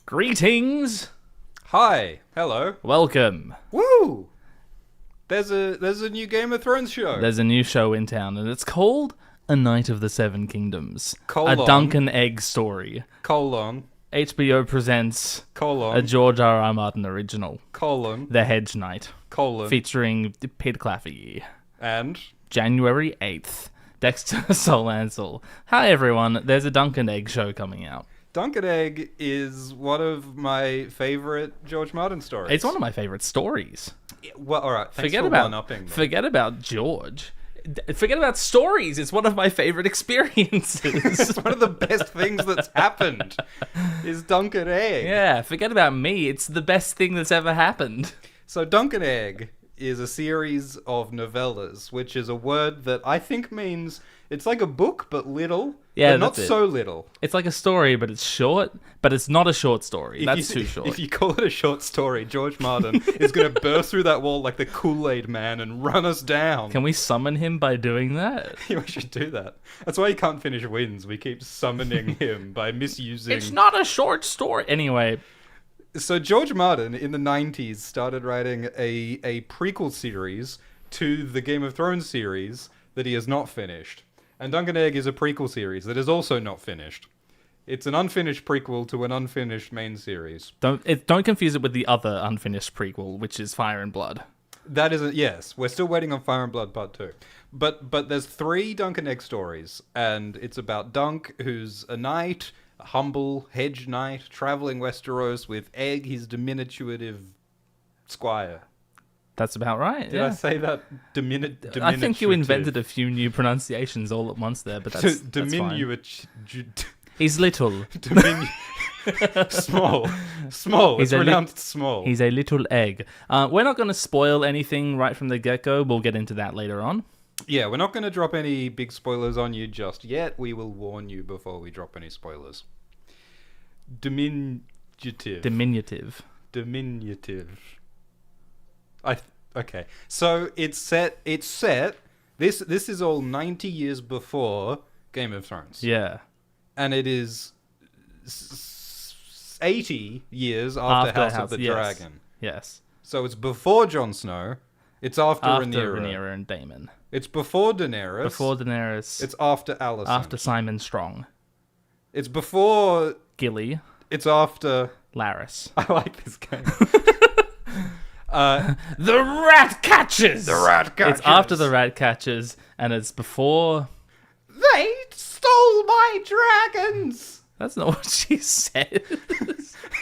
Greetings! Hi, hello, Welcome. woo! There's a new Game of Thrones show. There's a new show in town, and it's called A Night of the Seven Kingdoms. Colon. A Duncan Egg story. Colon, HBO presents a colon, George R.R. Martin original, colon, The Hedge Knight, colon, featuring Peter Claffey. and January 8th. Dexter Solancel. Hi everyone, there's a Duncan Egg show coming out. Duncan Egg is one of my favorite George Martin stories. It's one of my favorite stories. Well, all right. Thanks Forget for about one-upping me. forget about George. Forget about stories. It's one of my favorite experiences. It's one of the best things that's happened. Is Duncan Egg. Yeah, forget about me. It's the best thing that's ever happened. So Duncan Egg is a series of novellas, which is a word that I think means it's like a book but little. Yeah, but not that's it. so little. It's like a story, but it's short. But it's not a short story. That's too short. If you call it a short story, George Martin is going to burst through that wall like the Kool-Aid Man and run us down. Can we summon him by doing that? Yeah, we should do that. That's why he can't finish Wins. We keep summoning him by misusing... It's not a short story. Anyway, So George Martin, in the 90s, started writing a prequel series to the Game of Thrones series that he has not finished. And Duncan Egg is a prequel series that is also not finished. It's an unfinished prequel to an unfinished main series. don't confuse it with the other unfinished prequel, which is Fire and Blood. That isn't... Yes, we're still waiting on Fire and Blood Part 2. But there's 3 Duncan Egg stories, and it's about Dunk, who's a knight, a humble hedge knight, traveling Westeros with Egg, his diminutive squire. That's about right. Did yeah. I say that diminutive? I think you invented a few new pronunciations all at once there, but that's fine. Diminutive. He's little. Small. Small. He's It's a pronounced small. He's a little egg. We're not going to spoil anything right from the get-go. We'll get into that later on. Yeah, we're not going to drop any big spoilers on you just yet. We will warn you before we drop any spoilers. Diminutive. Diminutive. Okay. So it's set. This is all 90 years before Game of Thrones. Yeah. And it is 80 years after House of the yes. Dragon. Yes. So it's before Jon Snow. It's after Rhaenyra. Rhaenyra and Daemon. It's before Daenerys. Before Daenerys. It's after Alicent. After Simon Strong. It's before... Gilly. It's after... Laris. I like this game. The Rat Catchers! The Rat Catchers. It's after the Rat Catchers, and it's before... They stole my dragons! That's not what she said.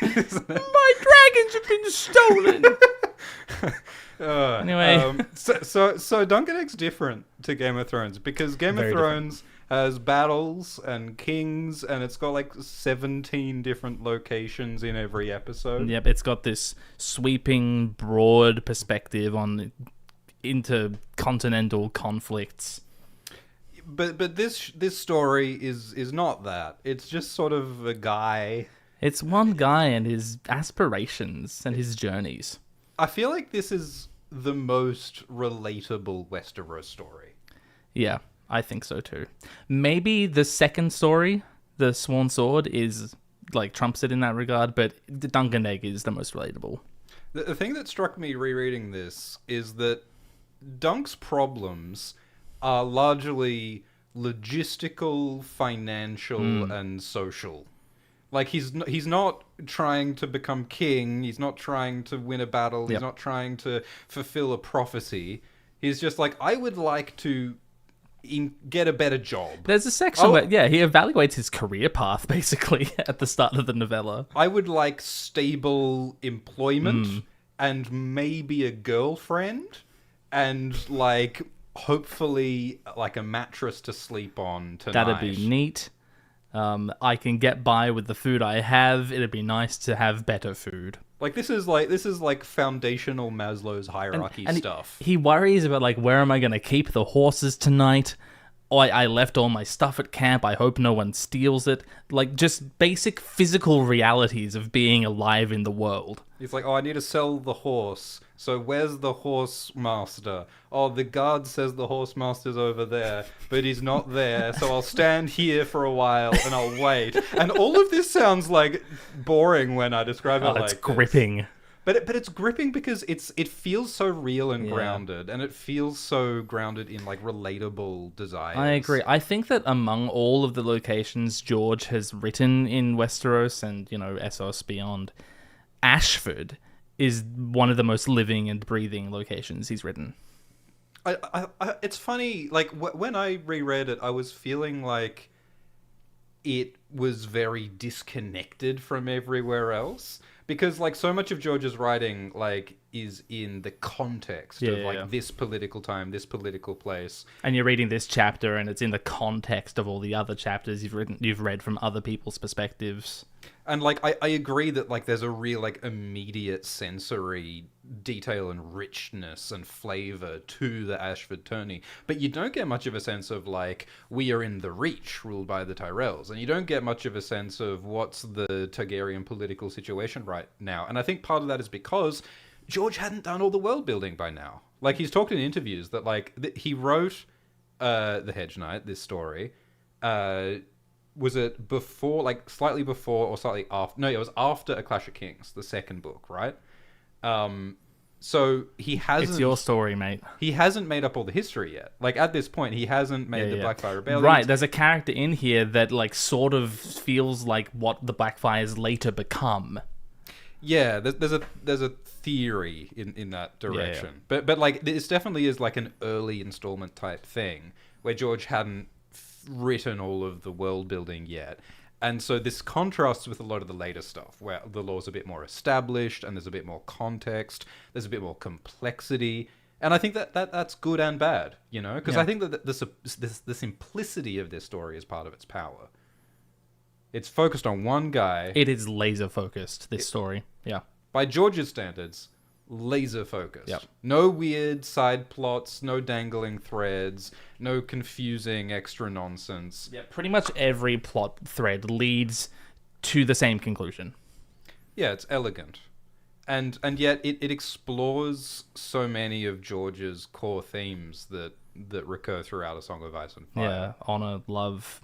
My dragons have been stolen! Anyway. So Duncan Egg's different to Game of Thrones because Game Very of Thrones has battles and kings, and it's got like 17 different locations in every episode. Yep, it's got this sweeping, broad perspective on intercontinental conflicts. But this story is not that. It's just sort of a guy. It's one guy and his aspirations and his journeys. I feel like this is the most relatable Westeros story. Yeah, I think so too. Maybe the second story, The Sworn Sword, is like trumps it in that regard, but the Duncan Egg is the most relatable. The thing that struck me rereading this is that Dunk's problems are largely logistical, financial, and social. Like, he's not trying to become king, he's not trying to win a battle, he's not trying to fulfill a prophecy. He's just like, I would like to get a better job. There's a section where, he evaluates his career path, basically, at the start of the novella. I would like stable employment, and maybe a girlfriend, and, like, hopefully, like, a mattress to sleep on tonight. That'd be neat. I can get by with the food I have. It'd be nice to have better food. Like, this is like foundational Maslow's hierarchy and stuff. He worries about, like, where am I going to keep the horses tonight? oh, I left all my stuff at camp. I hope no one steals it. Like, just basic physical realities of being alive in the world. He's like, oh, I need to sell the horse. So where's the horse master? Oh, the guard says the horse master's over there, but he's not there. So I'll stand here for a while and I'll wait. And all of this sounds like boring when I describe it like It's this. gripping. But it's gripping because it feels so real and grounded, and it feels so grounded in like relatable desires. I agree. I think that among all of the locations George has written in Westeros and, Essos beyond, Ashford is one of the most living and breathing locations he's written. It's funny, like when I reread it, I was feeling like it was very disconnected from everywhere else. Because, like, so much of George's writing, like, is in the context of, like, this political time, this political place. And you're reading this chapter, and it's in the context of all the other chapters you've read from other people's perspectives. And, like, I agree that, like, there's a real, like, immediate sensory detail and richness and flavor to the Ashford tourney. But you don't get much of a sense of, like, we are in the Reach, ruled by the Tyrells. And you don't get much of a sense of what's the Targaryen political situation right now. And I think part of that is because George hadn't done all the world building by now. Like, he's talked in interviews that, like, he wrote The Hedge Knight, this story, was it before, like, slightly before or slightly after? No, it was after A Clash of Kings, the second book, right? So he hasn't... It's your story, mate. He hasn't made up all the history yet. Like, at this point, he hasn't made the Blackfire Rebellion. Right, there's a character in here that, like, sort of feels like what the Blackfires later become. Yeah, there's a theory in that direction. But like, this definitely is, like, an early installment type thing, where George hadn't written all of the world building yet. And so this contrasts with a lot of the later stuff, where the lore's a bit more established and there's a bit more context, there's a bit more complexity. And I think that's good and bad, because I think that the simplicity of this story is part of its power. It's focused on one guy. It is laser focused, this story. Yeah. By George's standards, laser focused. Yep. No weird side plots, no dangling threads, no confusing extra nonsense. Yeah, pretty much every plot thread leads to the same conclusion. Yeah, it's elegant. And yet it explores so many of George's core themes that recur throughout A Song of Ice and Fire. Yeah, honor, love.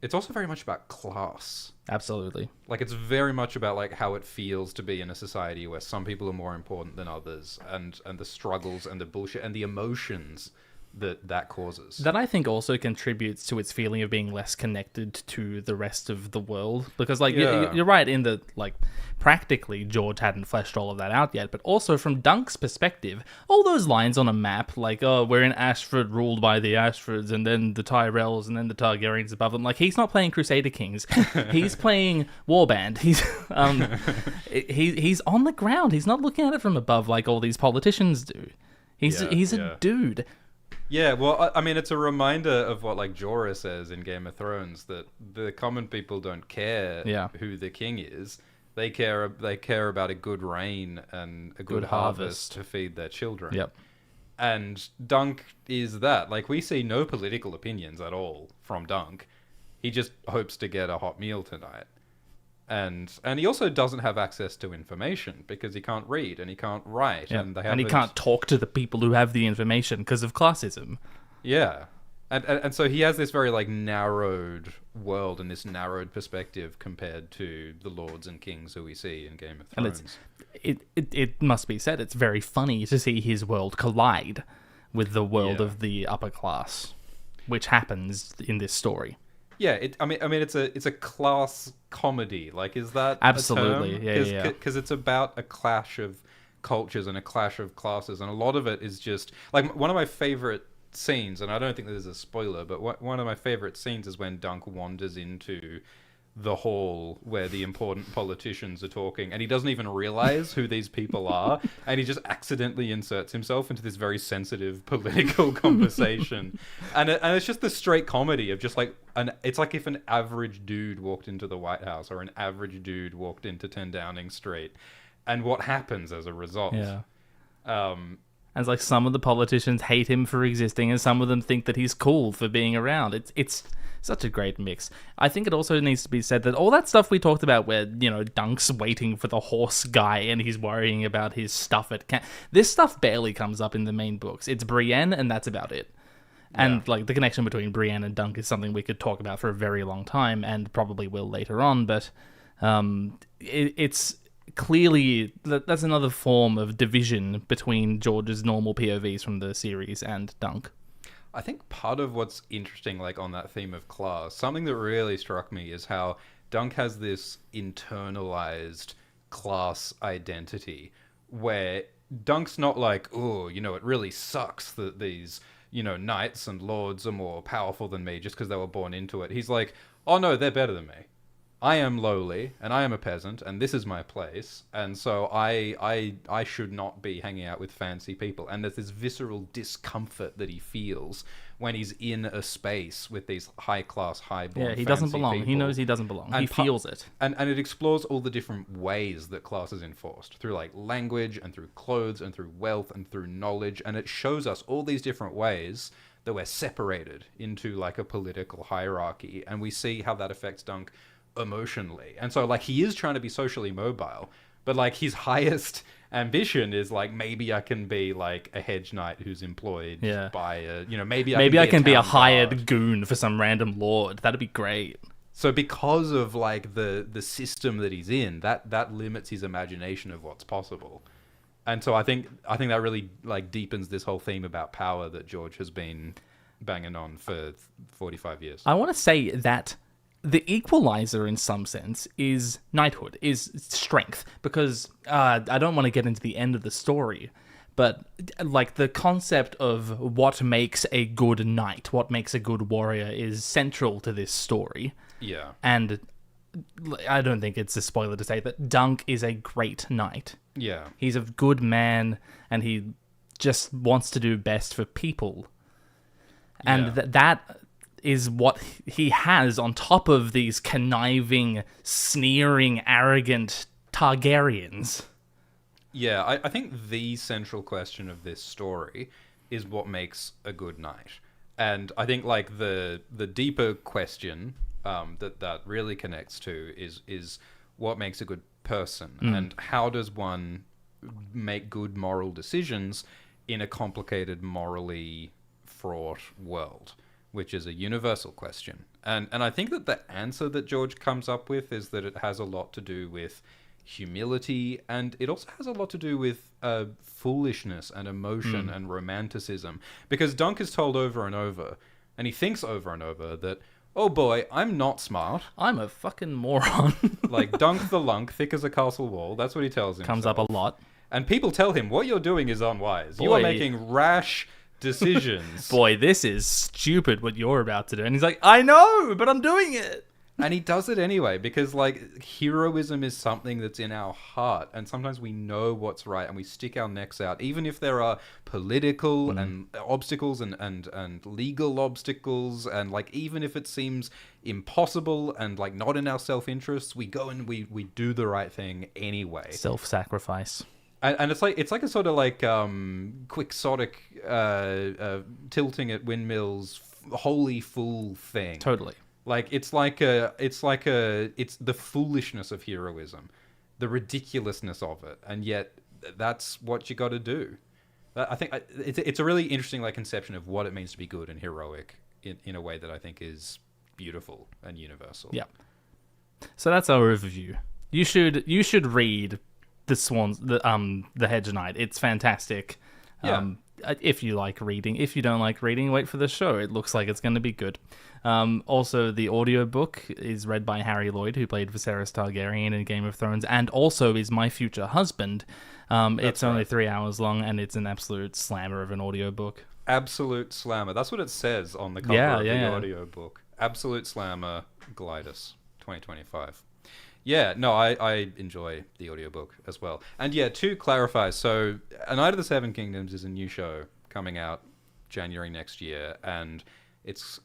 It's also very much about class. Absolutely. Like, it's very much about, like, how it feels to be in a society where some people are more important than others, and the struggles and the bullshit and the emotions that causes. That, I think, also contributes to its feeling of being less connected to the rest of the world. Because, like, you're right in that, like, practically George hadn't fleshed all of that out yet. But also, from Dunk's perspective, all those lines on a map, like, oh, we're in Ashford, ruled by the Ashfords, and then the Tyrells, and then the Targaryens above them. Like, he's not playing Crusader Kings. He's playing Warband. He's on the ground. He's not looking at it from above like all these politicians do. He's a dude. Yeah, well, I mean, it's a reminder of what, like, Jorah says in Game of Thrones, that the common people don't care who the king is. They care about a good rain and a good harvest to feed their children. Yep. And Dunk is that. Like, we see no political opinions at all from Dunk. He just hopes to get a hot meal tonight. And he also doesn't have access to information because he can't read and he can't write. Yeah. And he can't talk to the people who have the information because of classism. Yeah. And so he has this very, like, narrowed world and this narrowed perspective compared to the lords and kings who we see in Game of Thrones. And it must be said, it's very funny to see his world collide with the world of the upper class, which happens in this story. Yeah, I mean, it's a class comedy. Like, is that absolutely a term? Because it's about a clash of cultures and a clash of classes, and a lot of it is just like one of my favorite scenes. And I don't think this is a spoiler, but one of my favorite scenes is when Dunk wanders into the hall where the important politicians are talking, and he doesn't even realize who these people are, and he just accidentally inserts himself into this very sensitive political conversation, and it's just the straight comedy of just like it's like if an average dude walked into the White House or an average dude walked into 10 Downing Street, and what happens as a result. And it's like some of the politicians hate him for existing, and some of them think that he's cool for being around. It's such a great mix. I think it also needs to be said that all that stuff we talked about, where Dunk's waiting for the horse guy and he's worrying about his stuff at camp, this stuff barely comes up in the main books. It's Brienne, and that's about it. And like the connection between Brienne and Dunk is something we could talk about for a very long time, and probably will later on. But it's clearly that's another form of division between George's normal POVs from the series and Dunk. I think part of what's interesting, like on that theme of class, something that really struck me is how Dunk has this internalized class identity where Dunk's not like, oh, it really sucks that these, knights and lords are more powerful than me just because they were born into it. He's like, oh no, they're better than me. I am lowly, and I am a peasant, and this is my place, and so I should not be hanging out with fancy people. And there's this visceral discomfort that he feels when he's in a space with these high-class, high-born, he doesn't belong. people. He knows he doesn't belong. He feels it. And it explores all the different ways that class is enforced, through like language, and through clothes, and through wealth, and through knowledge, and it shows us all these different ways that we're separated into like a political hierarchy, and we see how that affects Dunk emotionally. And so like he is trying to be socially mobile, but like his highest ambition is like, maybe I can be like a hedge knight who's employed by a maybe I can be a hired goon for some random lord. That'd be great. So because of like the system that he's in, that limits his imagination of what's possible. And so I think that really like deepens this whole theme about power that George has been banging on for 45 years. I want to say that the equalizer, in some sense, is knighthood, is strength. Because I don't want to get into the end of the story, but like the concept of what makes a good knight, what makes a good warrior, is central to this story. Yeah. And I don't think it's a spoiler to say that Dunk is a great knight. Yeah. He's a good man, and he just wants to do best for people. And that is what he has on top of these conniving, sneering, arrogant Targaryens. Yeah, I think the central question of this story is what makes a good knight. And I think like the deeper question that really connects to is what makes a good person, and how does one make good moral decisions in a complicated, morally fraught world, which is a universal question. And I think that the answer that George comes up with is that it has a lot to do with humility, and it also has a lot to do with foolishness and emotion and romanticism. Because Dunk is told over and over, and he thinks over and over that, oh boy, I'm not smart. I'm a fucking moron. Like Dunk the Lunk, thick as a castle wall. That's what he tells himself. Comes up a lot. And people tell him, what you're doing is unwise. Boy. You are making rash decisions. Boy, this is stupid what you're about to do. And he's like, I know, but I'm doing it. And he does it anyway, because like heroism is something that's in our heart, and sometimes we know what's right and we stick our necks out, even if there are political and obstacles and legal obstacles, and like even if it seems impossible and like not in our self-interest, we go and we do the right thing anyway. Self-sacrifice. And it's like a sort of like quixotic tilting at windmills, holy fool thing. Totally. Like it's the foolishness of heroism, the ridiculousness of it, and yet that's what you got to do. I think it's a really interesting like conception of what it means to be good and heroic in a way that I think is beautiful and universal. Yeah. So that's our overview. You should read the Hedge Knight. It's fantastic. Yeah. If you like reading. If you don't like reading, wait for the show. It looks like it's going to be good. Also, the audiobook is read by Harry Lloyd, who played Viserys Targaryen in Game of Thrones, and also is my future husband. It's only 3 hours long, and it's an absolute slammer of an audiobook. Absolute slammer. That's what it says on the cover of the audiobook. Absolute slammer, Glidus, 2025. Yeah, no, I enjoy the audiobook as well. And yeah, to clarify, so A Knight of the Seven Kingdoms is a new show coming out January next year, and it's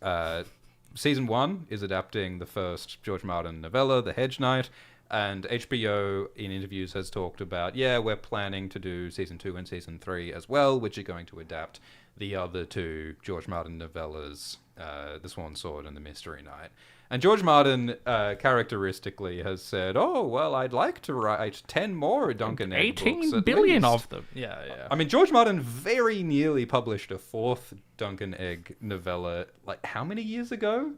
season 1 is adapting the first George Martin novella, The Hedge Knight. And HBO in interviews has talked about, we're planning to do season 2 and season 3 as well, which are going to adapt the other two George Martin novellas, The Swan Sword and The Mystery Knight. And George Martin characteristically has said, I'd like to write 10 more Dunk and Egg books. 18 billion of them. Yeah. I mean, George Martin very nearly published a 4th Dunk and Egg novella, like, how many years ago?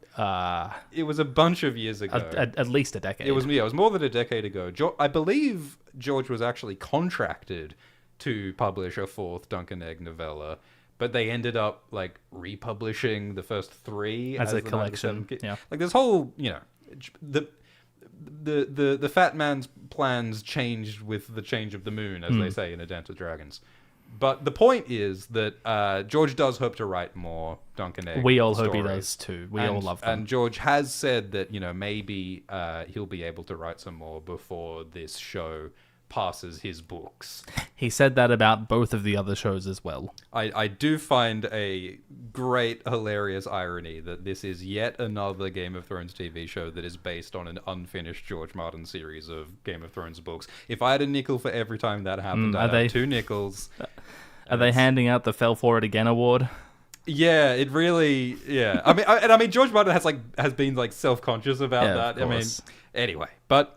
It was a bunch of years ago. At least a decade. It was more than a decade ago. I believe George was actually contracted to publish a 4th Dunk and Egg novella, but they ended up like republishing the first 3 as a collection. Like this whole, the fat man's plans changed with the change of the moon, as they say in A Dance with Dragons. But the point is that George does hope to write more Dunk and Egg. We all stories. hope he does too. We all love them. And George has said that maybe he'll be able to write some more before this show passes his books. He said that about both of the other shows as well. I do find a great, hilarious irony that this is yet another Game of Thrones TV show that is based on an unfinished George Martin series of Game of Thrones books. If I had a nickel for every time that happened, I'd have 2 nickels. Are they handing out the Fell For It Again award? Yeah, it really... Yeah. I mean, George Martin has been self-conscious about that. I mean, anyway. But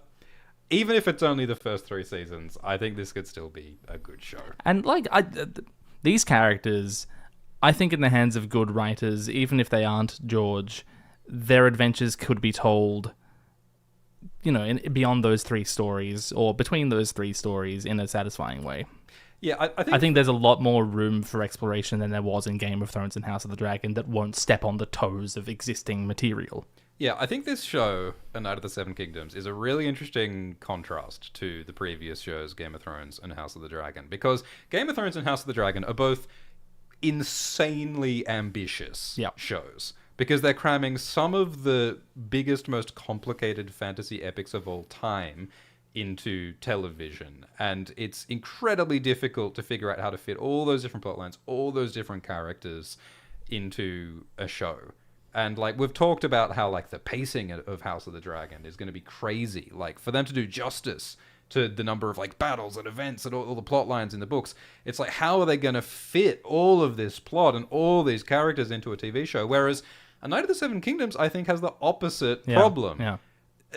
even if it's only the first 3 seasons, I think this could still be a good show. And these characters, I think in the hands of good writers, even if they aren't George, their adventures could be told, beyond those 3 stories, or between those 3 stories in a satisfying way. Yeah, I think there's a lot more room for exploration than there was in Game of Thrones and House of the Dragon that won't step on the toes of existing material. Yeah, I think this show, A Night of the Seven Kingdoms, is a really interesting contrast to the previous shows, Game of Thrones and House of the Dragon, because Game of Thrones and House of the Dragon are both insanely ambitious shows, because they're cramming some of the biggest, most complicated fantasy epics of all time into television, and it's incredibly difficult to figure out how to fit all those different plotlines, all those different characters into a show. And we've talked about how the pacing of House of the Dragon is going to be crazy. For them to do justice to the number of battles and events and all the plot lines in the books, it's how are they going to fit all of this plot and all these characters into a TV show? Whereas A Night of the Seven Kingdoms, I think, has the opposite problem. Yeah.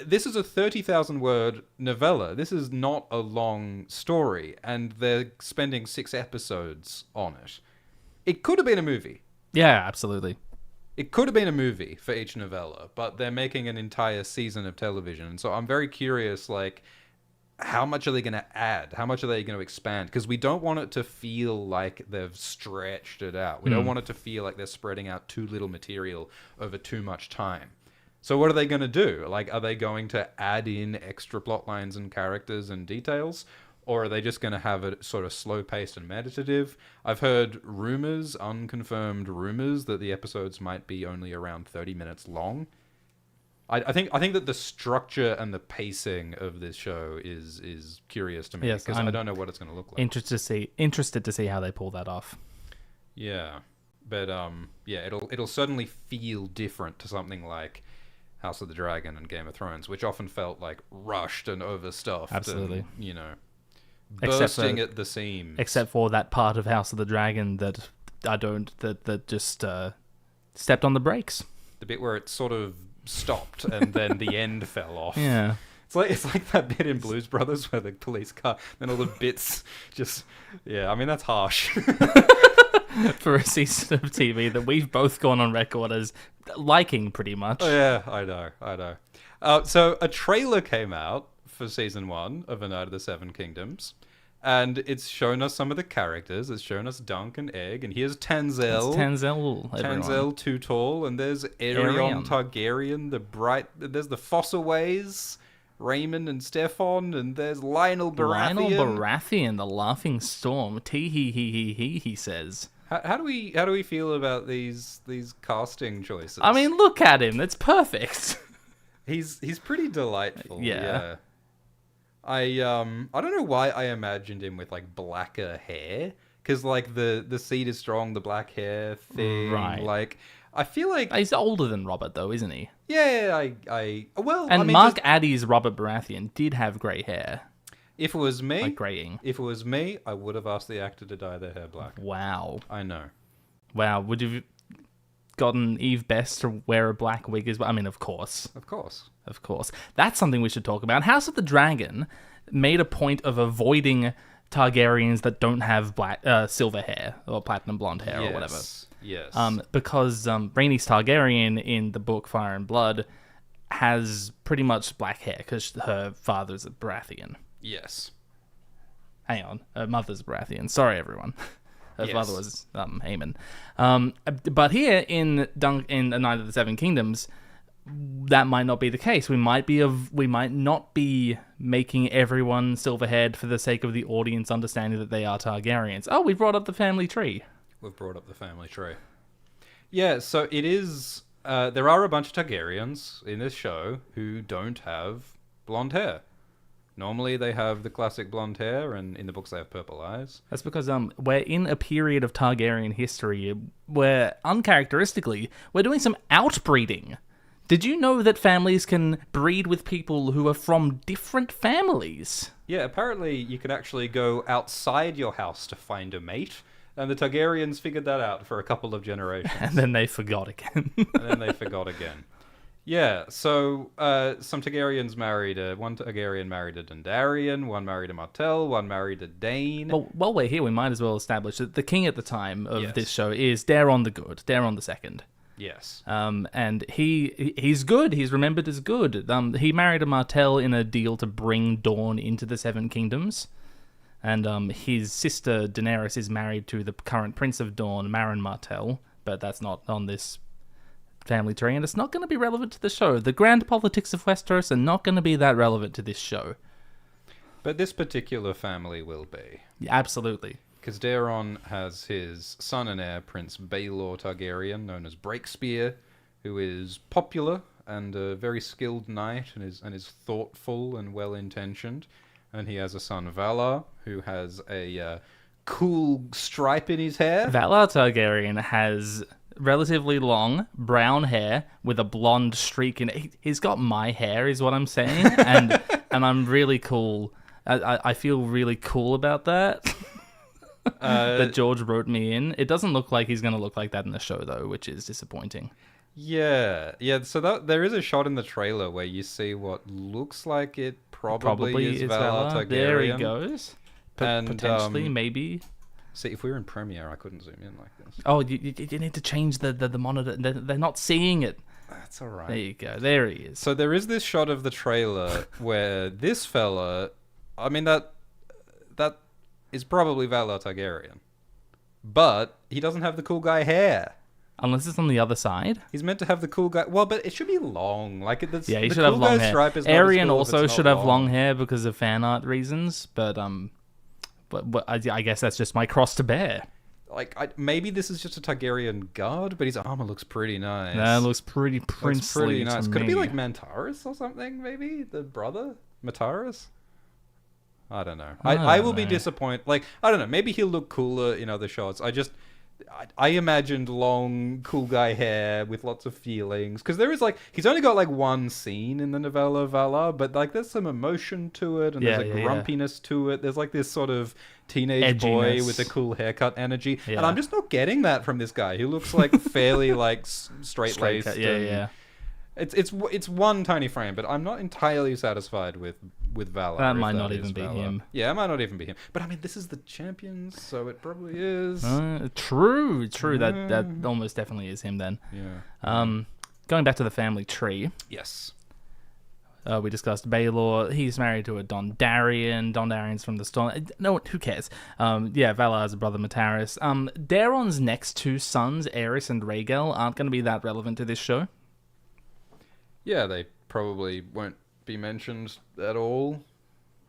This is a 30,000 word novella. This is not a long story, and they're spending 6 episodes on it. It could have been a movie. Yeah, absolutely. It could have been a movie for each novella, but they're making an entire season of television. And so I'm very curious, how much are they going to add? How much are they going to expand? Because we don't want it to feel like they've stretched it out. We don't want it to feel like they're spreading out too little material over too much time. So what are they going to do? Are they going to add in extra plot lines and characters and details? Or are they just going to have it sort of slow-paced and meditative? I've heard rumors, unconfirmed rumors, that the episodes might be only around 30 minutes long. I think that the structure and the pacing of this show is curious to me, because I don't know what it's going to look like. Interested to see how they pull that off. Yeah, but it'll certainly feel different to something like House of the Dragon and Game of Thrones, which often felt rushed and overstuffed. Absolutely. And, bursting at the seams. Except for that part of House of the Dragon that just stepped on the brakes. The bit where it sort of stopped and then the end fell off. Yeah. It's like that bit in Blues Brothers where the police car, then all the bits just... Yeah, I mean, that's harsh. For a season of TV that we've both gone on record as liking, pretty much. Oh, yeah, I know. So a trailer came out for season 1 of A Night of the Seven Kingdoms, and it's shown us some of the characters. It's shown us Dunk and Egg, and here's Tanzel. It's Tanzel, everyone. Tanzel Too Tall, and there's Aerion Targaryen, there's the Fossaways, Raymond and Stefan, and there's Lionel Baratheon. Lionel Baratheon, the Laughing Storm. He says. How do we feel about these casting choices? I mean, look at him. That's perfect. He's pretty delightful. Yeah. I don't know why I imagined him with blacker hair, because the seed is strong, the black hair thing. Right. I feel like He's older than Robert, though, isn't he? yeah. And Mark Addy's Robert Baratheon did have grey hair. If it was me, like graying. If it was me, I would have asked the actor to dye their hair black. Wow. I know. Wow. Would you have gotten Eve Best to wear a black wig as well? I mean, of course. Of course. Of course. That's something we should talk about. House of the Dragon made a point of avoiding Targaryens that don't have black, silver hair or platinum blonde hair or whatever. Yes. Because Rhaenys Targaryen in the book Fire and Blood has pretty much black hair because her father's a Baratheon. Yes. Hang on. Her mother's Baratheon. Sorry, everyone. Her father was Aemon. But here in A Night of the Seven Kingdoms, that might not be the case. We might not be making everyone silver-haired for the sake of the audience understanding that they are Targaryens. Oh, we brought up the family tree. We've brought up the family tree. Yeah, so it is... there are a bunch of Targaryens in this show who don't have blonde hair. Normally they have the classic blonde hair, and in the books they have purple eyes. That's because we're in a period of Targaryen history where, uncharacteristically, we're doing some outbreeding. Did you know that families can breed with people who are from different families? Yeah, apparently you could actually go outside your house to find a mate, and the Targaryens figured that out for a couple of generations. And then they forgot again. Yeah, so some Targaryens married one Targaryen married a Dondarrion, one married a Martell, one married a Dane. Well, while we're here, we might as well establish that the king at the time of this show is Daeron the Good, Daeron the Second. Yes. And he's good. He's remembered as good. He married a Martell in a deal to bring Dawn into the Seven Kingdoms. And his sister Daenerys is married to the current Prince of Dawn, Marin Martell, but that's not on this family tree, and it's not going to be relevant to the show. The grand politics of Westeros are not going to be that relevant to this show. But this particular family will be. Yeah, absolutely. Because Daeron has his son and heir, Prince Baelor Targaryen, known as Breakspear, who is popular and a very skilled knight and is thoughtful and well-intentioned. And he has a son, Valar, who has a cool stripe in his hair. Valar Targaryen has relatively long brown hair with a blonde streak in it. He's got my hair, is what I'm saying, and I'm really cool. I feel really cool about that. That George wrote me in. It doesn't look like he's going to look like that in the show, though, which is disappointing. Yeah. So there is a shot in the trailer where you see what looks like it probably is Valar Targaryen. There he goes. And potentially, maybe. See, if we were in Premiere, I couldn't zoom in like this. Oh, you need to change the monitor. They're not seeing it. That's all right. There you go. There he is. So there is this shot of the trailer where this fella, I mean, that is probably Valar Targaryen. But he doesn't have the cool guy hair. Unless it's on the other side. He's meant to have the cool guy... Well, but it should be long. Like, he should have long hair. Aerion also should have long hair because of fan art reasons, but I guess that's just my cross to bear. Like, maybe this is just a Targaryen guard, but his armor looks pretty nice. That looks pretty princely. Pretty nice. Could me. it be like Mantaris or something? Maybe the brother Mataris. I don't know. I will be disappointed. Like, I don't know. Maybe he'll look cooler in other shots. I imagined long, cool guy hair with lots of feelings. Because there is, like, he's only got, like, one scene in the novella Valar, but, like, there's some emotion to it, and there's a grumpiness to it. There's, like, this sort of teenage boy with a cool haircut energy. Yeah. And I'm just not getting that from this guy. He looks, like, fairly, like, straight-laced. Yeah. It's one tiny frame, but I'm not entirely satisfied with Valar. That might not even be him. Yeah, it might not even be him. But I mean, this is the Champions, so it probably is. True. That almost definitely is him then. Yeah. Going back to the family tree. Yes. We discussed Baelor. He's married to a Dondarrion. Dondarrion's from the Storm. No, who cares? Valar's brother Mataris. Daeron's next two sons, Aerys and Rhaegal, aren't going to be that relevant to this show. Yeah, they probably won't be mentioned at all.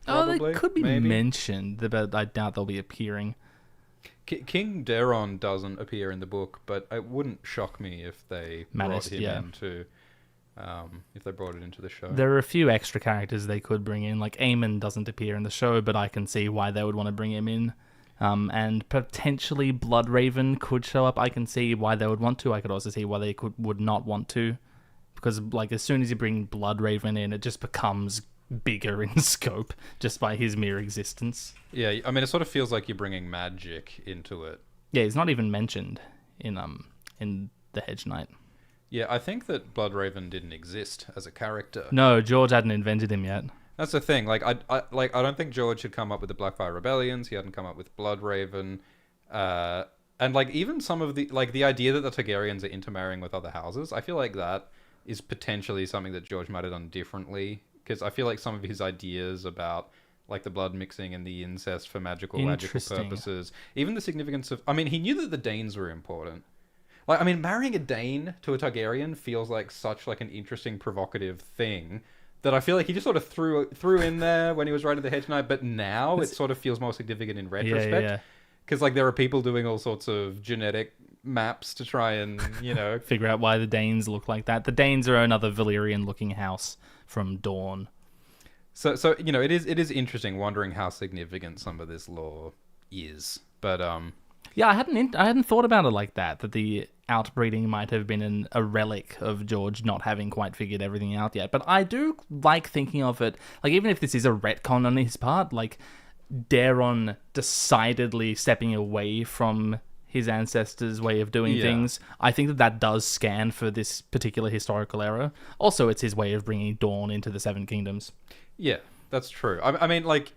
Probably, they could be mentioned, but I doubt they'll be appearing. King Daeron doesn't appear in the book, but it wouldn't shock me if they brought him into... if they brought it into the show. There are a few extra characters they could bring in. Like, Aemon doesn't appear in the show, but I can see why they would want to bring him in. And potentially Bloodraven could show up. I can see why they would want to. I could also see why they would not want to. Because, like, as soon as you bring Bloodraven in, it just becomes bigger in scope just by his mere existence. Yeah, I mean, it sort of feels like you're bringing magic into it. Yeah, he's not even mentioned in the Hedge Knight. Yeah, I think that Bloodraven didn't exist as a character. No, George hadn't invented him yet. That's the thing. Like, I don't think George had come up with the Blackfire Rebellions. He hadn't come up with Bloodraven. And, like, even some of the... Like, the idea that the Targaryens are intermarrying with other houses, I feel like that is potentially something that George might have done differently. Because I feel like some of his ideas about, like, the blood mixing and the incest for magical purposes, even the significance of... I mean, he knew that the Danes were important. Like, I mean, marrying a Dane to a Targaryen feels like such, like, an interesting, provocative thing that I feel like he just sort of threw in there when he was writing the Hedge Knight, but now it sort of feels more significant in retrospect. Because, like, there are people doing all sorts of genetic maps to try and, you know... figure out why the Danes look like that. The Danes are another Valyrian-looking house from Dawn. So you know, it is interesting wondering how significant some of this lore is. But, yeah, I hadn't thought about it like that the outbreeding might have been a relic of George not having quite figured everything out yet. But I do like thinking of it, like, even if this is a retcon on his part, like, Daeron decidedly stepping away from his ancestors' way of doing things. I think that does scan for this particular historical era. Also, it's his way of bringing Dawn into the Seven Kingdoms. Yeah, that's true. I mean, like...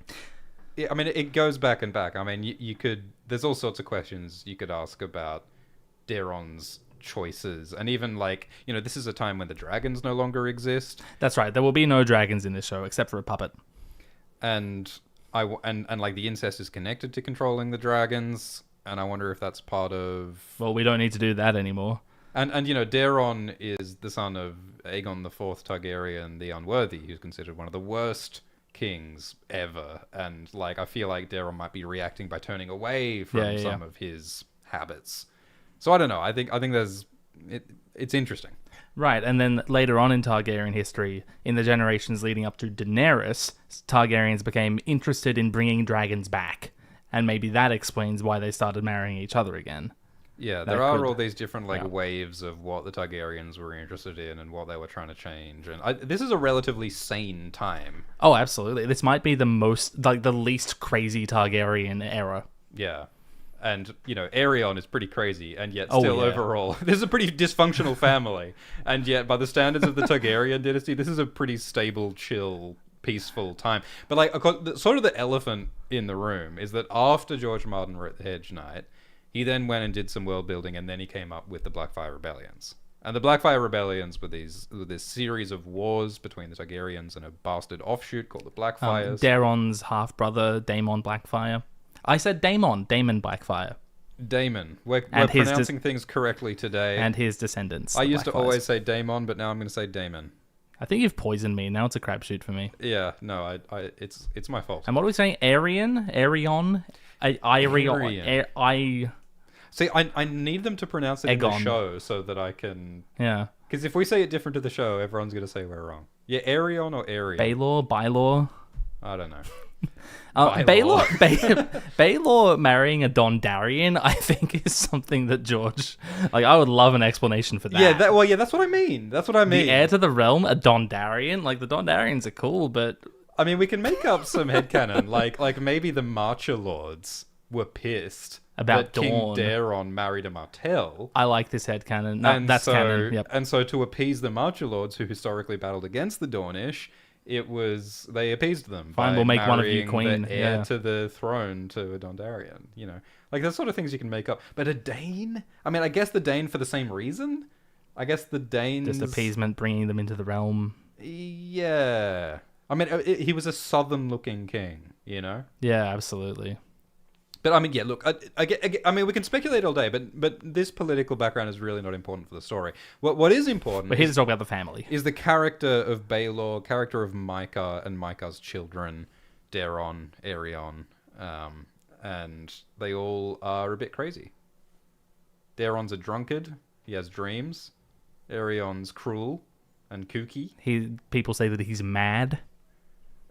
I mean, it goes back and back. I mean, you could... There's all sorts of questions you could ask about Daeron's choices. And even, like, you know, this is a time when the dragons no longer exist. That's right. There will be no dragons in this show, except for a puppet. And like, the incest is connected to controlling the dragons. And I wonder if that's part of... Well, we don't need to do that anymore. And you know, Daeron is the son of Aegon the Fourth Targaryen, the Unworthy, who's considered one of the worst kings ever. And, like, I feel like Daeron might be reacting by turning away from some of his habits. So I don't know. I think there's... It's interesting. Right, and then later on in Targaryen history, in the generations leading up to Daenerys, Targaryens became interested in bringing dragons back. And maybe that explains why they started marrying each other again. Yeah, there are all these different, like, waves of what the Targaryens were interested in and what they were trying to change. And this is a relatively sane time. Oh, absolutely. This might be the most, like, the least crazy Targaryen era. Yeah. And, you know, Aerion is pretty crazy, and yet still overall, this is a pretty dysfunctional family. And yet, by the standards of the Targaryen dynasty, this is a pretty stable, chill, peaceful time. But, like, sort of the elephant in the room is that after George Martin wrote The Hedge Knight, he then went and did some world building, and then he came up with the Blackfire Rebellions. And the Blackfire Rebellions were this series of wars between the Targaryens and a bastard offshoot called the Blackfires. Daeron's half-brother, Daemon Blackfire. I said Damon Blackfire. Damon. We're pronouncing things correctly today. And his descendants. I used to always say Daemon, but now I'm going to say Damon. I think you've poisoned me. Now it's a crapshoot for me. Yeah, no, it's my fault. And what are we saying? Arion? See, I need them to pronounce it in the show so that I can... Yeah. Because if we say it different to the show, everyone's going to say we're wrong. Yeah, Arion or Arion? Baelor? I don't know. Baelor marrying a Dondarrion, I think, is something that George... Like, I would love an explanation for that. Yeah, that's what I mean. That's what I mean. The heir to the realm, a Dondarrion? Like, the Dondarrions are cool, but... I mean, we can make up some headcanon. like maybe the Marcher Lords were pissed about that King Daeron married a Martell. I like this headcanon. No, that's canon. Yep. And so to appease the Marcher Lords, who historically battled against the Dornish... They appeased them. Fine, we'll make one of you queen. The heir to the throne to a Dondarrion. You know, like those sort of things you can make up. But a Dane? I mean, I guess the Dane for the same reason. I guess the Danes just appeasement, bringing them into the realm. Yeah, I mean, he was a southern-looking king. You know. Yeah, absolutely. But I mean, yeah. Look, I mean, we can speculate all day, but this political background is really not important for the story. What is important? We're here to talk about the family. Is the character of Baelor, character of Micah, and Micah's children, Daeron, Arion, and they all are a bit crazy. Daeron's a drunkard. He has dreams. Arion's cruel and kooky. People say that he's mad.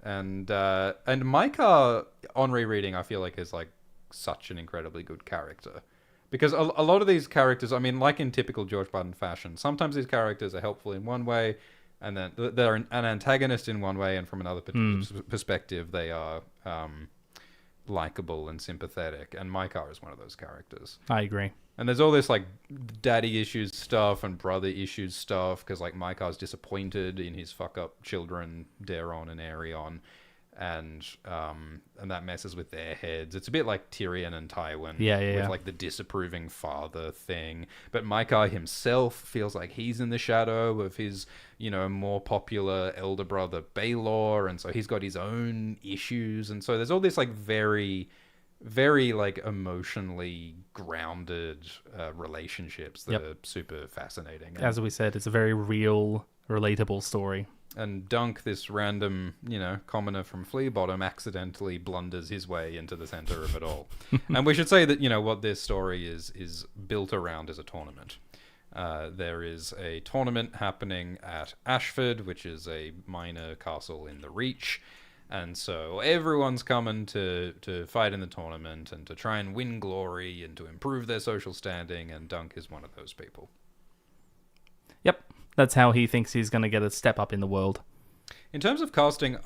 And Micah, on rereading, I feel like is like such an incredibly good character. Because a lot of these characters, I mean, like in typical George Martin fashion, sometimes these characters are helpful in one way, and then they're an antagonist in one way, and from another perspective, they are likable and sympathetic. And Mykar is one of those characters. I agree. And there's all this like daddy issues stuff and brother issues stuff, because like Mykar's disappointed in his fuck up children, Daeron and Aerion. And that messes with their heads. It's a bit like Tyrion and Tywin, with like the disapproving father thing. But Mykar himself feels like he's in the shadow of his, more popular elder brother Baelor, and so he's got his own issues. And so there's all this like very, very like emotionally grounded relationships that are super fascinating. As we said, it's a very real, relatable story. And Dunk, this random, commoner from Fleabottom, accidentally blunders his way into the center of it all. And we should say that, what this story is built around is a tournament. There is a tournament happening at Ashford, which is a minor castle in the Reach. And so everyone's coming to fight in the tournament and to try and win glory and to improve their social standing. And Dunk is one of those people. Yep. That's how he thinks he's going to get a step up in the world. In terms of casting,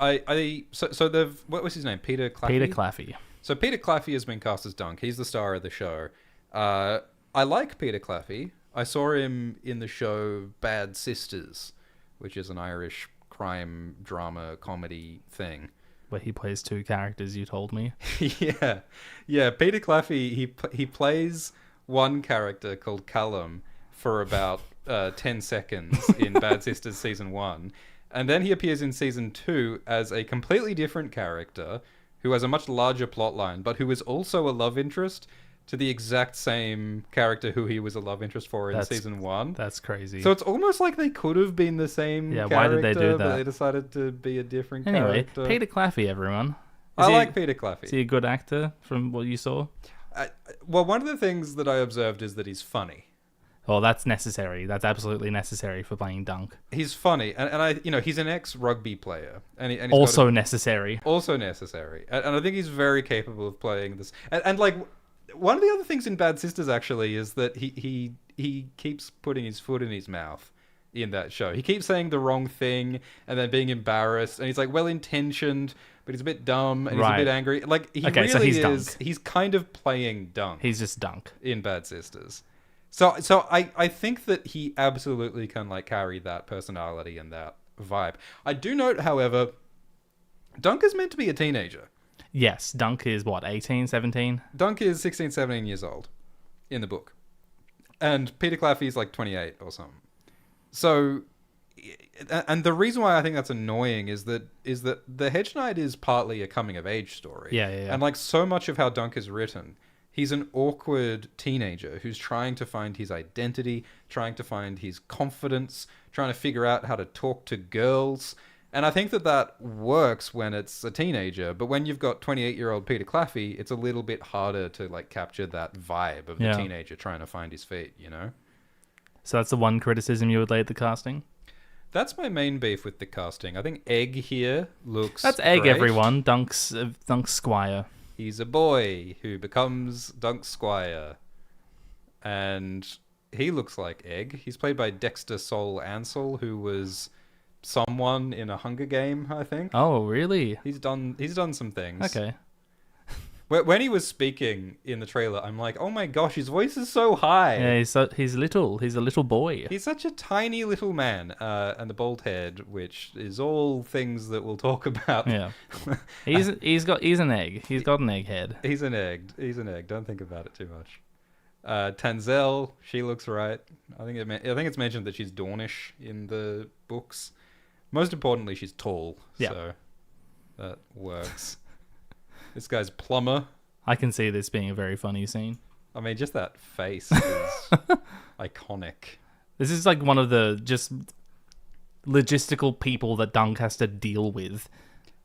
so they've, what was his name? Peter Claffey? Peter Claffey. So Peter Claffey has been cast as Dunk. He's the star of the show. I like Peter Claffey. I saw him in the show Bad Sisters, which is an Irish crime drama comedy thing. Where he plays two characters, you told me. Yeah. Peter Claffey, he plays one character called Callum for about 10 seconds in Bad Sisters Season 1. And then he appears in Season 2 as a completely different character who has a much larger plotline, but who is also a love interest to the exact same character who he was a love interest for in Season 1. That's crazy. So it's almost like they could have been the same character, why did they do that? But they decided to be a different character. Peter Claffey, everyone. I like Peter Claffey. Is he a good actor from what you saw? Well, one of the things that I observed is that he's funny. Oh, that's necessary. That's absolutely necessary for playing Dunk. He's funny, and he's an ex-rugby player, and he's also necessary. Also necessary, and I think he's very capable of playing this. And like, one of the other things in Bad Sisters actually is that he keeps putting his foot in his mouth in that show. He keeps saying the wrong thing and then being embarrassed, and he's like well-intentioned, but he's a bit dumb and he's a bit angry. Like he really so he's is. Dunk. He's kind of playing Dunk. He's just Dunk in Bad Sisters. So I think that he absolutely can like carry that personality and that vibe. I do note, however, Dunk is meant to be a teenager. Yes, Dunk is what, 18, 17? Dunk is 16, 17 years old in the book. And Peter Claffey is like 28 or something. So, and the reason why I think that's annoying is that The Hedge Knight is partly a coming of age story. Yeah. And like so much of how Dunk is written, he's an awkward teenager who's trying to find his identity, trying to find his confidence, trying to figure out how to talk to girls. And I think that works when it's a teenager, but when you've got 28-year-old Peter Claffey, it's a little bit harder to like capture that vibe of the teenager trying to find his feet, So that's the one criticism you would lay at the casting? That's my main beef with the casting. I think Egg here looks That's Egg, great. everyone. Dunk's squire. He's a boy who becomes Dunk's squire. And he looks like Egg. He's played by Dexter Sol Ansel, who was someone in a Hunger Game, I think. Oh, really? He's done some things. Okay. When he was speaking in the trailer, I'm like, oh my gosh, his voice is so high. Yeah, he's little. He's a little boy. He's such a tiny little man. And the bald head, which is all things that we'll talk about. Yeah. He's an egg. He's got an egg head. He's an egg. Don't think about it too much. Tanzel, she looks right. I think it's mentioned that she's Dornish in the books. Most importantly, she's tall. Yeah. So that works. This guy's Plumber. I can see this being a very funny scene. I mean, just that face is iconic. This is like one of the just logistical people that Dunk has to deal with.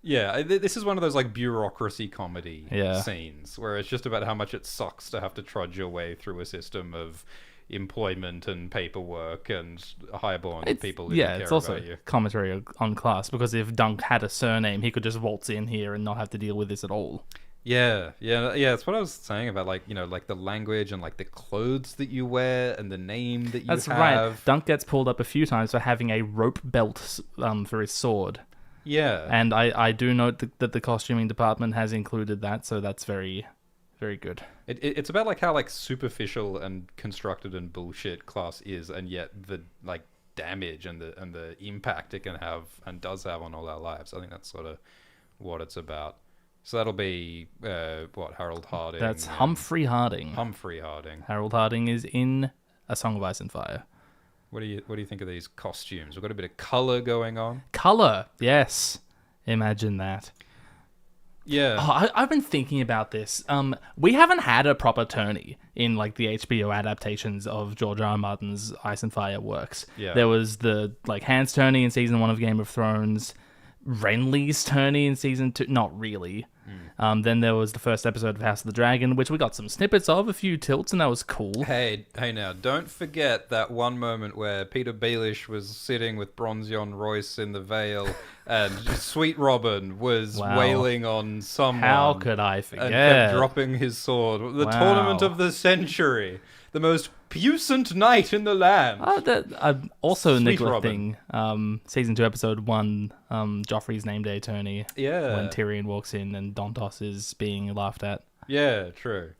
Yeah, this is one of those like bureaucracy comedy scenes where it's just about how much it sucks to have to trudge your way through a system of employment and paperwork and highborn people who care it's also about you. Commentary on class, because if Dunk had a surname, he could just waltz in here and not have to deal with this at all. Yeah. That's what I was saying about like like the language and like the clothes that you wear and the name that you That's have. right. Dunk gets pulled up a few times for having a rope belt for his sword. Yeah, And I do note that the costuming department has included that, so that's very, very good. it's about like how like superficial and constructed and bullshit class is, and yet the like damage and the impact it can have and does have on all our lives. I think that's sort of what it's about. So that'll be Harold Harding. That's Humphrey Harding. Humphrey Harding. Harold Harding is in A Song of Ice and Fire. What do you think of these costumes? We've got a bit of color going on. Color, yes. Imagine that. Yeah. Oh, I've been thinking about this. We haven't had a proper tourney in like the HBO adaptations of George R. R. Martin's Ice and Fire works. Yeah. There was the like Hans tourney in season 1 of Game of Thrones, Renly's tourney in season 2. Not really. Then there was the first episode of House of the Dragon, which we got some snippets of, a few tilts, and that was cool. Hey now, don't forget that one moment where Peter Baelish was sitting with Bronzion Royce in the Vale, and Sweet Robin was wailing on someone. How could I forget? And kept dropping his sword. The tournament of the century. The most puissant knight in the land. I'm also Sweet neglecting season 2, episode 1, Joffrey's name day tourney. Yeah. When Tyrion walks in and Dontos is being laughed at. Yeah, true.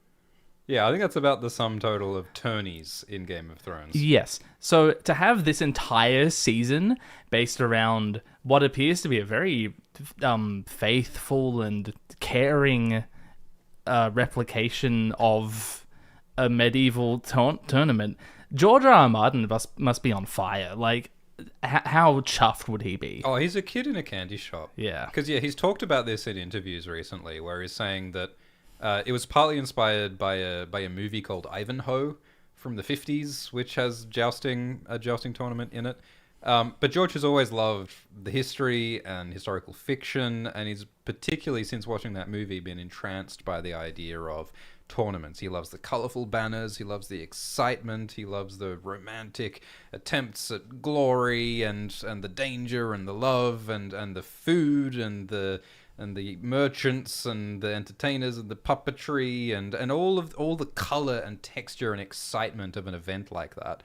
Yeah, I think that's about the sum total of tourneys in Game of Thrones. Yes. So to have this entire season based around what appears to be a very faithful and caring replication of a medieval tournament, George R. R. Martin must be on fire. Like, how chuffed would he be? Oh, he's a kid in a candy shop. Yeah. Because, he's talked about this in interviews recently, where he's saying that it was partly inspired by a movie called Ivanhoe from the 50s, which has a jousting tournament in it. But George has always loved the history and historical fiction, and he's particularly, since watching that movie, been entranced by the idea of tournaments. He loves the colorful banners, he loves the excitement, he loves the romantic attempts at glory and the danger and the love and the food and the merchants and the entertainers and the puppetry and all the color and texture and excitement of an event like that.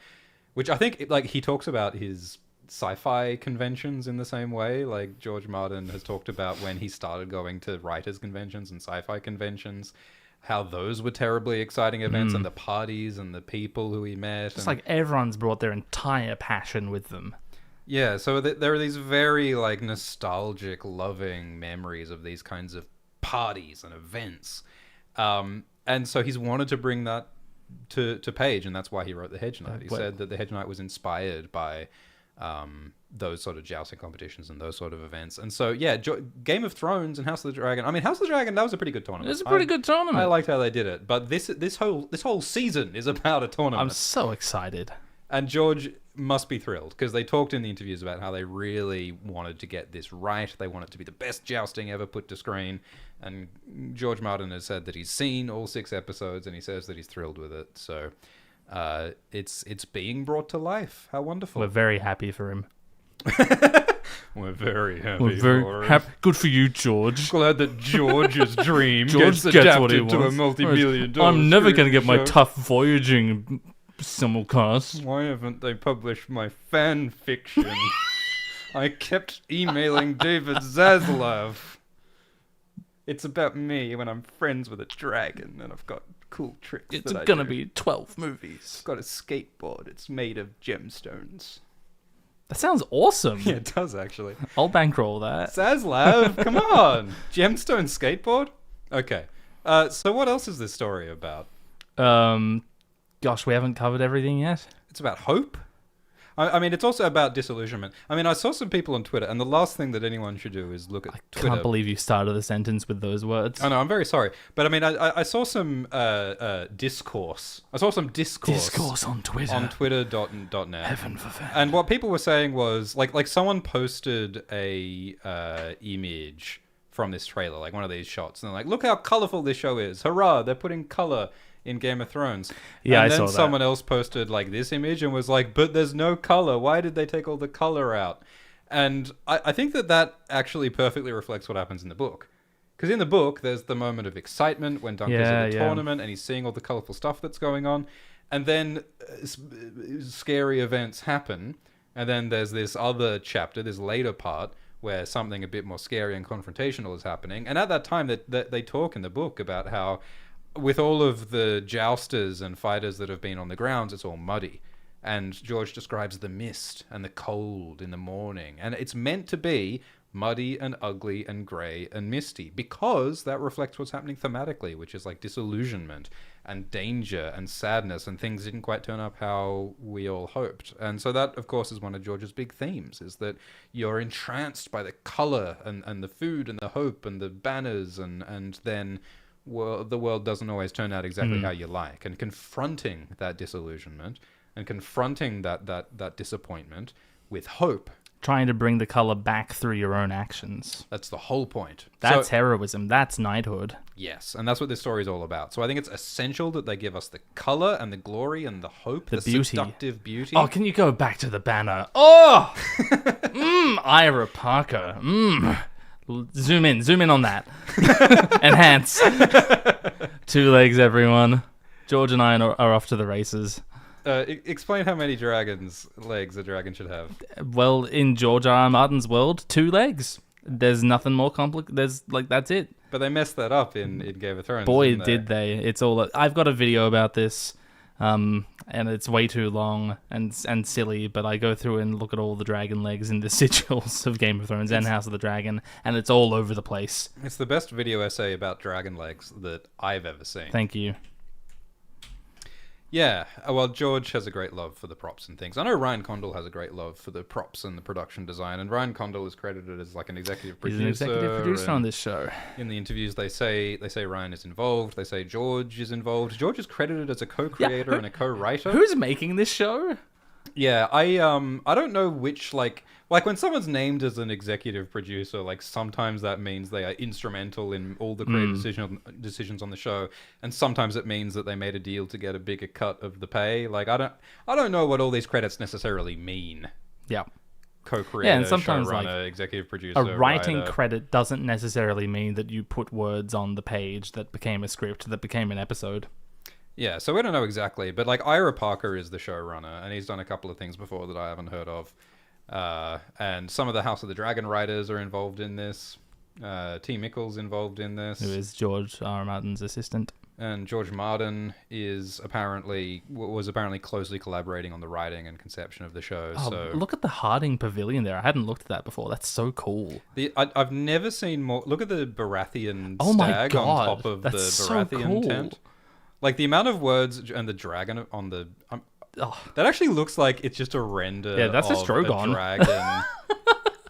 Which I think, like, he talks about his sci-fi conventions in the same way. Like, George Martin has talked about when he started going to writers' conventions and sci-fi conventions, how those were terribly exciting events, and the parties and the people who he met. It's like everyone's brought their entire passion with them. Yeah, so there are these very like nostalgic, loving memories of these kinds of parties and events. And so he's wanted to bring that to page, and that's why he wrote The Hedge Knight. He said that The Hedge Knight was inspired by those sort of jousting competitions and those sort of events. And so, yeah, Game of Thrones and House of the Dragon. I mean, House of the Dragon, that was a pretty good tournament. It was a pretty good tournament. I liked how they did it. But this whole season is about a tournament. I'm so excited. And George must be thrilled, because they talked in the interviews about how they really wanted to get this right. They want it to be the best jousting ever put to screen. And George Martin has said that he's seen all 6 episodes, and he says that he's thrilled with it. So it's being brought to life. How wonderful. We're very happy for him. We're very happy for him. Good for you, George. Glad that George's dream George gets gets what he adapted to a wants. multi-million-dollar I'm never going to get my show. tough voyaging simulcast. Why haven't they published my fan fiction? I kept emailing David Zaslav. It's about me when I'm friends with a dragon and I've got cool tricks. It's going to be 12 movies. I've got a skateboard. It's made of gemstones. That sounds awesome. Yeah, it does actually. I'll bankroll that. Zaslav, come on. Gemstone skateboard? Okay. So what else is this story about? Gosh, we haven't covered everything yet. It's about hope. I mean, it's also about disillusionment. I mean, I saw some people on Twitter, and the last thing that anyone should do is look at Twitter. I can't believe you started the sentence with those words. I know, I'm very sorry. But I mean, I saw some discourse. I saw some discourse. Discourse on Twitter. On twitter.net. Heaven forbid. And what people were saying was, like someone posted a image from this trailer, like one of these shots, and they're like, look how colorful this show is. Hurrah, they're putting color in Game of Thrones. Yeah, and I saw then that. someone else posted like this image and was like, but there's no color. Why did they take all the color out? And I think that actually perfectly reflects what happens in the book. Because in the book, there's the moment of excitement when Dunk is at the tournament and he's seeing all the colourful stuff that's going on. And then scary events happen. And then there's this other chapter, this later part, where something a bit more scary and confrontational is happening. And at that time, they talk in the book about how with all of the jousters and fighters that have been on the grounds, it's all muddy. And George describes the mist and the cold in the morning. And it's meant to be muddy and ugly and grey and misty, because that reflects what's happening thematically, which is like disillusionment and danger and sadness, and things didn't quite turn up how we all hoped. And so that, of course, is one of George's big themes, is that you're entranced by the colour and the food and the hope and the banners, and then the world doesn't always turn out exactly how you like. And confronting that disillusionment and confronting that disappointment with hope, trying to bring the color back through your own actions. That's the whole point. That's heroism. That's knighthood. Yes, and that's what this story is all about. So I think it's essential that they give us the color and the glory and the hope, the beauty. Seductive beauty. Oh, can you go back to the banner? Oh! Ira Parker. Zoom in on that. Enhance. 2 legs, everyone. George and I are off to the races. Explain how many dragons' legs a dragon should have. Well, in George R. R. Martin's world, 2 legs. There's nothing more complicated. That's it. But they messed that up in Game of Thrones. Boy, did they! It's all. I've got a video about this, and it's way too long and silly. But I go through and look at all the dragon legs in the sigils of Game of Thrones and House of the Dragon, and it's all over the place. It's the best video essay about dragon legs that I've ever seen. Thank you. Yeah, well, George has a great love for the props and things. I know Ryan Condal has a great love for the props and the production design, and Ryan Condal is credited as like an executive producer. He's an executive producer on this show. In the interviews, they say Ryan is involved. They say George is involved. George is credited as a co-creator and a co-writer. Who's making this show? Yeah, I don't know which, like when someone's named as an executive producer, like sometimes that means they are instrumental in all the creative decisions on the show, and sometimes it means that they made a deal to get a bigger cut of the pay. Like I don't know what all these credits necessarily mean. Yeah. Co-creator, and sometimes showrunner, executive producer, a writing writer. credit doesn't necessarily mean that you put words on the page that became a script that became an episode. Yeah, so we don't know exactly, but like Ira Parker is the showrunner, and he's done a couple of things before that I haven't heard of. And some of the House of the Dragon writers are involved in this. T. Mickle's involved in this. Who is George R. R. Martin's assistant. And George Martin was apparently closely collaborating on the writing and conception of the show. Oh, so look at the Harding Pavilion there. I hadn't looked at that before. That's so cool. I've never seen more. Look at the Baratheon stag on top of That's the so Baratheon cool. tent. Like the amount of words and the dragon on the... that actually looks like it's just a render that's a of Strogon. a dragon.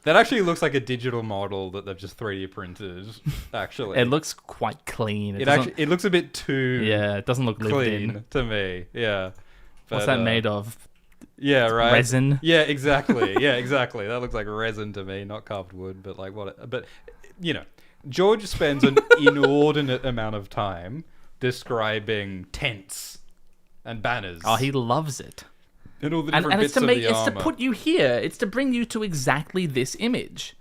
That actually looks like a digital model that they've just 3D printed, actually. It looks quite clean. It looks a bit too it doesn't look lived clean in. to me. Yeah. What's that made of? Yeah, right. Resin? Yeah, exactly. That looks like resin to me, not carved wood, but like what... But, you know, George spends an inordinate amount of time describing tents and banners. Oh, he loves it. And all the different bits of the armor. It's to put you here. It's to bring you to exactly this image.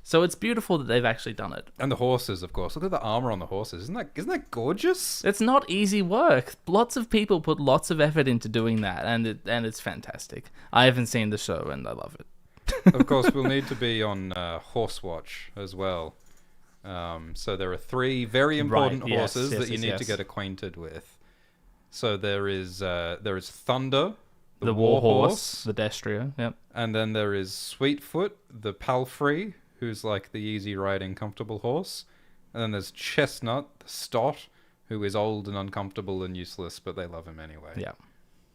So it's beautiful that they've actually done it. And the horses, of course. Look at the armor on the horses. Isn't that gorgeous? It's not easy work. Lots of people put lots of effort into doing that, and it's fantastic. I haven't seen the show, and I love it. Of course, we'll need to be on Horse Watch as well. So there are 3 very important horses that you need to get acquainted with. So there is Thunder, the Warhorse, the Destria, yep. And then there is Sweetfoot, the Palfrey, who's like the easy riding, comfortable horse. And then there's Chestnut, the Stot, who is old and uncomfortable and useless, but they love him anyway. Yeah.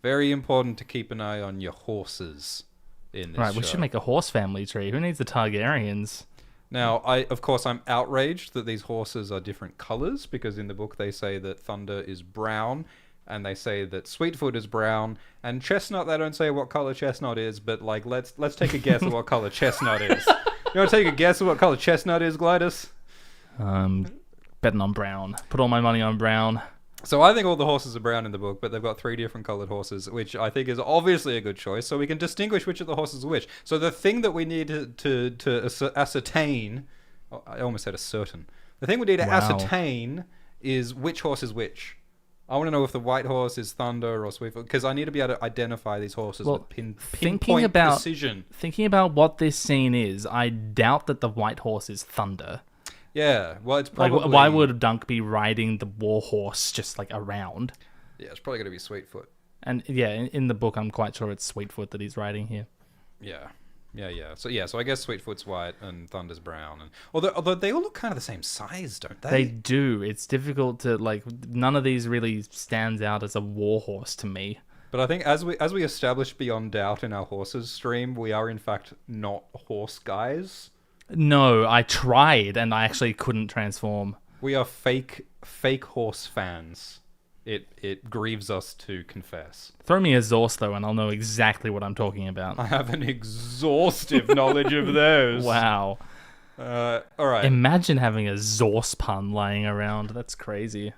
Very important to keep an eye on your horses in this show. Right, we should make a horse family tree. Who needs the Targaryens? Now, I'm outraged that these horses are different colors, because in the book they say that Thunder is brown, and they say that Sweetfoot is brown, and Chestnut, they don't say what color Chestnut is, but like let's take a guess at what color Chestnut is. You want to take a guess at what color Chestnut is, Glidus? Betting on brown. Put all my money on brown. So I think all the horses are brown in the book, but they've got 3 different colored horses, which I think is obviously a good choice, so we can distinguish which of the horses are which. So the thing that we need to ascertain I almost said a certain. The thing we need to ascertain is which horse is which. I want to know if the white horse is Thunder or Sweetfoot, because I need to be able to identify these horses with pinpoint precision. Thinking about what this scene is, I doubt that the white horse is Thunder. Yeah, well, it's probably... Like, why would Dunk be riding the war horse just, like, around? Yeah, it's probably going to be Sweetfoot. And, yeah, in the book, I'm quite sure it's Sweetfoot that he's riding here. Yeah. So I guess Sweetfoot's white and Thunder's brown. And although they all look kind of the same size, don't they? They do. It's difficult to, like, none of these really stands out as a war horse to me. But I think as we established beyond doubt in our horses stream, we are in fact not horse guys. No, I tried and I actually couldn't transform. We are fake horse fans. It grieves us to confess. Throw me a Zorse, though, and I'll know exactly what I'm talking about. I have an exhaustive knowledge of those. Wow. All right. Imagine having a Zorse pun lying around. That's crazy.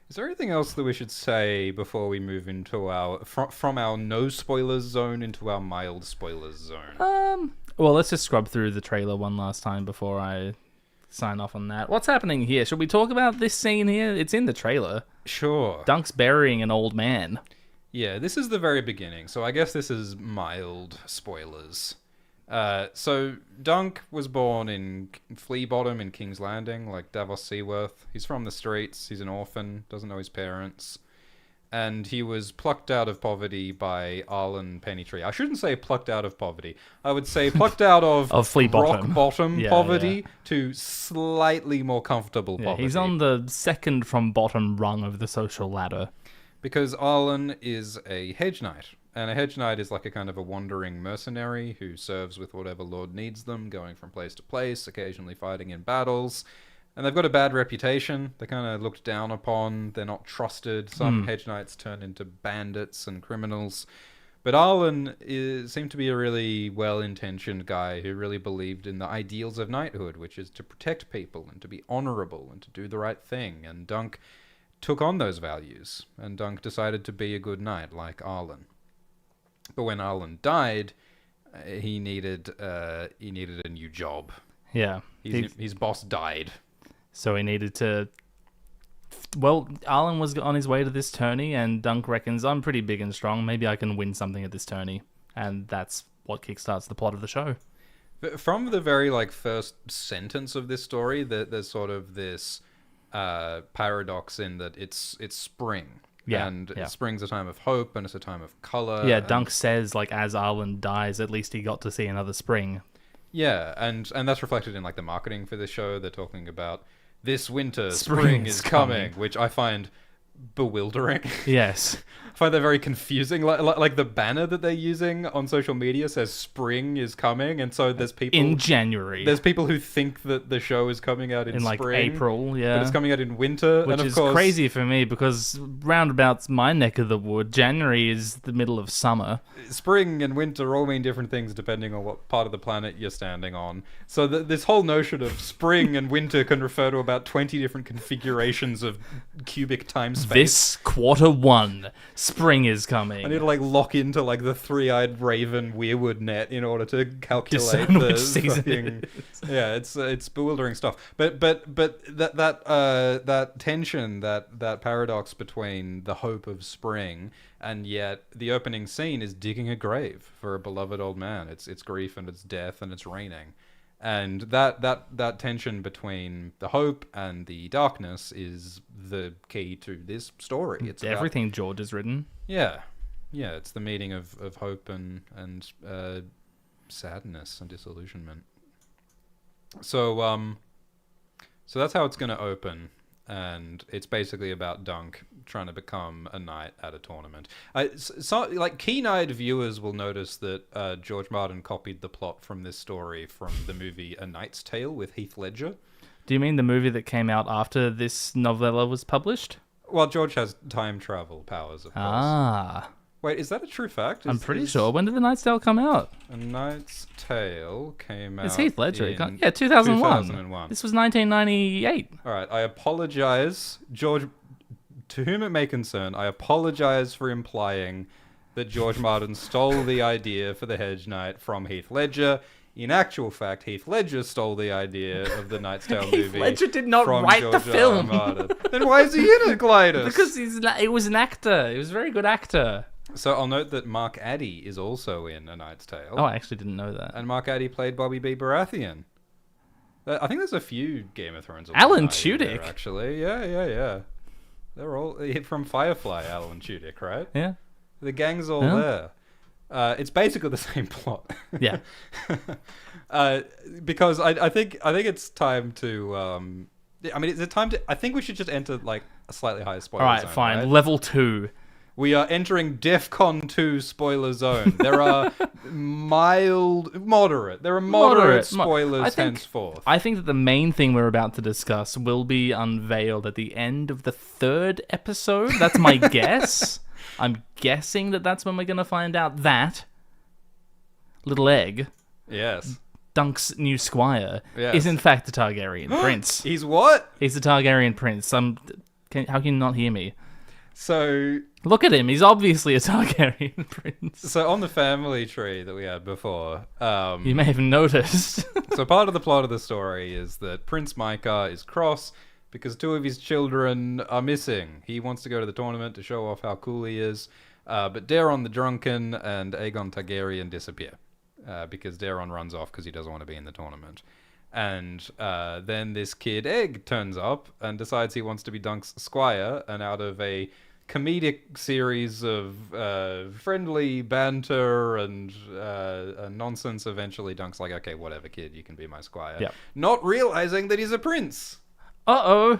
Is there anything else that we should say before we move into our... From our no spoilers zone into our mild spoilers zone? Well, let's just scrub through the trailer one last time before I sign off on that. What's happening here? Should we talk about this scene here? It's in the trailer. Sure. Dunk's burying an old man. Yeah, this is the very beginning, so I guess this is mild spoilers. So Dunk was born in Flea Bottom in King's Landing, like Davos Seaworth. He's from the streets, he's an orphan, doesn't know his parents. And he was plucked out of poverty by Arlen Pennytree. I shouldn't say plucked out of poverty. I would say plucked out of Flea Bottom. rock bottom poverty to slightly more comfortable poverty. He's on the second from bottom rung of the social ladder. Because Arlen is a hedge knight. And a hedge knight is like a kind of a wandering mercenary who serves with whatever lord needs them, going from place to place, occasionally fighting in battles. And they've got a bad reputation. They're kind of looked down upon. They're not trusted. Some hedge knights turn into bandits and criminals. But Arlen seemed to be a really well-intentioned guy who really believed in the ideals of knighthood, which is to protect people and to be honorable and to do the right thing. And Dunk took on those values. And Dunk decided to be a good knight like Arlen. But when Arlen died, he needed a new job. Yeah. His boss died. So he needed to... Well, Arlen was on his way to this tourney, and Dunk reckons, I'm pretty big and strong. Maybe I can win something at this tourney. And that's what kickstarts the plot of the show. From the very first sentence of this story, there's sort of this paradox in that it's spring. Yeah, and spring's a time of hope, and it's a time of color. Yeah, Dunk says, as Arlen dies, at least he got to see another spring. Yeah, and that's reflected in the marketing for this show. They're talking about this winter, spring is coming, which I find bewildering. Yes. I find that very confusing. Like the banner that they're using on social media says spring is coming, and so there's people... In January. There's people who think that the show is coming out in spring. April, yeah. But it's coming out in winter. Which and is crazy for me, because roundabout's my neck of the wood. January is the middle of summer. Spring and winter all mean different things depending on what part of the planet you're standing on. So this whole notion of spring and winter can refer to about 20 different configurations of cubic time space. This Q1, spring is coming. I need to lock into the three-eyed raven weirwood net in order to calculate discern which season it is. Yeah, it's bewildering stuff. But that tension, that paradox between the hope of spring and yet the opening scene is digging a grave for a beloved old man. It's grief and it's death and it's raining. And that tension between the hope and the darkness is the key to this story. It's everything about, George has written. Yeah, it's the meeting of hope and sadness and disillusionment. So that's how it's going to open, and it's basically about Dunk trying to become a knight at a tournament. Keen-eyed viewers will notice that George Martin copied the plot from this story from the movie A Knight's Tale with Heath Ledger. Do you mean the movie that came out after this novella was published? Well, George has time travel powers, of course. Ah. Wait, is that a true fact? I'm pretty sure. When did The Knight's Tale come out? A Knight's Tale came out... It's Heath Ledger. In 2001. This was 1998. All right, I apologize, George... To whom it may concern, I apologize for implying that George Martin stole the idea for the Hedge Knight from Heath Ledger. In actual fact, Heath Ledger stole the idea of the Knight's Tale Heath movie. Ledger did not from write the George R. R. film. Martin. Then why is he in it, Glidus? Because he was an actor. He was a very good actor. So I'll note that Mark Addy is also in A Knight's Tale. Oh, I actually didn't know that. And Mark Addy played Bobby B. Baratheon. I think there's a few Game of Thrones. Alan alumni in there, Tudyk. actually. Yeah. They're all from Firefly, Alan Tudyk, right? Yeah. The gang's all there. It's basically the same plot. Yeah. Because I think it's time to. I mean, is it time to? I think we should just enter like a slightly higher spoiler All right, zone, fine. right? Level 2. We are entering DEFCON 2 spoiler zone. There are moderate. There are moderate spoilers henceforth. I think that the main thing we're about to discuss will be unveiled at the end of the 3rd episode. That's my guess. I'm guessing that that's when we're going to find out that Little Egg, Yes. Dunk's new squire, Yes. is in fact a Targaryen prince. He's what? He's a Targaryen prince. How can you not hear me? So Look at him. He's obviously a Targaryen prince. on the family tree that we had before, You may have noticed. so part of the plot of the story is that Prince Micah is cross because 2 of his children are missing. He wants to go to the tournament to show off how cool he is, but Daeron the Drunken and Aegon Targaryen disappear because Daeron runs off because he doesn't want to be in the tournament. And then this kid Egg turns up and decides he wants to be Dunk's squire, and out of a comedic series of friendly banter and nonsense, eventually Dunk's like, okay, whatever, kid, you can be my squire. Yep. Not realizing that he's a prince. Uh-oh.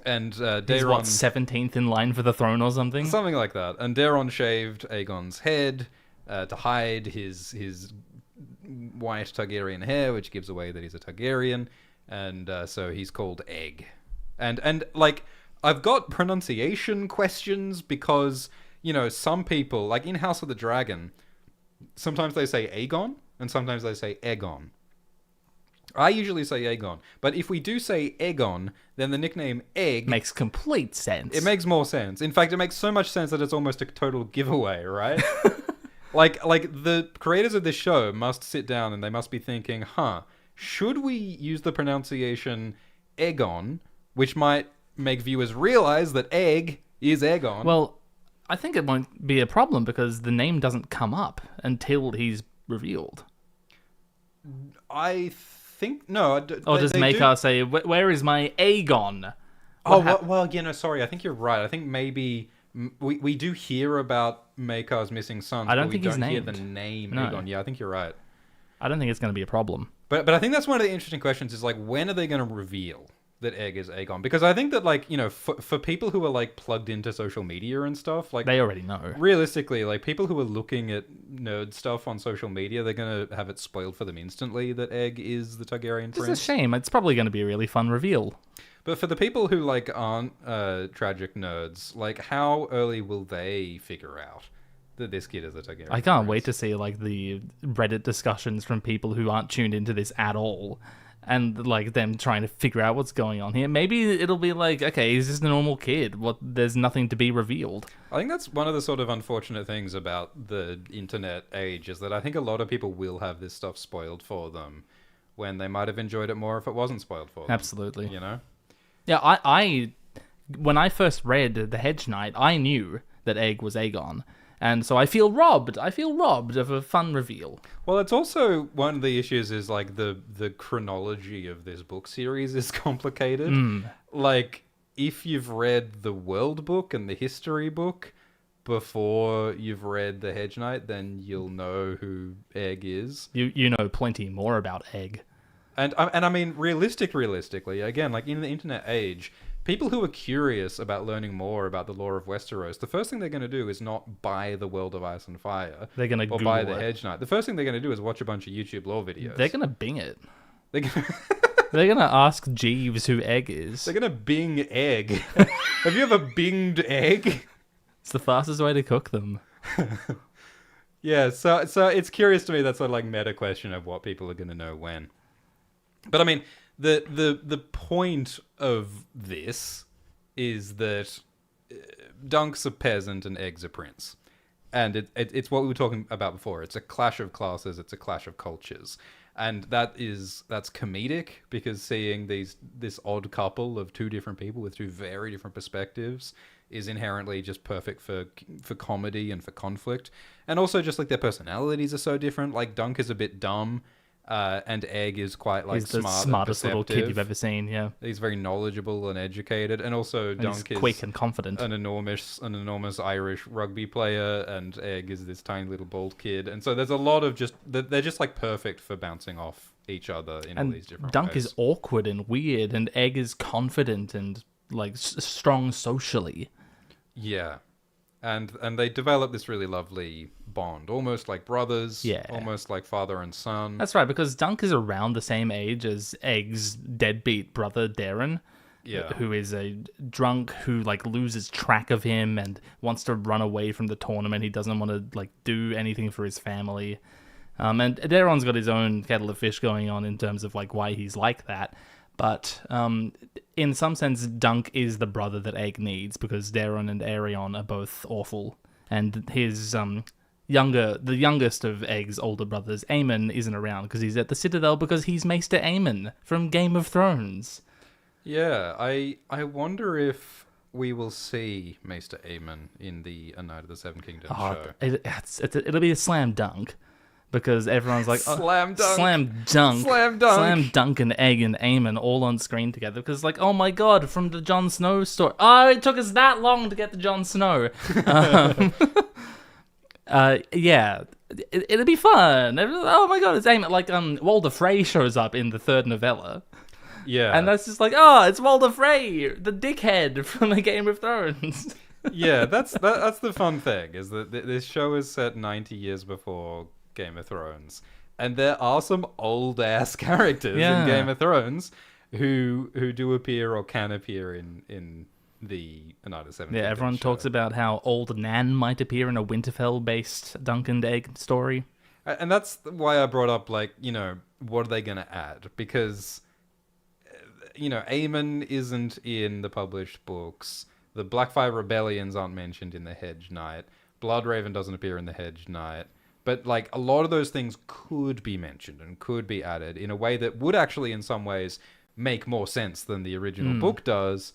And He's Daeron... what, 17th in line for the throne or something? Something like that. And Daeron shaved Aegon's head to hide his white Targaryen hair, which gives away that he's a Targaryen. And so he's called Egg. And like, I've got pronunciation questions because, you know, some people, like in House of the Dragon, sometimes they say Aegon and sometimes they say Aegon. I usually say Aegon, but if we do say Aegon, then the nickname Egg Makes complete sense. it makes more sense. In fact, it makes so much sense that it's almost a total giveaway, right? like the creators of this show must sit down and they must be thinking, should we use the pronunciation Aegon, which might make viewers realize that Egg is Aegon? Well, I think it won't be a problem because the name doesn't come up until he's revealed. I think no. Or does Maekar say, "Where is my Aegon"? Well, you know, sorry. I think you're right. I think maybe we do hear about Maekar's missing sons. I don't but think we he's don't hear named. the name No. Aegon. Yeah, I think you're right. I don't think it's going to be a problem. But I think that's one of the interesting questions is like, when are they going to reveal that Egg is Aegon? Because I think that, like, you know, for people who are like plugged into social media and stuff, like, They already know. realistically, like, people who are looking at nerd stuff on social media, they're going to have it spoiled for them instantly that Egg is the Targaryen It's prince. a shame. It's probably going to be a really fun reveal. But for the people who like aren't tragic nerds, like, how early will they figure out that this kid is a Targaryen? I can't wait to see like the Reddit discussions from people who aren't tuned into this at all, and like them trying to figure out what's going on here. Maybe it'll be like, okay, he's just a normal kid. There's nothing to be revealed. I think that's one of the sort of unfortunate things about the internet age is that I think a lot of people will have this stuff spoiled for them when they might have enjoyed it more if it wasn't spoiled for them. Absolutely. You know? Yeah, I when I first read The Hedge Knight, I knew that Egg was Aegon. And so I feel robbed. I feel robbed of a fun reveal. Well, it's also one of the issues is like the chronology of this book series is complicated. Like, if you've read the World Book and the History Book before you've read The Hedge Knight, then you'll know who Egg is. You know plenty more about Egg. And I mean, realistically, again, like in the internet age, people who are curious about learning more about the lore of Westeros, the first thing they're going to do is not buy The World of Ice and Fire. They're going to or Google buy The it. Hedge Knight. The first thing they're going to do is watch a bunch of YouTube lore videos. They're going to Bing it. They're gonna They're going to ask Jeeves who Egg is. they're gonna Bing Egg. Have you ever binged Egg? It's the fastest way to cook them. Yeah, so it's curious to me, that sort of like meta question of what people are going to know when. But I mean, the point of this is that Dunk's a peasant and Egg's a prince. And it's what we were talking about before. It's a clash of classes. It's a clash of cultures. And that's comedic, because seeing this odd couple of two different people with two very different perspectives is inherently just perfect for comedy and for conflict. And also just like their personalities are so different. Like Dunk is a bit dumb, and Egg is quite like He's the smart, smartest and little kid you've ever seen. Yeah, he's very knowledgeable and educated, and also and Dunk he's is quick and confident. an enormous Irish rugby player, and Egg is this tiny little bald kid. And so there's a lot of just they're just like perfect for bouncing off each other in all these different Dunk ways. is awkward and weird, and Egg is confident and like strong socially. Yeah. And they develop this really lovely bond, almost like brothers, Yeah. almost like father and son. That's right, because Dunk is around the same age as Egg's deadbeat brother Darren, Yeah. who is a drunk who like loses track of him and wants to run away from the tournament. He doesn't want to like do anything for his family. And Darren's got his own kettle of fish going on in terms of like why he's like that. But in some sense, Dunk is the brother that Egg needs, because Darren and Aerion are both awful. And his the youngest of Egg's older brothers, Aemon, isn't around because he's at the Citadel because he's Maester Aemon from Game of Thrones. Yeah, I wonder if we will see Maester Aemon in the A Night of the Seven Kingdoms show. It'll be a slam dunk. Because everyone's like, Slam dunk. Slam dunk. Slam dunk. Slam dunk and Egg and Aemon all on screen together. Because, like, oh my god, from the Jon Snow story. Oh, it took us that long to get to Jon Snow. Yeah, it'll be fun. Oh my god, it's Aemon. Like, Walder Frey shows up in the third novella. Yeah. And that's just like, oh, it's Walder Frey, the dickhead from the Game of Thrones. Yeah, that's the fun thing, is that this show is set 90 years before Game of Thrones, and there are some old ass characters in Game of Thrones who do appear or can appear in the A Night of the Seven Kingdoms everyone show. talks about how old Nan might appear in a Winterfell based Dunk and Egg story. And that's why I brought up, like, you know, what are they going to add? Because, you know, Aemon isn't in the published books. The Blackfire Rebellions aren't mentioned in the Hedge Knight. Bloodraven doesn't appear in the Hedge Knight. But, like, a lot of those things could be mentioned and could be added in a way that would actually, in some ways, make more sense than the original book does,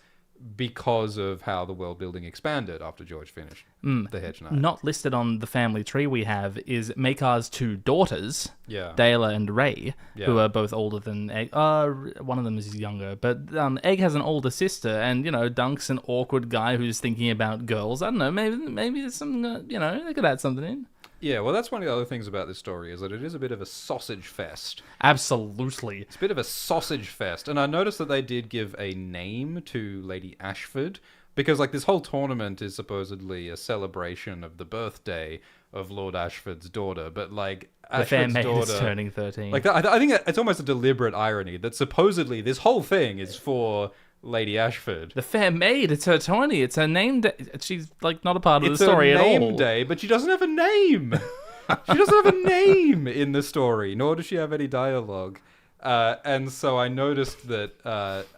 because of how the world building expanded after George finished The Hedge Knight. Not listed on the family tree we have is Maekar's two daughters, Yeah. Daela and Rey, who Yeah. are both older than Egg. One of them is younger, but Egg has an older sister, and, you know, Dunk's an awkward guy who's thinking about girls. I don't know, maybe there's some, you know, they could add something in. Yeah, well, that's one of the other things about this story, is that it is a bit of a sausage fest. Absolutely. It's a bit of a sausage fest. And I noticed that they did give a name to Lady Ashford, because, like, this whole tournament is supposedly a celebration of the birthday of Lord Ashford's daughter. But, like, The fair Ashford's maid daughter... is turning 13. Like, I think it's almost a deliberate irony that supposedly this whole thing is for Lady Ashford. The fair maid, it's her 20, it's her name day. She's, like, not a part of the story at at all. It's all. a name day, but she doesn't have a name. She doesn't have a name in the story, nor does she have any dialogue. And so I noticed that,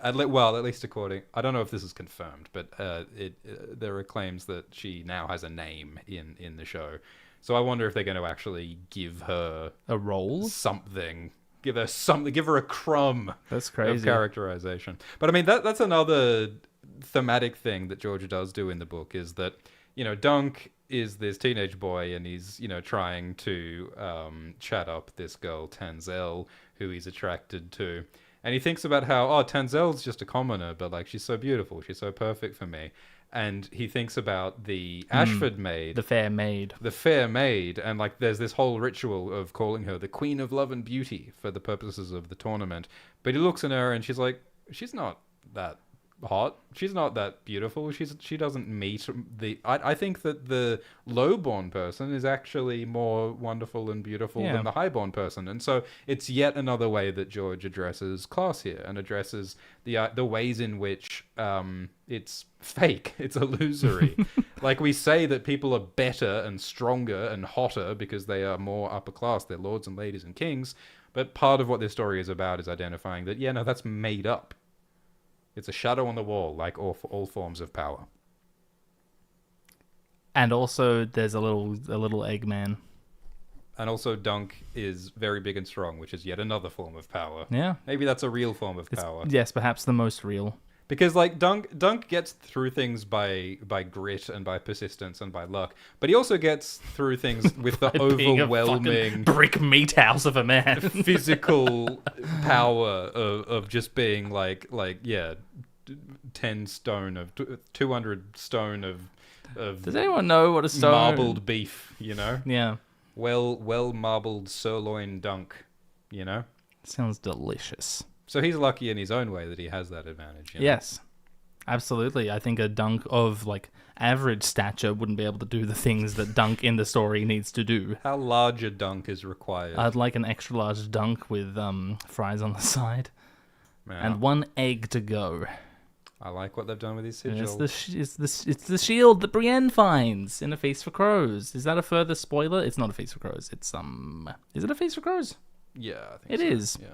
at least according... I don't know if this is confirmed, but there are claims that she now has a name in the show. So I wonder if they're going to actually give her... A role? Something. Give her something. Give her a crumb. That's crazy. Of characterization. But I mean, that's another thematic thing that Georgia does do in the book, is that, you know, Dunk is this teenage boy, and he's, you know, trying to chat up this girl Tanzel, who he's attracted to, and he thinks about how, oh, Tanzel's just a commoner, but, like, she's so beautiful, she's so perfect for me. And he thinks about the Ashford maid, The fair maid. and, like, there's this whole ritual of calling her the Queen of Love and Beauty for the purposes of the tournament. But he looks at her and she's like, she's not that hot. She's not that beautiful. She doesn't meet the... I think that the low-born person is actually more wonderful and beautiful than the high-born person. And so it's yet another way that George addresses class here, and addresses the ways in which it's fake, it's illusory. Like, we say that people are better and stronger and hotter because they are more upper class, they're lords and ladies and kings, but part of what this story is about is identifying that, that's made up. It's a shadow on the wall, like all forms of power. And also, there's a little Eggman. And also Dunk is very big and strong, which is yet another form of power. Yeah. Maybe that's a real form of power. Yes, perhaps the most real. Because like Dunk gets through things by grit and by persistence and by luck, but he also gets through things with the overwhelming brick meat house of a man. physical power of just being 10 stone of 200 stone of Does anyone know what a stone marbled beef, you know? Yeah. Well marbled sirloin Dunk, you know? Sounds delicious. So he's lucky in his own way that he has that advantage. You know? Yes. Absolutely. I think a Dunk of like average stature wouldn't be able to do the things that Dunk in the story needs to do. How large a Dunk is required? I'd like an extra large Dunk with fries on the side. Yeah. And 1 egg to go. I like what they've done with his sigil. It's the shield that Brienne finds in A Feast for Crows. Is that a further spoiler? It's not A Feast for Crows. It's Is it A Feast for Crows? Yeah, I think it is. Yeah.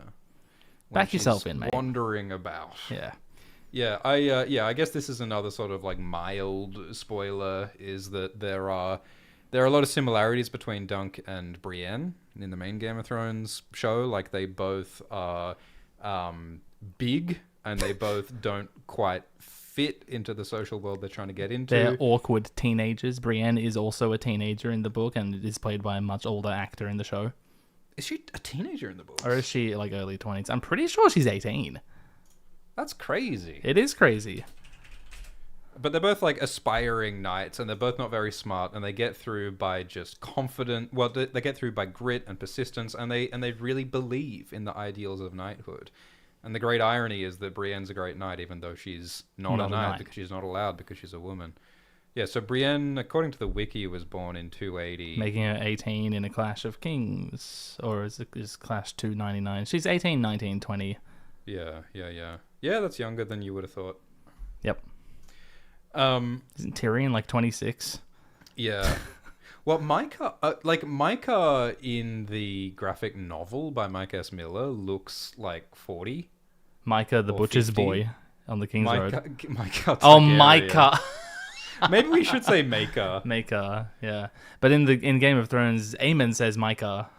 Back yourself in, mate. Wandering about. Yeah. Yeah, I guess this is another sort of like mild spoiler, is that there are a lot of similarities between Dunk and Brienne in the main Game of Thrones show. Like they both are big, and they both don't quite fit into the social world they're trying to get into. They're awkward teenagers. Brienne is also a teenager in the book, and it is played by a much older actor in the show. Is she a teenager in the book? Or is she like early 20s? I'm pretty sure she's 18. That's crazy. It is crazy. But they're both like aspiring knights, and they're both not very smart, and they get through by just confident. Well, they get through by grit and persistence, and they really believe in the ideals of knighthood. And the great irony is that Brienne's a great knight, even though she's not a knight because she's not allowed because she's a woman. Yeah, so Brienne, according to the wiki, was born in 280. Making her 18 in A Clash of Kings. Or is Clash 299? She's 18, 19, 20. Yeah. Yeah, that's younger than you would have thought. Yep. Isn't Tyrion like 26? Yeah. Well, Micah in the graphic novel by Mike S. Miller looks like 40. Micah, the butcher's 50. Boy on the King's Road. Micah. Oh, Micah. Maybe we should say Maker. Maker, yeah. But in Game of Thrones, Aemon says Micah.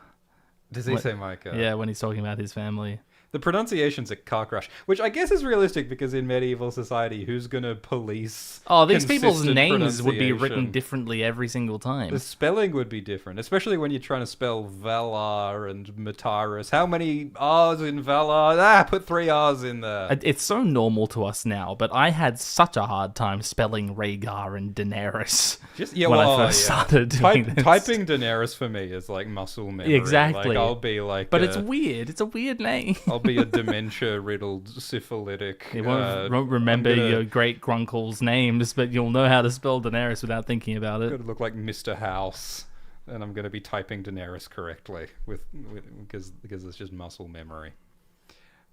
Does he say Micah? Yeah, when he's talking about his family. The pronunciation's a car crash, which I guess is realistic because in medieval society, who's going to police these people's names would be written differently every single time. The spelling would be different, especially when you're trying to spell Valar and Mataris. How many R's in Valar? Put 3 R's in there. It's so normal to us now, but I had such a hard time spelling Rhaegar and Daenerys when I first started doing this. Typing Daenerys for me is like muscle memory. Exactly. Like, I'll be like... But it's weird. It's a weird name. I'll be a dementia-riddled syphilitic. You won't remember your great-grunkle's names, but you'll know how to spell Daenerys without thinking about it. I'm going to look like Mr. House, and I'm going to be typing Daenerys correctly because it's just muscle memory.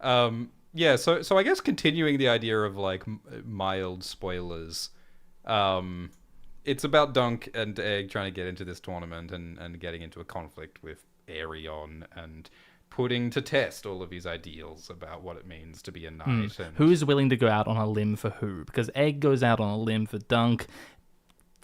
Yeah, so I guess continuing the idea of like mild spoilers, it's about Dunk and Egg trying to get into this tournament and getting into a conflict with Aerion and putting to test all of his ideals about what it means to be a knight. And who's willing to go out on a limb for who? Because Egg goes out on a limb for Dunk.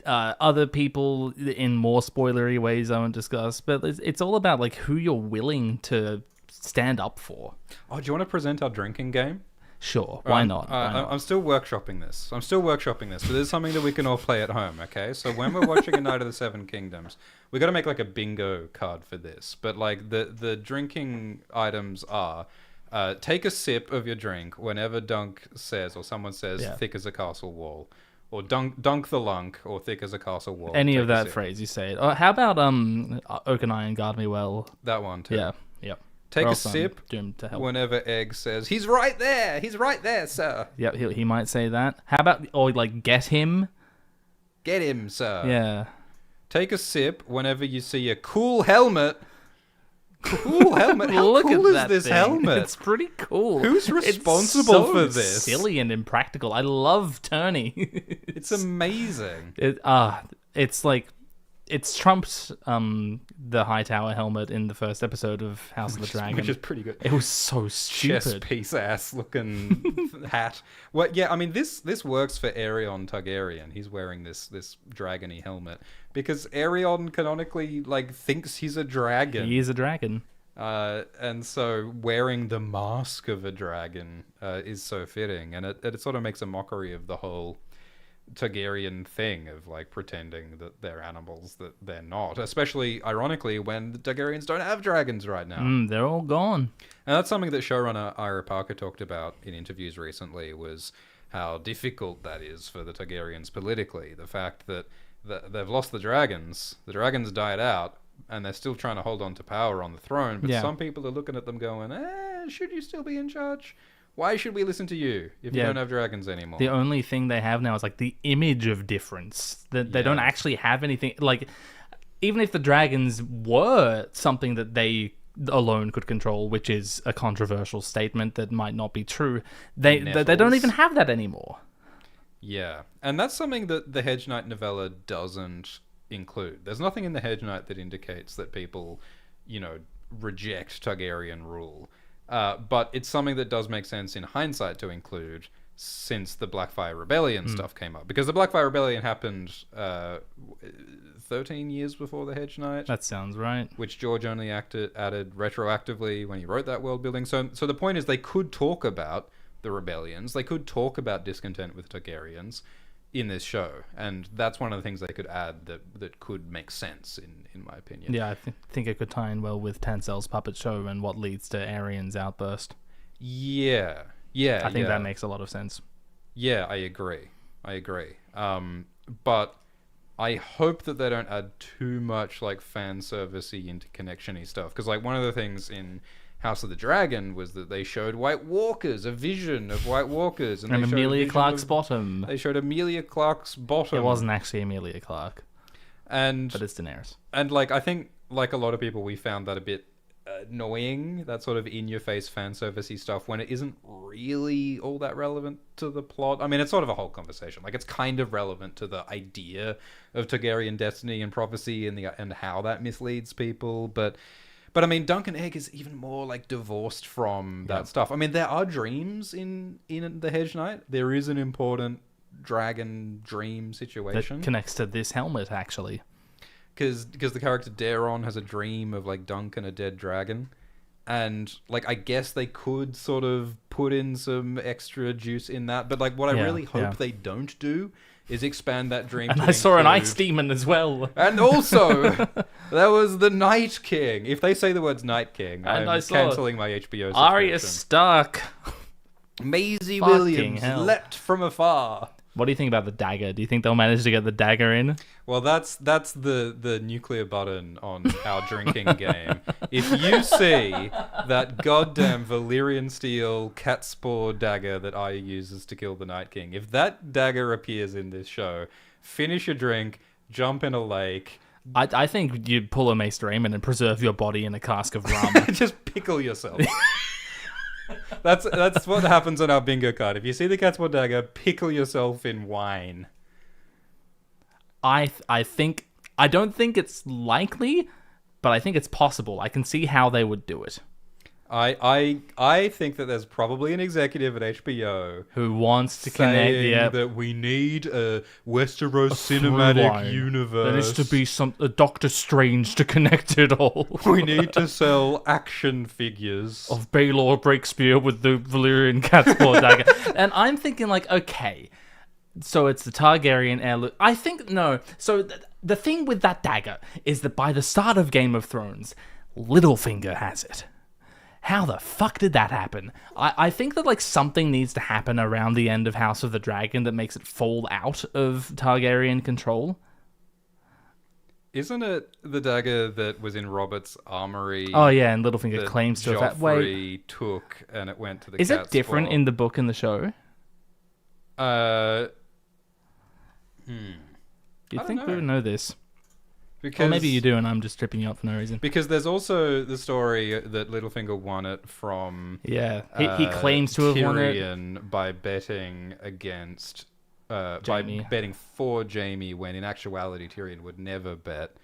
Other people in more spoilery ways I won't discuss, but it's all about like who you're willing to stand up for. Oh, do you want to present our drinking game? Sure, why not? I'm still workshopping this. But this is something that we can all play at home, okay? So when we're watching A Night of the Seven Kingdoms, we got to make like a bingo card for this. But like the drinking items are take a sip of your drink whenever Dunk says or someone says thick as a castle wall, or dunk the lunk, or thick as a castle wall. Any of that phrase you say it. How about Oak and Iron Guard Me Well? That one too. Yeah. Yep. Take a sip whenever Egg says, he's right there, sir. Yep, he might say that. How about, or like, get him? Get him, sir. Yeah. Take a sip whenever you see a cool helmet. Cool helmet? How Look cool at is this thing. helmet? It's pretty cool. Who's responsible for this? It's silly and impractical. I love Turney. It's amazing. It's like it's trumped the Hightower helmet in the first episode of House of the Dragon, which is pretty good. It was so Chess stupid. piece ass looking hat. Well, yeah, I mean this works for Aeron Targaryen. He's wearing this dragony helmet because Aeron canonically like thinks he's a dragon. He is a dragon. And so wearing the mask of a dragon is so fitting, and it sort of makes a mockery of the whole Targaryen thing of like pretending that they're animals that they're not, especially ironically when the Targaryens don't have dragons right now. They're all gone. And that's something that showrunner Ira Parker talked about in interviews recently, was how difficult that is for the Targaryens politically. The fact that they've lost the dragons died out, and they're still trying to hold on to power on the throne, but some people are looking at them going, should you still be in charge? Why should we listen to you if you don't have dragons anymore? The only thing they have now is like the image of difference. That they don't actually have anything. Like, even if the dragons were something that they alone could control, which is a controversial statement that might not be true, they don't even have that anymore. Yeah, and that's something that the Hedge Knight novella doesn't include. There's nothing in the Hedge Knight that indicates that people, reject Targaryen rule. But it's something that does make sense in hindsight to include since the Blackfire Rebellion stuff came up. Because the Blackfire Rebellion happened 13 years before the Hedge Knight. That sounds right. Which George only added retroactively when he wrote that world building. So the point is they could talk about the rebellions. They could talk about discontent with Targaryens in this show, and that's one of the things they could add that could make sense in my opinion. Yeah, I think it could tie in well with Tancel's puppet show and what leads to Aeryn's outburst. Yeah, I think that makes a lot of sense. Yeah, I agree. But I hope that they don't add too much like fan servicey interconnection-y stuff, because like one of the things in House of the Dragon was that they showed White Walkers, a vision of White Walkers. And Emilia Clarke's bottom. They showed Emilia Clarke's bottom. It wasn't actually Emilia Clarke. But it's Daenerys. And like I think like a lot of people, we found that a bit annoying, that sort of in-your-face fan servicey stuff, when it isn't really all that relevant to the plot. I mean, it's sort of a whole conversation. Like, it's kind of relevant to the idea of Targaryen destiny and prophecy and how that misleads people, but I mean, Duncan Egg is even more like divorced from that stuff. I mean, there are dreams in the Hedge Knight. There is an important dragon dream situation that connects to this helmet, actually. Because the character Daeron has a dream of like Duncan, a dead dragon, and like I guess they could sort of put in some extra juice in that. But like, what I really hope they don't do is expand that dream. And I saw an ice demon as well. And also, there was the Night King. If they say the words Night King, I'm cancelling my HBO subscription. Arya Stark. Maisie Williams leapt from afar. What do you think about the dagger? Do you think they'll manage to get the dagger in? Well, that's the nuclear button on our drinking game. If you see that goddamn Valyrian steel catspore dagger that Arya uses to kill the Night King, if that dagger appears in this show, finish your drink, jump in a lake. I think you'd pull a Maester Aemon and preserve your body in a cask of rum. Just pickle yourself. That's what happens on our bingo card. If you see the catspore dagger, pickle yourself in wine. I don't think it's likely, but I think it's possible. I can see how they would do it. I think that there's probably an executive at HBO who wants to connect that we need a Westeros cinematic universe. There needs to be a Doctor Strange to connect it all. We need to sell action figures of Baelor Breakspear with the Valyrian catspore dagger. And I'm thinking like, okay, so it's the Targaryen heirloom. I think no. So the thing with that dagger is that by the start of Game of Thrones, Littlefinger has it. How the fuck did that happen? I think that like something needs to happen around the end of House of the Dragon that makes it fall out of Targaryen control. Isn't it the dagger that was in Robert's armory? Oh yeah, and Littlefinger claims to have Joffrey took, and it went to the. Is it different in the book and the show? You'd think we would know this. Because, or maybe you do, and I'm just tripping you up for no reason. Because there's also the story that Littlefinger won it from. Yeah, he claims to have won it by betting against by betting for Jaime, when in actuality Tyrion would never bet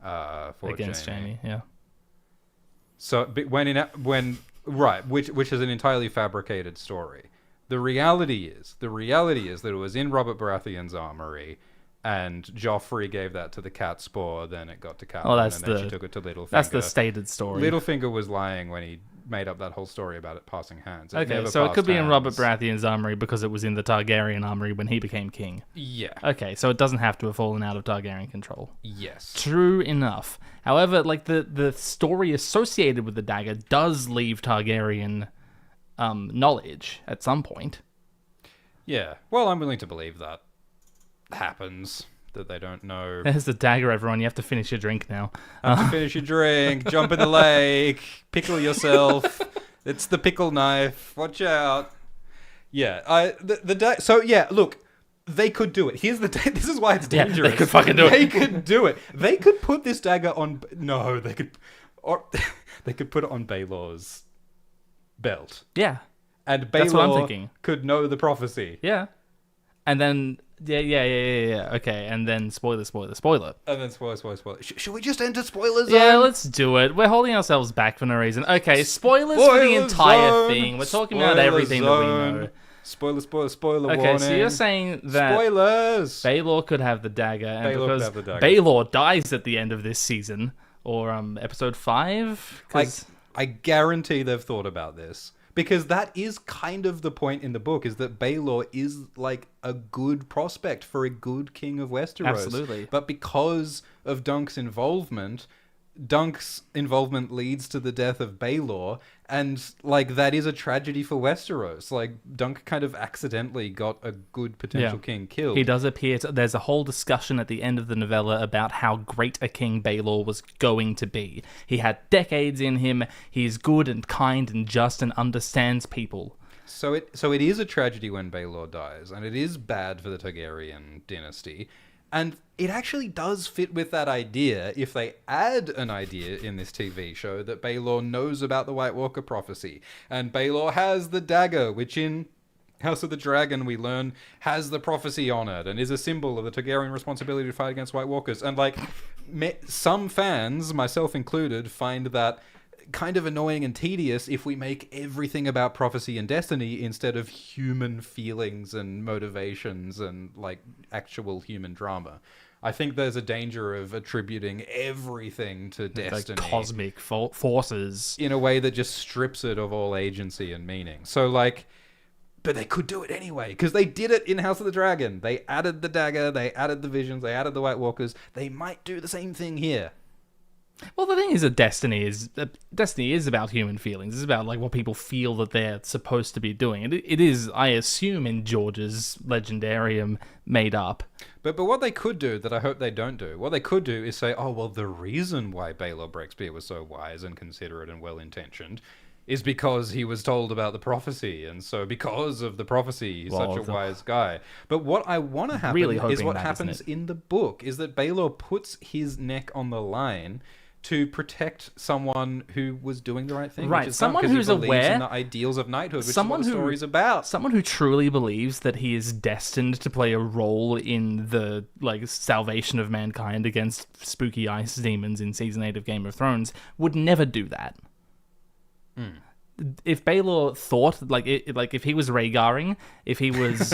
for against Jaime. Yeah. So which is an entirely fabricated story. The reality is that it was in Robert Baratheon's armory, and Joffrey gave that to the Catspaw, then it got to Catelyn, and then she took it to Littlefinger. That's the stated story. Littlefinger was lying when he made up that whole story about it passing hands. Okay, so it could be in Robert Baratheon's armory because it was in the Targaryen armory when he became king. Yeah. Okay, so it doesn't have to have fallen out of Targaryen control. Yes. True enough. However, like the story associated with the dagger does leave Targaryen knowledge at some point. Yeah. Well, I'm willing to believe that happens. That they don't know. There's the dagger, everyone. You have to finish your drink now. Have to finish your drink. Jump in the lake. Pickle yourself. It's the pickle knife. Watch out. Yeah. So yeah. Look, they could do it. This is why it's dangerous. Yeah, they could fucking do it. They could do it. They could put this dagger on. No, they could. Or they could put it on Baelor's belt. Yeah. And That's what I'm Baelor thinking. could know the prophecy. Yeah. And then yeah. Okay, and then spoiler. And then spoiler. Should we just enter spoilers? Yeah, let's do it. We're holding ourselves back for no reason. Okay, spoilers for the entire thing. We're talking about everything that we know. Spoiler okay, warning. so you're saying that spoilers. Baelor could have the dagger, and Baelor because could have the dagger. Baelor dies at the end of this season, or episode 5. I guarantee they've thought about this. Because that is kind of the point in the book, is that Baelor is like a good prospect for a good king of Westeros. Absolutely. But because of Dunk's involvement leads to the death of Baelor, and like that is a tragedy for Westeros. Like Dunk kind of accidentally got a good potential king killed. He does appear there's a whole discussion at the end of the novella about how great a king Baelor was going to be. He had decades in him. He's good and kind and just and understands people. So it is a tragedy when Baelor dies, and it is bad for the Targaryen dynasty. And it actually does fit with that idea if they add an idea in this TV show that Baelor knows about the White Walker prophecy. And Baelor has the dagger, which in House of the Dragon we learn has the prophecy on it and is a symbol of the Targaryen responsibility to fight against White Walkers. And like some fans, myself included, find that kind of annoying and tedious if we make everything about prophecy and destiny instead of human feelings and motivations and like actual human drama. I think there's a danger of attributing everything to destiny, like cosmic forces, in a way that just strips it of all agency and meaning. So like, but they could do it anyway because they did it in House of the Dragon. They added the dagger, they added the visions, they added the White Walkers. They might do the same thing here. Well, the thing is that Destiny is about human feelings. It's about like what people feel that they're supposed to be doing. It is, I assume, in George's Legendarium made up. But what they could do that I hope they don't do, what they could do is say, oh, well, the reason why Baelor Breakspear was so wise and considerate and well-intentioned is because he was told about the prophecy, and so because of the prophecy, he's such a wise guy. But what I want to happen is what happens in the book, is that Baelor puts his neck on the line to protect someone who was doing the right thing. Right, someone who's aware in the ideals of knighthood, which is what the story's about. Someone who truly believes that he is destined to play a role in the like salvation of mankind against spooky ice demons in season 8 of Game of Thrones would never do that. If Baelor thought like if he was Rhaegaring, if he was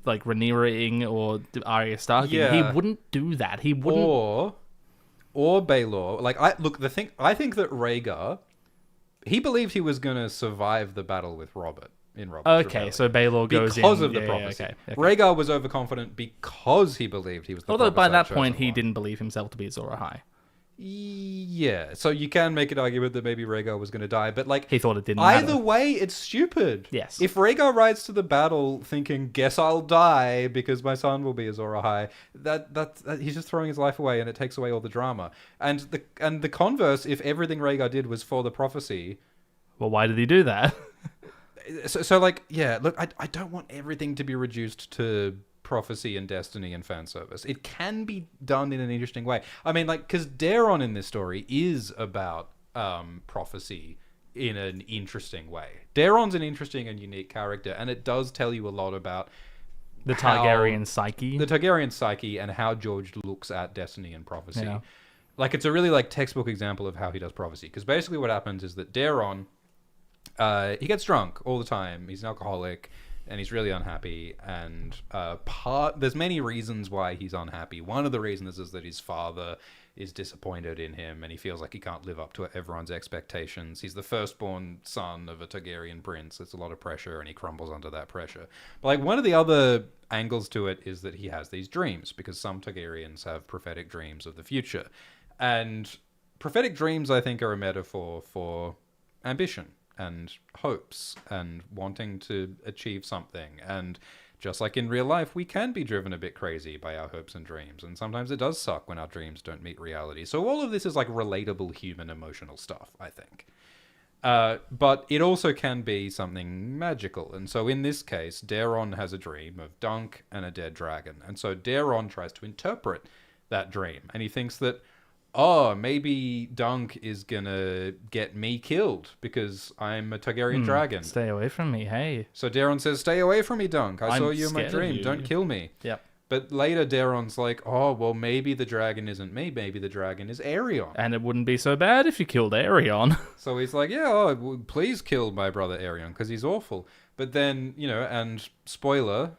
like Rhaenyra or Arya Stark, he wouldn't do that. He wouldn't. Or Baelor. Like I think that Rhaegar, he believed he was going to survive the battle with Robert in Robert's rebellion. So Baelor goes in because of the prophecy. Okay. Rhaegar was overconfident because he believed he was the Although by that point he didn't believe himself to be Azor Ahai. Yeah, so you can make an argument that maybe Rhaegar was going to die, but like he thought it didn't matter. Either way, it's stupid. Yes. If Rhaegar rides to the battle thinking, "Guess I'll die because my son will be Azor Ahai," that he's just throwing his life away, and it takes away all the drama. And the converse, if everything Rhaegar did was for the prophecy, well, why did he do that? So like, yeah, look, I don't want everything to be reduced to prophecy and destiny and fan service. It can be done in an interesting way. I mean, like, because Daeron in this story is about prophecy in an interesting way. Daeron's an interesting and unique character, and it does tell you a lot about The Targaryen psyche. The Targaryen psyche and how George looks at destiny and prophecy. Yeah. Like, it's a really, like, textbook example of how he does prophecy. Because basically what happens is that Daeron, he gets drunk all the time. He's an alcoholic, and he's really unhappy. And there's many reasons why he's unhappy. One of the reasons is that his father is disappointed in him, and he feels like he can't live up to everyone's expectations. He's the firstborn son of a Targaryen prince. It's a lot of pressure, and he crumbles under that pressure. But, like, one of the other angles to it is that he has these dreams, because some Targaryens have prophetic dreams of the future. And prophetic dreams, I think, are a metaphor for ambition and hopes and wanting to achieve something. And just like in real life, we can be driven a bit crazy by our hopes and dreams. And sometimes it does suck when our dreams don't meet reality. So all of this is like relatable human emotional stuff, I think. But it also can be something magical. And so in this case, Daeron has a dream of Dunk and a dead dragon. And so Daeron tries to interpret that dream. And he thinks that, oh, maybe Dunk is gonna get me killed because I'm a Targaryen dragon. Stay away from me, hey. So Daeron says, stay away from me, Dunk. I saw you in my scared of dream. you. Don't kill me. Yep. But later Daeron's like, oh, well, maybe the dragon isn't me. Maybe the dragon is Aerion. And it wouldn't be so bad if you killed Aerion. So he's like, yeah, please kill my brother Aerion because he's awful. But then, and spoiler,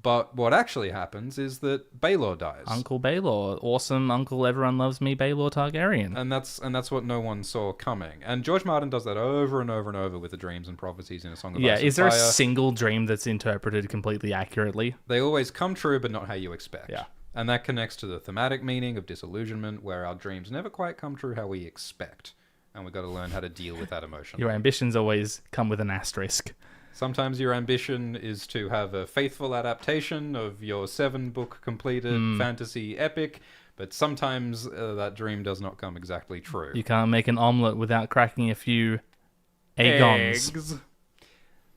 but what actually happens is that Baelor dies. Uncle Baelor. Awesome uncle, everyone loves me, Baelor Targaryen. And that's what no one saw coming. And George Martin does that over and over and over with the dreams and prophecies in A Song of Ice and Fire. Is there a single dream that's interpreted completely accurately? They always come true, but not how you expect. Yeah. And that connects to the thematic meaning of disillusionment, where our dreams never quite come true how we expect. And we've got to learn how to deal with that emotion. Your ambitions always come with an asterisk. Sometimes your ambition is to have a faithful adaptation of your 7-book completed fantasy epic, but sometimes that dream does not come exactly true. You can't make an omelette without cracking a few eggs.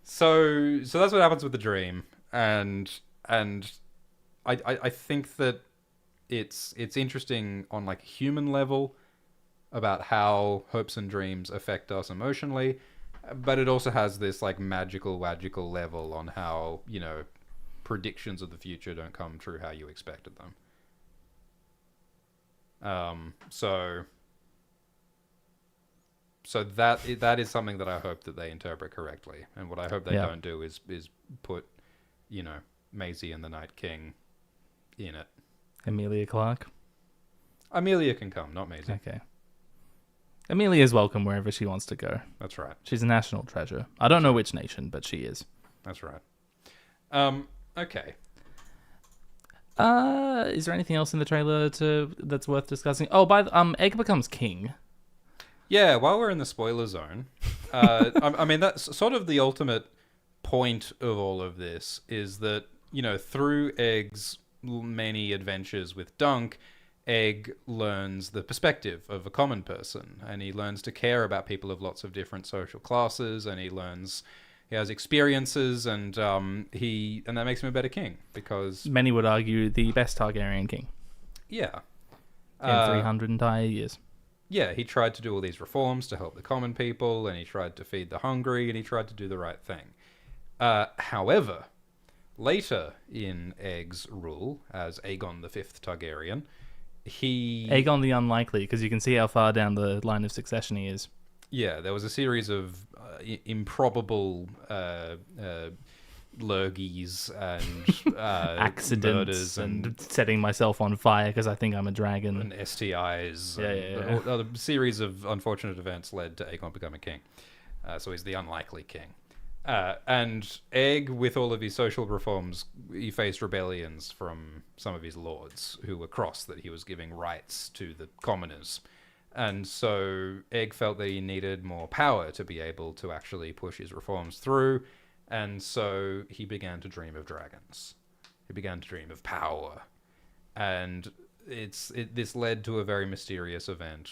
So that's what happens with the dream, and I think that it's interesting on like a human level about how hopes and dreams affect us emotionally. But it also has this like magical level on how, predictions of the future don't come true how you expected them. So that is something that I hope that they interpret correctly. And what I hope they don't do is put, Maisie and the Night King in it. Emilia Clarke? Amelia can come, not Maisie. Okay. Amelia's welcome wherever she wants to go. That's right. She's a national treasure. I don't know which nation, but she is. That's right. Okay. Is there anything else in the trailer that's worth discussing? Oh, Egg becomes king. Yeah, while we're in the spoiler zone, I mean, that's sort of the ultimate point of all of this is that, through Egg's many adventures with Dunk, Egg learns the perspective of a common person, and he learns to care about people of lots of different social classes, and he has experiences, and that makes him a better king, because many would argue the best Targaryen king. Yeah. In 300 entire years. Yeah, he tried to do all these reforms to help the common people, and he tried to feed the hungry, and he tried to do the right thing. However, later in Egg's rule as Aegon the Fifth Targaryen, Aegon the Unlikely, because you can see how far down the line of succession he is. Yeah, there was a series of improbable lurgies and accidents and setting myself on fire because I think I'm a dragon. And STIs. Yeah. A series of unfortunate events led to Aegon becoming king. So he's the unlikely king. And Egg, with all of his social reforms, he faced rebellions from some of his lords who were cross that he was giving rights to the commoners. And so Egg felt that he needed more power to be able to actually push his reforms through. And so he began to dream of dragons. He began to dream of power. And this led to a very mysterious event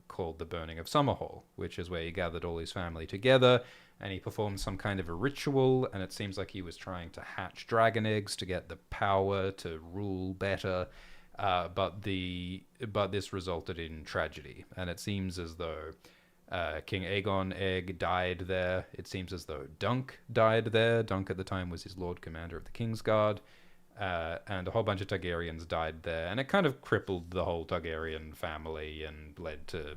called the Burning of Summerhall, which is where he gathered all his family together, and he performed some kind of a ritual, and it seems like he was trying to hatch dragon eggs to get the power to rule better, but this resulted in tragedy, and it seems as though King Aegon Egg died there. It seems as though Dunk died there. Dunk at the time was his Lord Commander of the Kingsguard. And a whole bunch of Targaryens died there. And it kind of crippled the whole Targaryen family and led to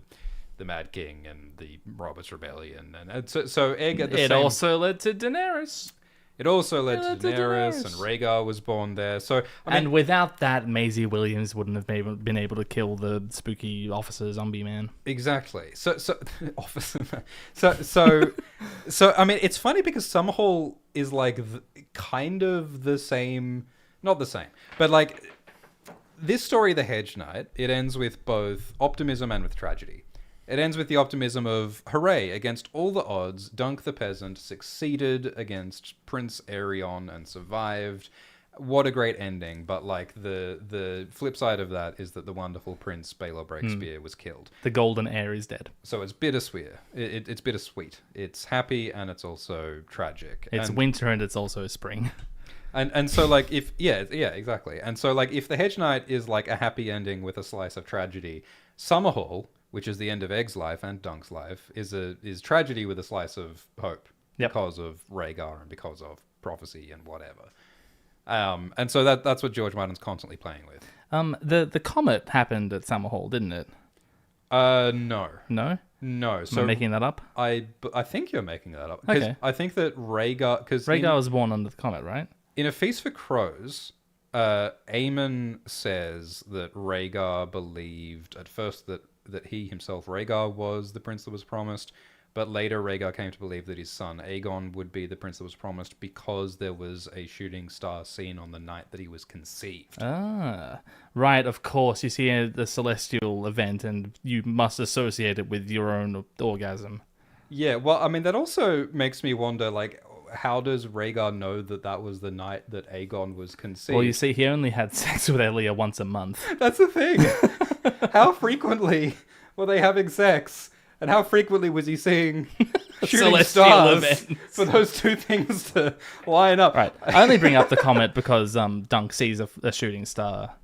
the Mad King and the Robert's Rebellion. And so Egg at the It same... also led to Daenerys. It also led to Daenerys, and Rhaegar was born there. So, and without that, Maisie Williams wouldn't have been able to kill the spooky officer zombie man. Exactly. So officer man. So I mean, it's funny because Summerhall is like kind of the same, not the same, but like this story, The Hedge Knight, it ends with both optimism and with tragedy. It ends with the optimism of, hooray, against all the odds, Dunk the Peasant succeeded against Prince Aerion and survived. What a great ending. But, like, the flip side of that is that the wonderful Prince Baelor Breakspear was killed. The golden heir is dead. So it's bittersweet. It's bittersweet. It's happy and it's also tragic. It's winter and it's also spring. And so, like, yeah, exactly. And so, like, if The Hedge Knight is, like, a happy ending with a slice of tragedy, Summerhall, which is the end of Egg's life and Dunk's life, is tragedy with a slice of hope because of Rhaegar and because of prophecy and whatever. And so that's what George Martin's constantly playing with. The comet happened at Summerhall, didn't it? No. No? No. So am I making that up? I think you're making that up. Okay. I think that Rhaegar... Rhaegar was born under the comet, right? In A Feast for Crows, Aemon says that Rhaegar believed at first that he himself, Rhaegar, was the prince that was promised, but later Rhaegar came to believe that his son Aegon would be the prince that was promised because there was a shooting star seen on the night that he was conceived. Ah, right, of course. You see the celestial event and you must associate it with your own orgasm. Yeah, well, I mean, that also makes me wonder, like, how does Rhaegar know that was the night that Aegon was conceived? Well, you see, he only had sex with Elia once a month. That's the thing. How frequently were they having sex? And how frequently was he seeing shooting stars for those two things to line up? Right. I only bring up the comet because Dunk sees a shooting star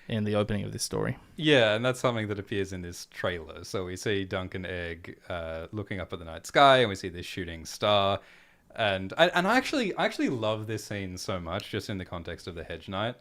in the opening of this story. Yeah, and that's something that appears in this trailer. So we see Dunk and Egg looking up at the night sky, and we see this shooting star. And I actually love this scene so much, just in the context of The Hedge Knight,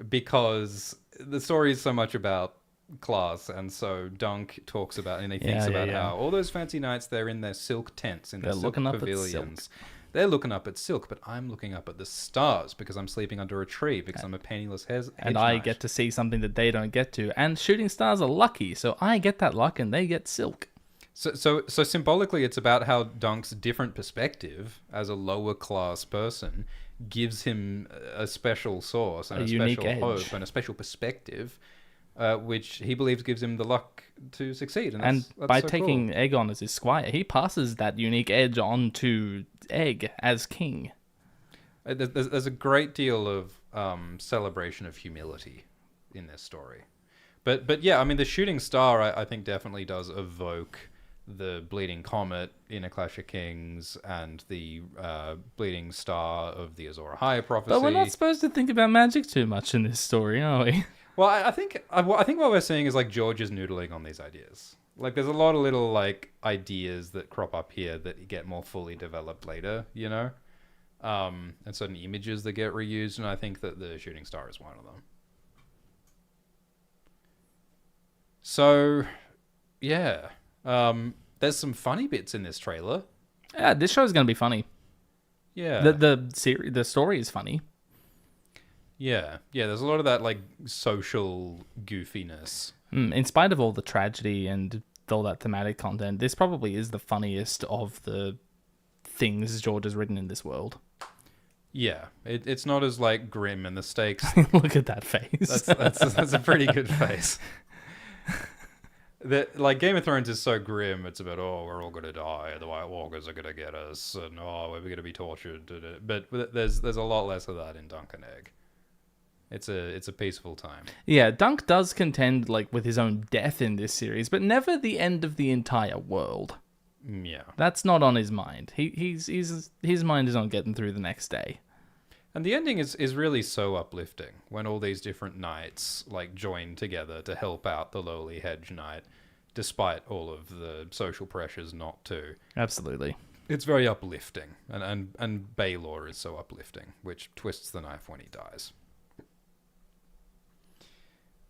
because the story is so much about class, and so Dunk talks about, and he thinks about how all those fancy knights, they're in their silk tents, in their silk pavilions. They're looking up at silk, but I'm looking up at the stars because I'm sleeping under a tree because I'm a penniless hedge and I get to see something that they don't get to. And shooting stars are lucky, so I get that luck and they get silk. So symbolically, it's about how Dunk's different perspective as a lower class person gives him a special source and a special hope and a special perspective, which he believes gives him the luck to succeed. And by taking Aegon as his squire, he passes that unique edge on to Egg as king. There's a great deal of celebration of humility in this story. But yeah, I mean, the shooting star, I think, definitely does evoke the bleeding comet in A Clash of Kings and the bleeding star of the Azor Ahai prophecy. But we're not supposed to think about magic too much in this story, are we? Well, I think what we're seeing is, like, George is noodling on these ideas. Like, there's a lot of little, like, ideas that crop up here that get more fully developed later, you know? And certain images that get reused, and I think that the shooting star is one of them. So, yeah. There's some funny bits in this trailer. Yeah, this show's going to be funny. Yeah. The story is funny. Yeah, there's a lot of that, like, social goofiness. In spite of all the tragedy and all that thematic content, this probably is the funniest of the things George has written in this world. Yeah, it's not as, like, grim, and the stakes... Look at that face. That's a pretty good face. Like, Game of Thrones is so grim. It's about, we're all going to die, the White Walkers are going to get us, and, we're going to be tortured. But there's a lot less of that in Dunk and Egg. It's a peaceful time. Yeah, Dunk does contend, like, with his own death in this series, but never the end of the entire world. Yeah. That's not on his mind. His mind is on getting through the next day. And the ending is really so uplifting when all these different knights, like, join together to help out the lowly hedge knight despite all of the social pressures not to. Absolutely. It's very uplifting, and Baelor is so uplifting, which twists the knife when he dies.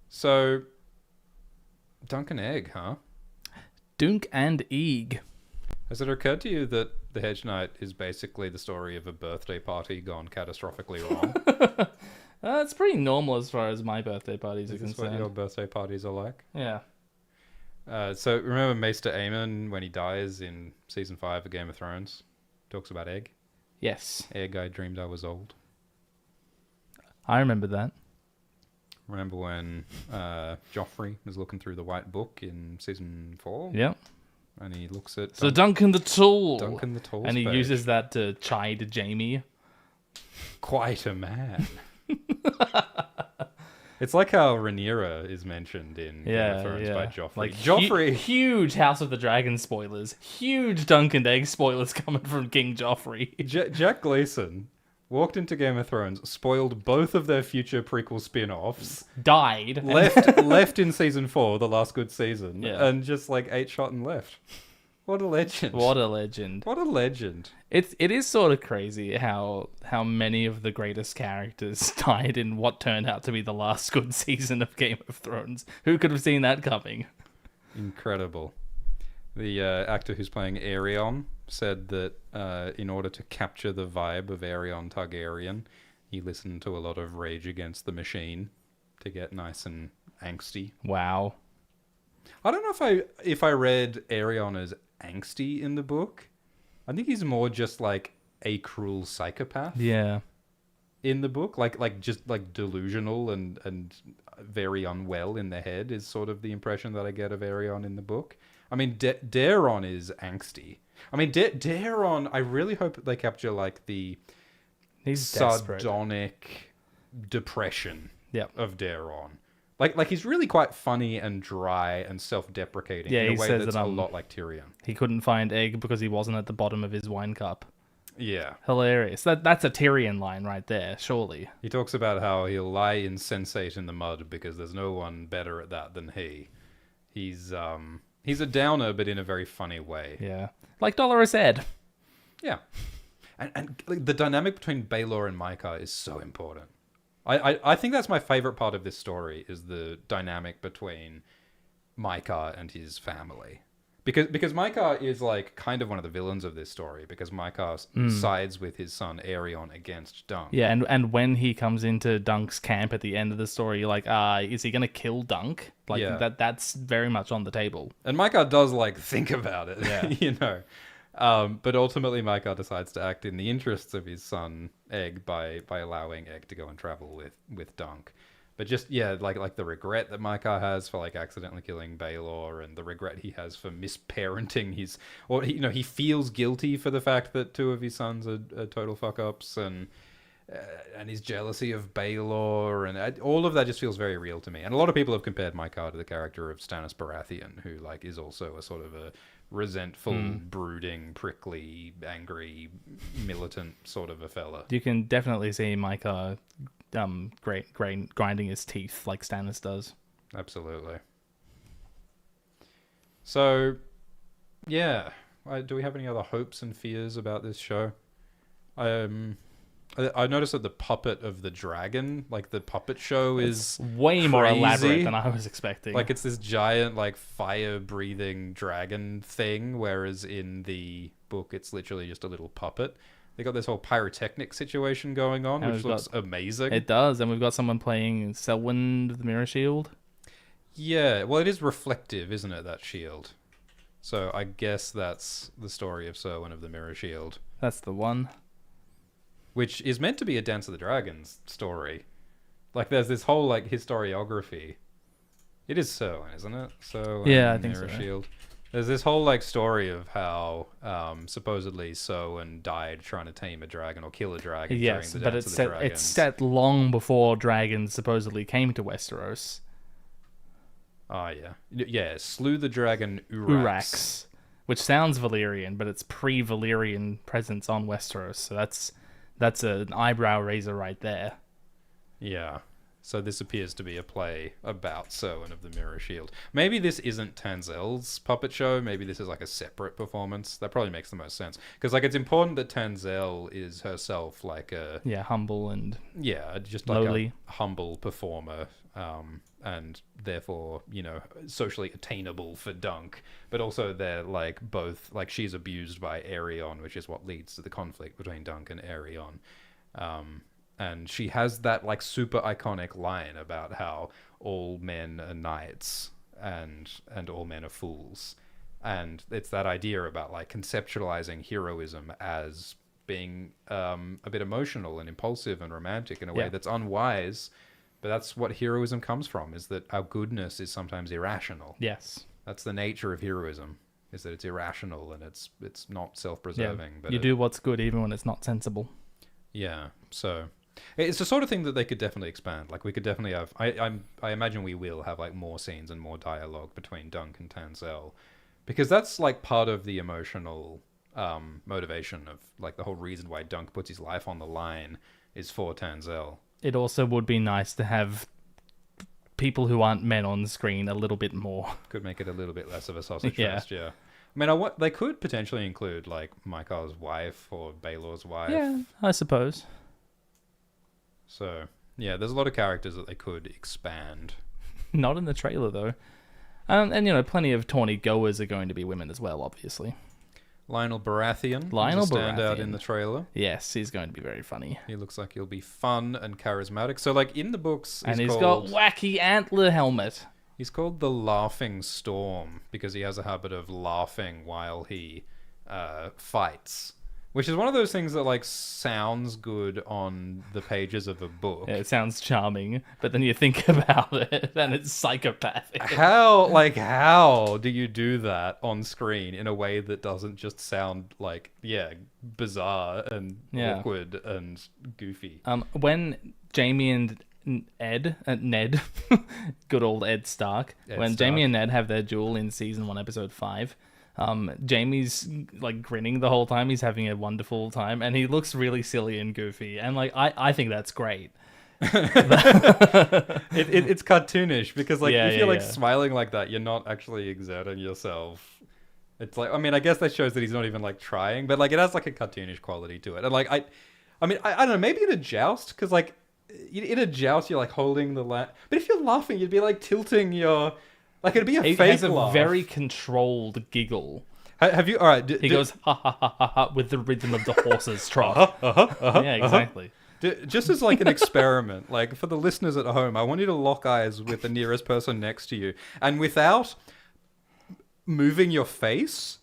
So, Dunk and Egg, huh? Dunk and Egg. Has it occurred to you that The Hedge Knight is basically the story of a birthday party gone catastrophically wrong? It's pretty normal as far as my birthday parties are Is this concerned. what your birthday parties are like? Yeah. So remember Maester Aemon when he dies in season 5 of Game of Thrones? Talks about Egg. Yes. Egg, I dreamed I was old. I remember that. Remember when Joffrey was looking through the White Book in season 4? Yep. And he looks at So Duncan the Tall. Duncan the Tall. And he uses that to chide Jaime. Quite a man. It's like how Rhaenyra is mentioned in Game of Thrones by Joffrey. Like Joffrey, huge House of the Dragon spoilers. Huge Dunk and Egg spoilers coming from King Joffrey. Jack Gleason walked into Game of Thrones, spoiled both of their future prequel spin-offs, died, left in season 4, the last good season, and just like ate shot and left. What a legend! What a legend! What a legend! It is sort of crazy how many of the greatest characters died in what turned out to be the last good season of Game of Thrones. Who could have seen that coming? Incredible. The actor who's playing Aerion said that in order to capture the vibe of Aerion Targaryen, he listened to a lot of Rage Against the Machine to get nice and angsty. Wow. I don't know if I read Aerion as angsty in the book. I think he's more just like a cruel psychopath. Yeah. In the book, like just like delusional and very unwell in the head is sort of the impression that I get of Aerion in the book. I mean, Daeron is angsty. I mean, Daeron, I really hope that they capture like the sardonic depression of Daeron. Like he's really quite funny and dry and self-deprecating in a way that's a lot like Tyrion. He couldn't find Egg because he wasn't at the bottom of his wine cup. Yeah. Hilarious. That's a Tyrion line right there, surely. He talks about how he'll lie insensate in the mud because there's no one better at that than he. He's a downer, but in a very funny way. Yeah. Like Dolorous Ed. Yeah. And the dynamic between Baelor and Mycah is so important. I think that's my favorite part of this story is the dynamic between Mycah and his family. Because Mycah is like kind of one of the villains of this story because Mycah sides with his son Aerion against Dunk. Yeah, and when he comes into Dunk's camp at the end of the story, you're like, is he going to kill Dunk? Like that's very much on the table. And Mycah does like think about it, you know. But ultimately Mycah decides to act in the interests of his son Egg by allowing Egg to go and travel with Dunk. But just like the regret that Mycah has for like accidentally killing Baelor, and the regret he has for misparenting he feels guilty for the fact that two of his sons are total fuck ups, and his jealousy of Baelor, and all of that just feels very real to me. And a lot of people have compared Mycah to the character of Stannis Baratheon, who like is also a sort of a resentful, brooding, prickly, angry, militant sort of a fella. You can definitely see Mycah grinding his teeth like Stannis does. Absolutely. So, yeah. Do we have any other hopes and fears about this show? I noticed that the puppet of the dragon, like the puppet show, is way more elaborate than I was expecting. Like it's this giant, like fire-breathing dragon thing, whereas in the book it's literally just a little puppet. They got this whole pyrotechnic situation going on, which looks amazing. It does, and we've got someone playing Selwyn the Mirror Shield. Yeah, well, it is reflective, isn't it, that shield? So I guess that's the story of Selwyn of the Mirror Shield. That's the one. Which is meant to be a Dance of the Dragons story. Like, there's this whole, like, historiography. It is Selwyn, isn't it? Selwyn, yeah, I think Mirror so. Shield. There's this whole, like, story of how supposedly Selwyn died trying to tame a dragon or kill a dragon during the Dance of the Dragons. It's set long before dragons supposedly came to Westeros. Oh, yeah. Yeah, slew the dragon Urax. Which sounds Valyrian, but it's pre-Valyrian presence on Westeros, so that's an eyebrow raiser right there. Yeah. So this appears to be a play about Serwyn of the Mirror Shield. Maybe this isn't Tanzel's puppet show. Maybe this is like a separate performance. That probably makes the most sense. Because like it's important that Tanzel is herself like a... Yeah, humble and just like lowly. a humble performer. And therefore, socially attainable for Dunk. But also they're like both... Like she's abused by Aerion, which is what leads to the conflict between Dunk and Aerion. And she has that like super iconic line about how all men are knights and all men are fools. And it's that idea about like conceptualizing heroism as being a bit emotional and impulsive and romantic in a way that's unwise. But that's what heroism comes from, is that our goodness is sometimes irrational. Yes. That's the nature of heroism, is that it's irrational and it's not self-preserving. Yeah. But you do what's good even when it's not sensible. Yeah, so... It's the sort of thing that they could definitely expand. Like we could definitely have. I imagine we will have like more scenes and more dialogue between Dunk and Tanzel, because that's like part of the emotional motivation of like the whole reason why Dunk puts his life on the line is for Tanzel. It also would be nice to have people who aren't men on screen a little bit more. Could make it a little bit less of a sausage fest. Yeah. I mean, they could potentially include like Mykar's wife or Baelor's wife. Yeah, I suppose. So, yeah, there's a lot of characters that they could expand. Not in the trailer, though. And, plenty of tawny goers are going to be women as well, obviously. Lionel Baratheon. Lionel stand out Baratheon. in the trailer. Yes, he's going to be very funny. He looks like he'll be fun and charismatic. So, like, in the books... He's got wacky antler helmet. He's called the Laughing Storm because he has a habit of laughing while he fights. Which is one of those things that, like, sounds good on the pages of a book. Yeah, it sounds charming, but then you think about it, and it's psychopathic. How do you do that on screen in a way that doesn't just sound, like, bizarre and awkward and goofy? When Jamie and Ned, good old Ed Stark, Jamie and Ned have their duel in season 1, episode 5... Jamie's like grinning the whole time. He's having a wonderful time, and he looks really silly and goofy. And like, I think that's great. It's cartoonish because like if you're smiling like that, you're not actually exerting yourself. It's like, I mean, I guess that shows that he's not even like trying, but like it has like a cartoonish quality to it. And like I don't know, maybe in a joust, because like in a joust you're like holding the but if you're laughing, you'd be like tilting your. Like, it'd be a fake laugh. He has a very controlled giggle. Have you... All right. He goes, ha, ha, ha, ha, ha, with the rhythm of the horse's trot. Yeah, exactly. Just as, like, an experiment, like, for the listeners at home, I want you to lock eyes with the nearest person next to you. And without moving your face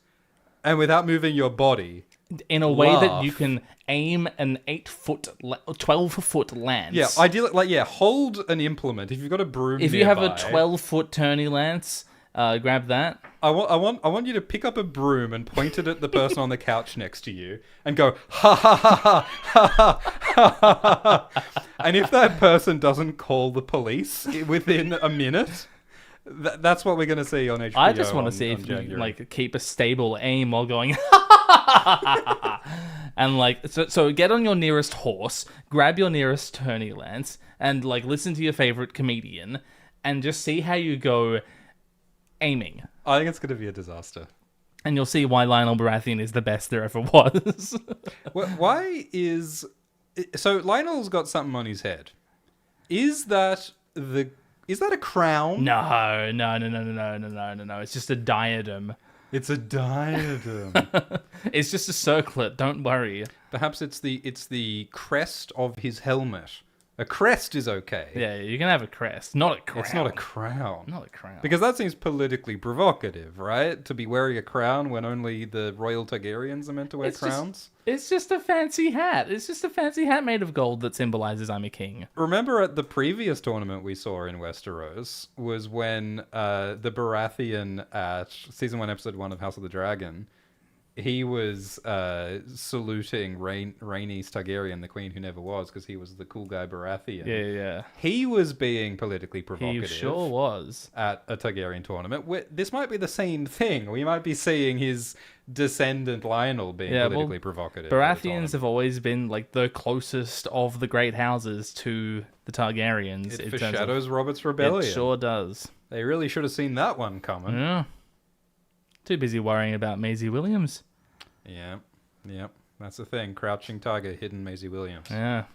and without moving your body... In a way that you can aim an 12-foot lance. Yeah, ideally, like, hold an implement. If you've got a broom If you have a 12-foot tourney lance, grab that. I want you to pick up a broom and point it at the person on the couch next to you and go, ha ha ha ha ha ha ha. And if that person doesn't call the police within a minute... That's what we're going to see on HBO. I just want to see if you like keep a stable aim while going and like so get on your nearest horse, grab your nearest tourney lance, and like listen to your favorite comedian, and just see how you go aiming. I think it's going to be a disaster. And you'll see why Lionel Baratheon is the best there ever was. Why is... So Lionel's got something on his head. Is that a crown? No. It's just a diadem. It's a diadem. It's just a circlet. Don't worry. Perhaps it's the crest of his helmet. A crest is okay. Yeah, you can have a crest, not a crown. It's not a crown. Not a crown. Because that seems politically provocative, right? To be wearing a crown when only the royal Targaryens are meant to wear crowns. It's just a fancy hat. It's just a fancy hat made of gold that symbolizes I'm a king. Remember at the previous tournament we saw in Westeros was when the Baratheon at season 1, episode 1 of House of the Dragon he was saluting Rhaenys Targaryen, the queen who never was, because he was the cool guy Baratheon. Yeah. He was being politically He provocative. sure was. At a Targaryen tournament. This might be the same thing. We might be seeing his descendant Lionel being politically provocative. Baratheons have always been like the closest of the great houses to the Targaryens. It foreshadows Robert's rebellion. It sure does. They really should have seen that one coming. Yeah. Too busy worrying about Maisie Williams. Yeah. That's the thing. Crouching Tiger, hidden Maisie Williams. Yeah.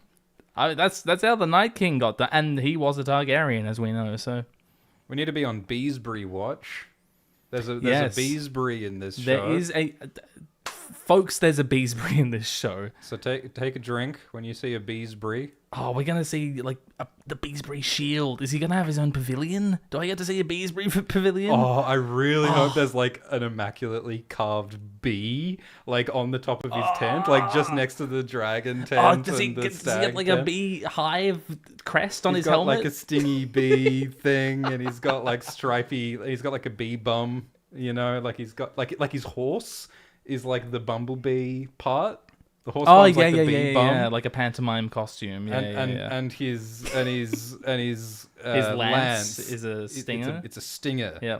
That's how the Night King got that, and he was a Targaryen, as we know. So we need to be on Beesbury watch. There's a Beesbury in this show. There is folks. There's a Beesbury in this show. So take a drink when you see a Beesbury. Oh, we're gonna see like the Beesbury Shield. Is he gonna have his own pavilion? Do I get to see a Beesbury pavilion? Oh, I really hope there's like an immaculately carved bee like on the top of his tent, like just next to the dragon tent. Oh, does he get like a bee hive crest on his helmet? He's got like a stingy bee thing, and he's got like stripy. He's got like a bee bum, like he's got like his horse is like the bumblebee part. The horse like the bee bum. like a pantomime costume. And his his lance is a stinger. It's a stinger. Yeah.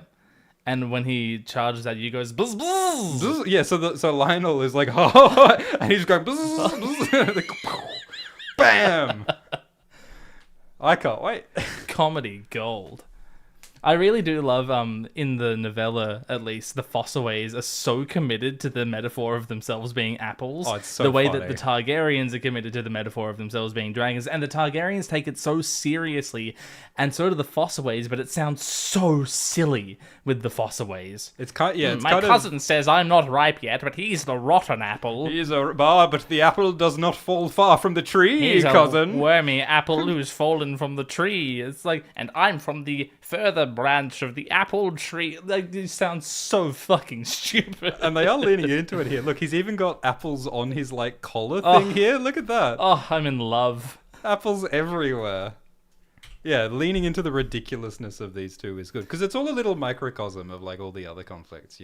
And when he charges at you, he goes buzz buzz. Bzz. Yeah. So Lionel is like, oh, and he's going buzz, buzz. Bam. I can't wait. Comedy gold. I really do love, in the novella, at least, the Fossaways are so committed to the metaphor of themselves being apples. Oh, it's so the way funny. that the Targaryens are committed to the metaphor of themselves being dragons. And the Targaryens take it so seriously, and so do the Fossaways, but it sounds so silly with the Fossaways. It's kind it's my cousin says I'm not ripe yet, but he's the rotten apple. He's but the apple does not fall far from the tree, He's cousin. a wormy apple who's fallen from the tree. It's like, and I'm from the further branch of the apple tree. Like, this sounds so fucking stupid. And they are leaning into it here. Look, he's even got apples on his like collar thing here. Look at that. Oh, I'm in love. Apples everywhere. Yeah, leaning into the ridiculousness of these two is good because it's all a little microcosm of like all the other conflicts,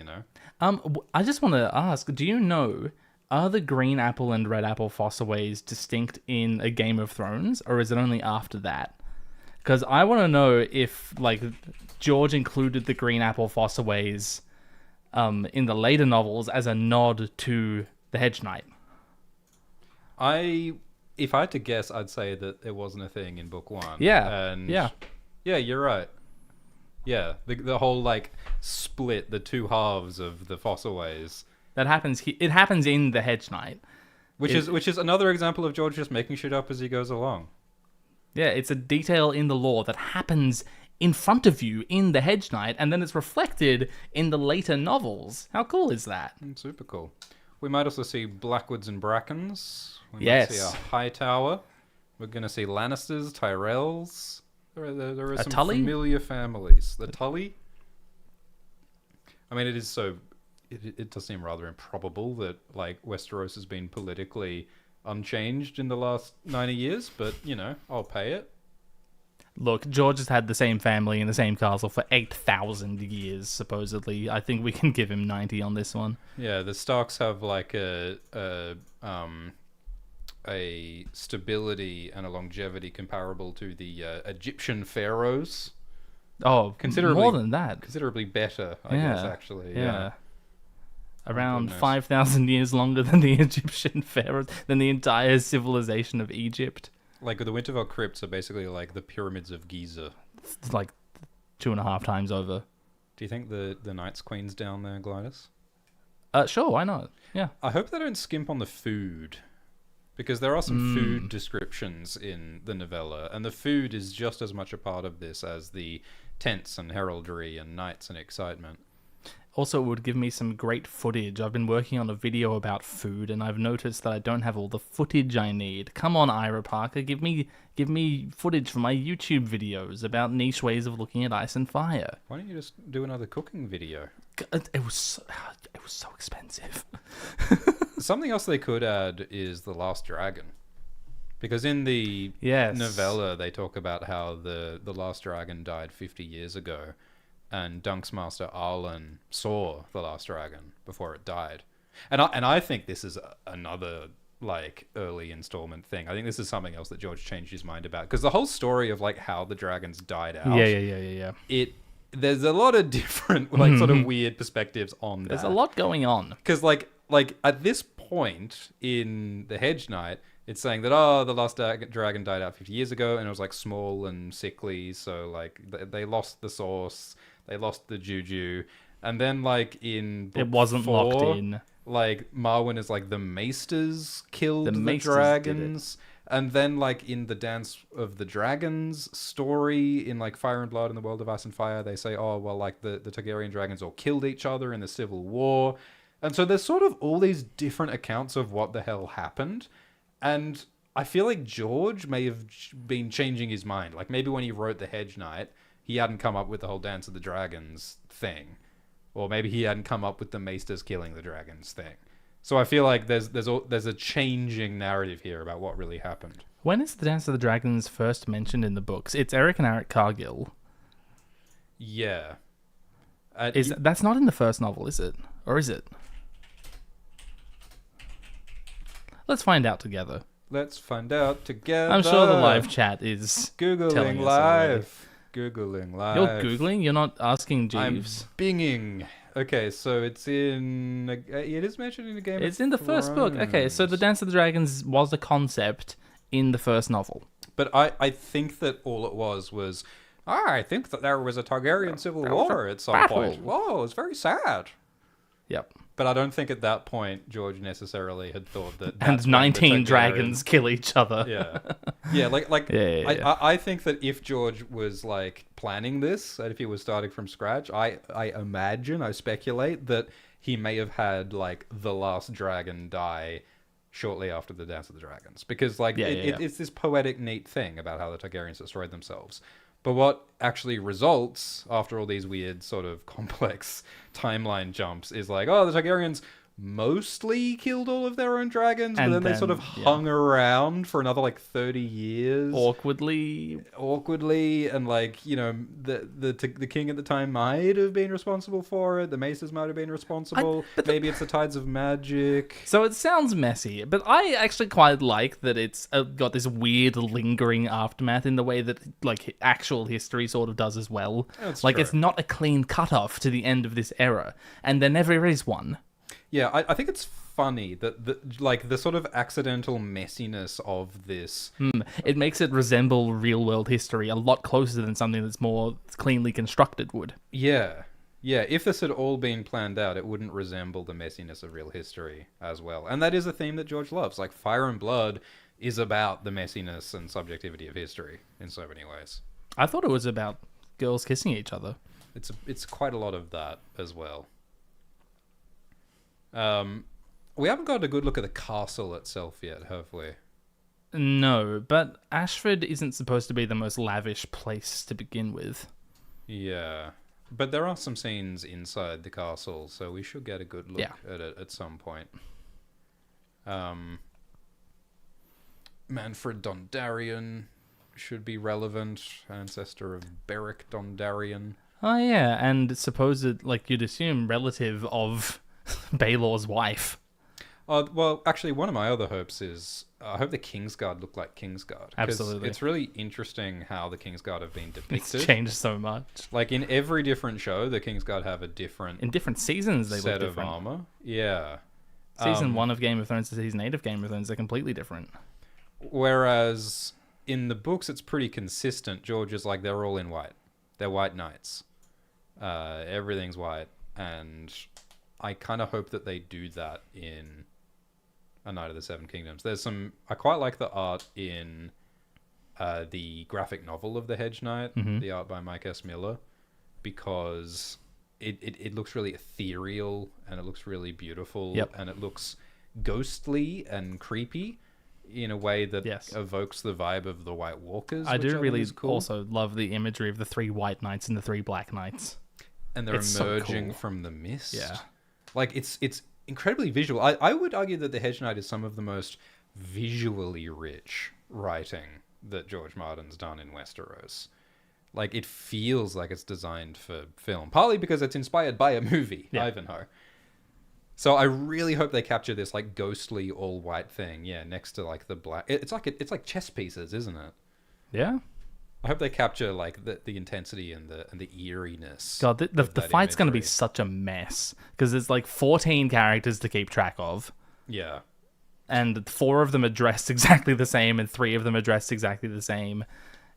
I just want to ask, do you know, are the green apple and red apple Fossaways distinct in a Game of Thrones, or is it only after that? Because I want to know if, like, George included the green apple Fossaways in the later novels as a nod to the Hedge Knight. If I had to guess, I'd say that it wasn't a thing in book one. Yeah. And yeah, you're right. Yeah, the whole like split, the two halves of the Fossaways. That happens. It happens in the Hedge Knight, which is another example of George just making shit up as he goes along. Yeah, it's a detail in the lore that happens in front of you in the Hedge Knight, and then it's reflected in the later novels. How cool is that? Super cool. We might also see Blackwoods and Brackens. We yes. might see a Hightower. We're going to see Lannisters, Tyrells. There are some Tully? familiar families. The Tully. I mean, it does seem rather improbable that like Westeros has been politically unchanged in the last 90 years, but I'll pay it. Look, George has had the same family in the same castle for 8,000 years, supposedly. I think we can give him 90 on this one. Yeah, the Starks have like a stability and a longevity comparable to the Egyptian pharaohs. Oh, more than that. Considerably better, I guess, actually. Yeah. Around 5,000 years longer than the Egyptian pharaohs, than the entire civilization of Egypt. Like, the Winterfell crypts are basically like the pyramids of Giza. It's like 2.5 times over. Do you think the Night's Queen's down there, Glidus? Sure, why not? Yeah. I hope they don't skimp on the food. Because there are some food descriptions in the novella, and the food is just as much a part of this as the tents and heraldry and knights and excitement. Also, it would give me some great footage. I've been working on a video about food, and I've noticed that I don't have all the footage I need. Come on, Ira Parker, give me footage for my YouTube videos about niche ways of looking at ice and fire. Why don't you just do another cooking video? It was so expensive. Something else they could add is the Last Dragon. Because in the novella, they talk about how the Last Dragon died 50 years ago. And Dunk's master Arlen saw the Last Dragon before it died. And I think this is another like early installment thing. I think this is something else that George changed his mind about, because the whole story of like how the dragons died out. Yeah. There's a lot of different like sort of weird perspectives on that. There's a lot going on. Because like at this point in the Hedge Knight, it's saying that the last dragon died out 50 years ago, and it was like small and sickly, so like they lost the source, they lost the juju, and then like in book it wasn't 4, locked in. Like Marwyn is like the maesters killed the dragons. And then, like, in the Dance of the Dragons story, in, like, Fire and Blood and the World of Ice and Fire, they say, oh, well, like, the Targaryen dragons all killed each other in the Civil War. And so there's sort of all these different accounts of what the hell happened. And I feel like George may have been changing his mind. Like, maybe when he wrote The Hedge Knight, he hadn't come up with the whole Dance of the Dragons thing. Or maybe he hadn't come up with the Maesters killing the dragons thing. So I feel like there's a changing narrative here about what really happened. When is the Dance of the Dragons first mentioned in the books? It's Eric and Eric Cargill. Yeah. That's not in the first novel, is it? Or is it? Let's find out together. Let's find out together. I'm sure the live chat is Googling live. Googling live. You're Googling? You're not asking Jeeves? I'm binging. Okay, so it's in... It is mentioned in the Game of Thrones. It's in the first book. Okay, so the Dance of the Dragons was a concept in the first novel. But I think that all it was... I think that there was a Targaryen civil war at some point. Whoa, it's very sad. Yep. But I don't think at that point George necessarily had thought that... And 19 dragons kill each other. Yeah, I think that if George was like planning this, and if he was starting from scratch, I speculate that he may have had like the last dragon die shortly after the Dance of the Dragons, because like it's this poetic neat thing about how the Targaryens destroyed themselves. But what actually results after all these weird sort of complex timeline jumps is like, the Targaryens mostly killed all of their own dragons, but then they sort of hung around for another like 30 years. Awkwardly, and like, you know, the king at the time might have been responsible for it. The maesters might have been responsible. Maybe it's the tides of magic. So it sounds messy, but I actually quite like that it's got this weird lingering aftermath in the way that like actual history sort of does as well. That's like true. It's not a clean cutoff to the end of this era, and there never is one. Yeah, I think it's funny that the sort of accidental messiness of this... It makes it resemble real-world history a lot closer than something that's more cleanly constructed would. Yeah. If this had all been planned out, it wouldn't resemble the messiness of real history as well. And that is a theme that George loves. Like, Fire and Blood is about the messiness and subjectivity of history in so many ways. I thought it was about girls kissing each other. It's quite a lot of that as well. We haven't got a good look at the castle itself yet, have we? No, but Ashford isn't supposed to be the most lavish place to begin with. Yeah, but there are some scenes inside the castle, so we should get a good look at it at some point. Manfred Dondarrion should be relevant, ancestor of Beric Dondarrion. Oh yeah, and supposed, like you'd assume, relative of Baelor's wife. Well, actually, one of my other hopes is I hope the Kingsguard look like Kingsguard. Absolutely. It's really interesting how the Kingsguard have been depicted. It's changed so much. Like, in every different show, the Kingsguard have a different... In different seasons, they set look different. of armor. Yeah. Season 1 of Game of Thrones to Season 8 of Game of Thrones are completely different. Whereas in the books, it's pretty consistent. George is like, they're all in white. They're white knights. Everything's white. And I kind of hope that they do that in A Knight of the Seven Kingdoms. I quite like the art in the graphic novel of The Hedge Knight, the art by Mike S. Miller, because it looks really ethereal and it looks really beautiful and it looks ghostly and creepy in a way that evokes the vibe of the White Walkers. I do really also love the imagery of the 3 white knights and the 3 black knights. And they're emerging from the mist. Yeah. Like, it's incredibly visual. I would argue that The Hedge Knight is some of the most visually rich writing that George Martin's done in Westeros. Like, it feels like it's designed for film. Partly because it's inspired by a movie, Ivanhoe. So I really hope they capture this like ghostly all white thing. Yeah, next to like the black. It's like chess pieces, isn't it? Yeah. I hope they capture like the intensity and the eeriness. God, the fight's going to be such a mess because there's like 14 characters to keep track of. Yeah. And 4 of them are dressed exactly the same, and 3 of them are dressed exactly the same.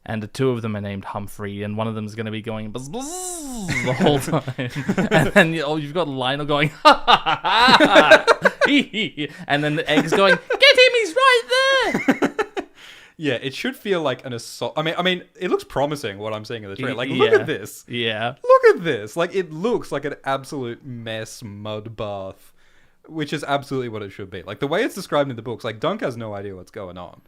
And 2 of them are named Humphrey, and one of them is going to be going buzz, buzz the whole time. And then you've got Lionel going, ha ha ha ha, and then the Egg's going, get him, he's right there. Yeah, it should feel like an assault. I mean, it looks promising what I'm seeing in the trailer. Like, look at this. Yeah. Look at this. Like, it looks like an absolute mess mud bath, which is absolutely what it should be. Like, the way it's described in the books, like, Dunk has no idea what's going on.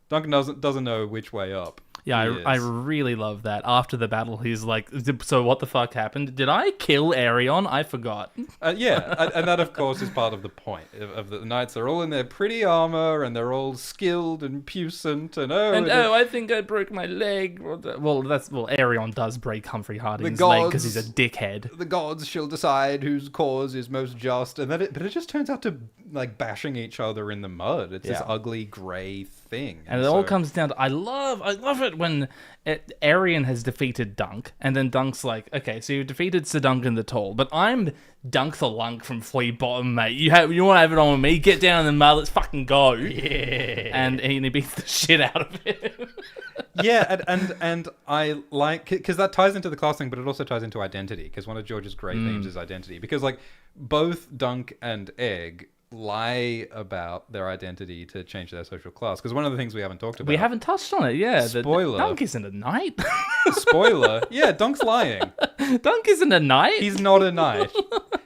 Dunk doesn't know which way up. Yeah, I really love that. After the battle, he's like, so what the fuck happened? Did I kill Aerion? I forgot. Yeah, and that, of course, is part of the point of the knights. They're all in their pretty armor, and they're all skilled and puissant, and I think I broke my leg. Well, Aerion does break Humphrey Harding's leg because he's a dickhead. The gods shall decide whose cause is most just, but it just turns out to like bashing each other in the mud. It's this ugly grey thing, and it all comes down to I love it when Arion has defeated Dunk, and then Dunk's like, okay, so you defeated Sir Duncan the Tall, but I'm Dunk the Lunk from Flea Bottom, mate. You want to have it on with me? Get down in the mud, let's fucking go. Yeah. And he beats the shit out of him. Yeah, and I like, because that ties into the class thing, but it also ties into identity, because one of George's great themes is identity, because like both Dunk and Egg lie about their identity to change their social class, because one of the things we haven't talked about, we haven't touched on it. Spoiler. Dunk isn't a knight. Spoiler. Yeah, Dunk's lying. Dunk isn't a knight. He's not a knight.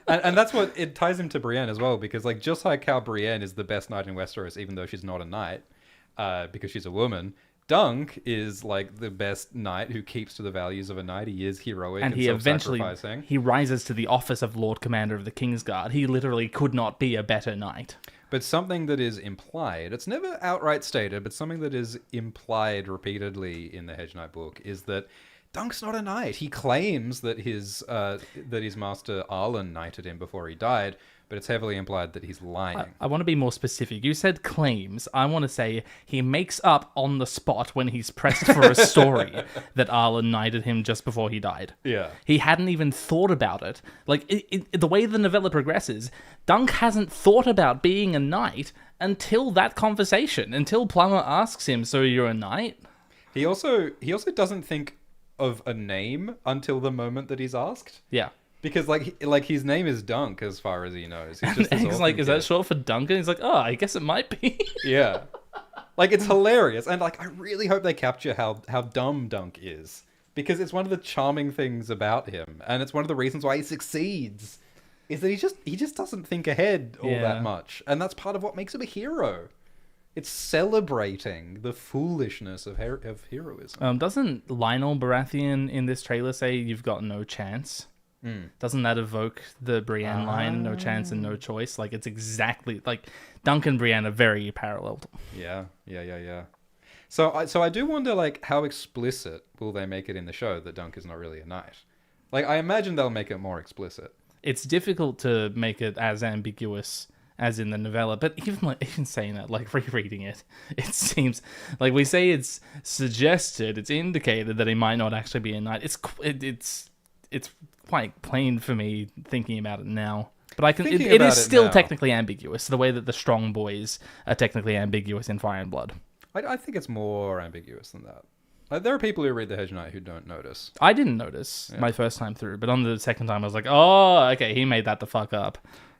And that's what it ties him to Brienne as well, because like just like how Brienne is the best knight in Westeros, even though she's not a knight, because she's a woman, Dunk is like the best knight who keeps to the values of a knight. He is heroic and he eventually self-sacrificing. He rises to the office of Lord Commander of the Kingsguard. He literally could not be a better knight. But something that is implied, it's never outright stated, but something that is implied repeatedly in the Hedge Knight book is that Dunk's not a knight. He claims that his master Arlen knighted him before he died, but it's heavily implied that he's lying. I want to be more specific. You said claims. I want to say he makes up on the spot when he's pressed for a story that Arlen knighted him just before he died. Yeah. He hadn't even thought about it. Like, the way the novella progresses, Dunk hasn't thought about being a knight until that conversation, until Plummer asks him, so you're a knight? He also doesn't think of a name until the moment that he's asked. Yeah. Because like his name is Dunk as far as he knows. He's just Egg's like, is that short for Duncan? He's like, oh, I guess it might be. Yeah. Like, it's hilarious. And like, I really hope they capture how dumb Dunk is, because it's one of the charming things about him, and it's one of the reasons why he succeeds, is that he just doesn't think ahead all that much, and that's part of what makes him a hero. It's celebrating the foolishness of heroism. Doesn't Lionel Baratheon in this trailer say you've got no chance? Doesn't that evoke the Brienne line, no chance and no choice? Like, it's exactly like Dunk and Brienne are very paralleled. Yeah. So I do wonder, like, how explicit will they make it in the show that Dunk is not really a knight? Like, I imagine they'll make it more explicit. It's difficult to make it as ambiguous as in the novella, but even saying that, like, rereading it, it seems like we say it's suggested, it's indicated that he might not actually be a knight. It's quite plain for me thinking about it now. But it is still technically ambiguous, the way that the strong boys are technically ambiguous in Fire and Blood. I think it's more ambiguous than that. Like, there are people who read The Hedge Knight who don't notice. I didn't notice my first time through, but on the second time I was like, oh, okay, he made that the fuck up.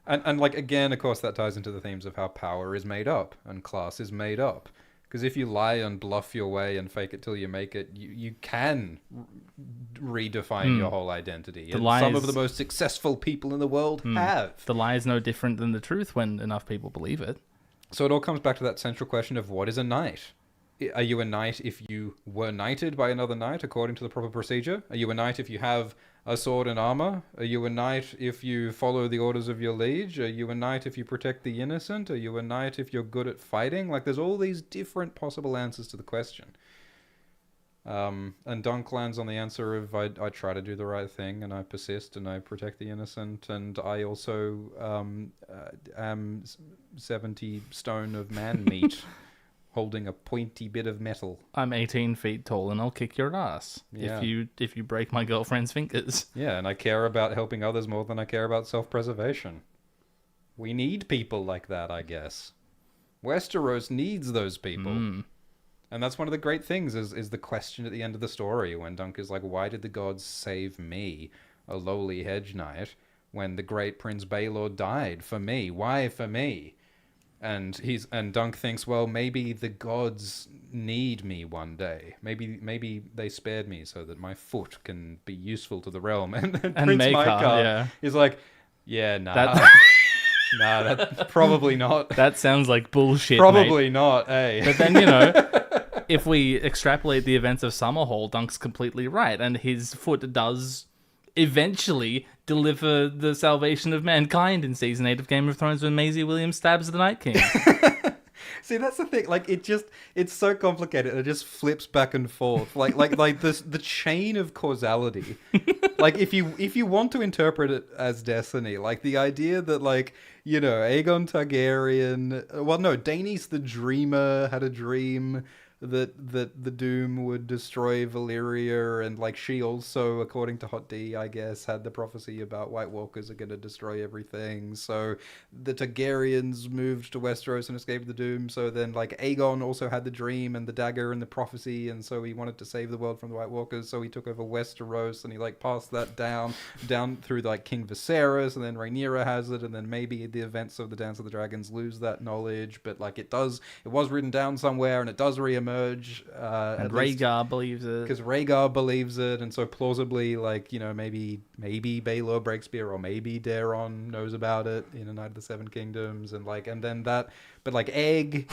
And like, again, of course, that ties into the themes of how power is made up and class is made up. Because if you lie and bluff your way and fake it till you make it, you can redefine your whole identity. And some of the most successful people in the world have. The lie is no different than the truth when enough people believe it. So it all comes back to that central question of, what is a knight? Are you a knight if you were knighted by another knight according to the proper procedure? Are you a knight if you have a sword and armor? Are you a knight if you follow the orders of your liege? Are you a knight if you protect the innocent? Are you a knight if you're good at fighting? Like, there's all these different possible answers to the question. And Dunk lands on the answer of I try to do the right thing and I persist and I protect the innocent and I also am 70 stone of man meat holding a pointy bit of metal. I'm 18 feet tall and I'll kick your ass if you break my girlfriend's fingers. Yeah, and I care about helping others more than I care about self-preservation. We need people like that, I guess. Westeros needs those people. And that's one of the great things is the question at the end of the story when Dunk is like, why did the gods save me, a lowly hedge knight, when the great Prince Baelor died for me? Why for me? And Dunk thinks, well, maybe the gods need me one day. Maybe they spared me so that my foot can be useful to the realm. And Prince Maekar is like, yeah, nah. Nah, that's probably not. That sounds like bullshit, Probably mate. not, eh? But then, if we extrapolate the events of Summerhall, Dunk's completely right, and his foot does eventually deliver the salvation of mankind in Season 8 of Game of Thrones when Maisie Williams stabs the Night King. See, that's the thing. Like, it's so complicated. It just flips back and forth. Like this, the chain of causality. Like, if you want to interpret it as destiny, like the idea that, like, Aegon Targaryen. Well, no, Daenerys the Dreamer had a dream that the Doom would destroy Valyria, and like she also, according to Hot D, I guess, had the prophecy about White Walkers are going to destroy everything. So the Targaryens moved to Westeros and escaped the Doom. So then like Aegon also had the dream and the dagger and the prophecy, and so he wanted to save the world from the White Walkers. So he took over Westeros and he like passed that down through like King Viserys, and then Rhaenyra has it, and then maybe the events of the Dance of the Dragons lose that knowledge, but like it was written down somewhere and it does reemerge. And Rhaegar believes it. Because Rhaegar believes it, and so plausibly, like, maybe Baelor Breakspear, or maybe Daeron knows about it in A Night of the Seven Kingdoms, and then that, but like Egg,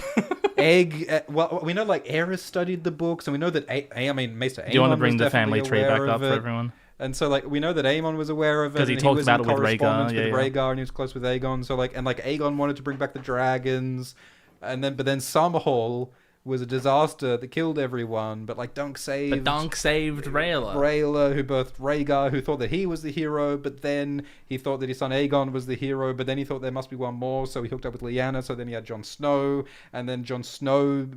well, we know like Aerys studied the books, and we know that, Maester Aemon. Do you want to bring the family tree back up for everyone? And so, like, we know that Aemon was aware of it. Because he talked about it with Rhaegar. Rhaegar, and he was close with Aegon. So, like, Aegon wanted to bring back the dragons. But then Summerhall was a disaster that killed everyone, but like Dunk saved Rhaegar. Rhaegar, who birthed Rhaegar, who thought that he was the hero, but then he thought that his son Aegon was the hero, but then he thought there must be one more, so he hooked up with Lyanna, so then he had Jon Snow, and then Jon Snow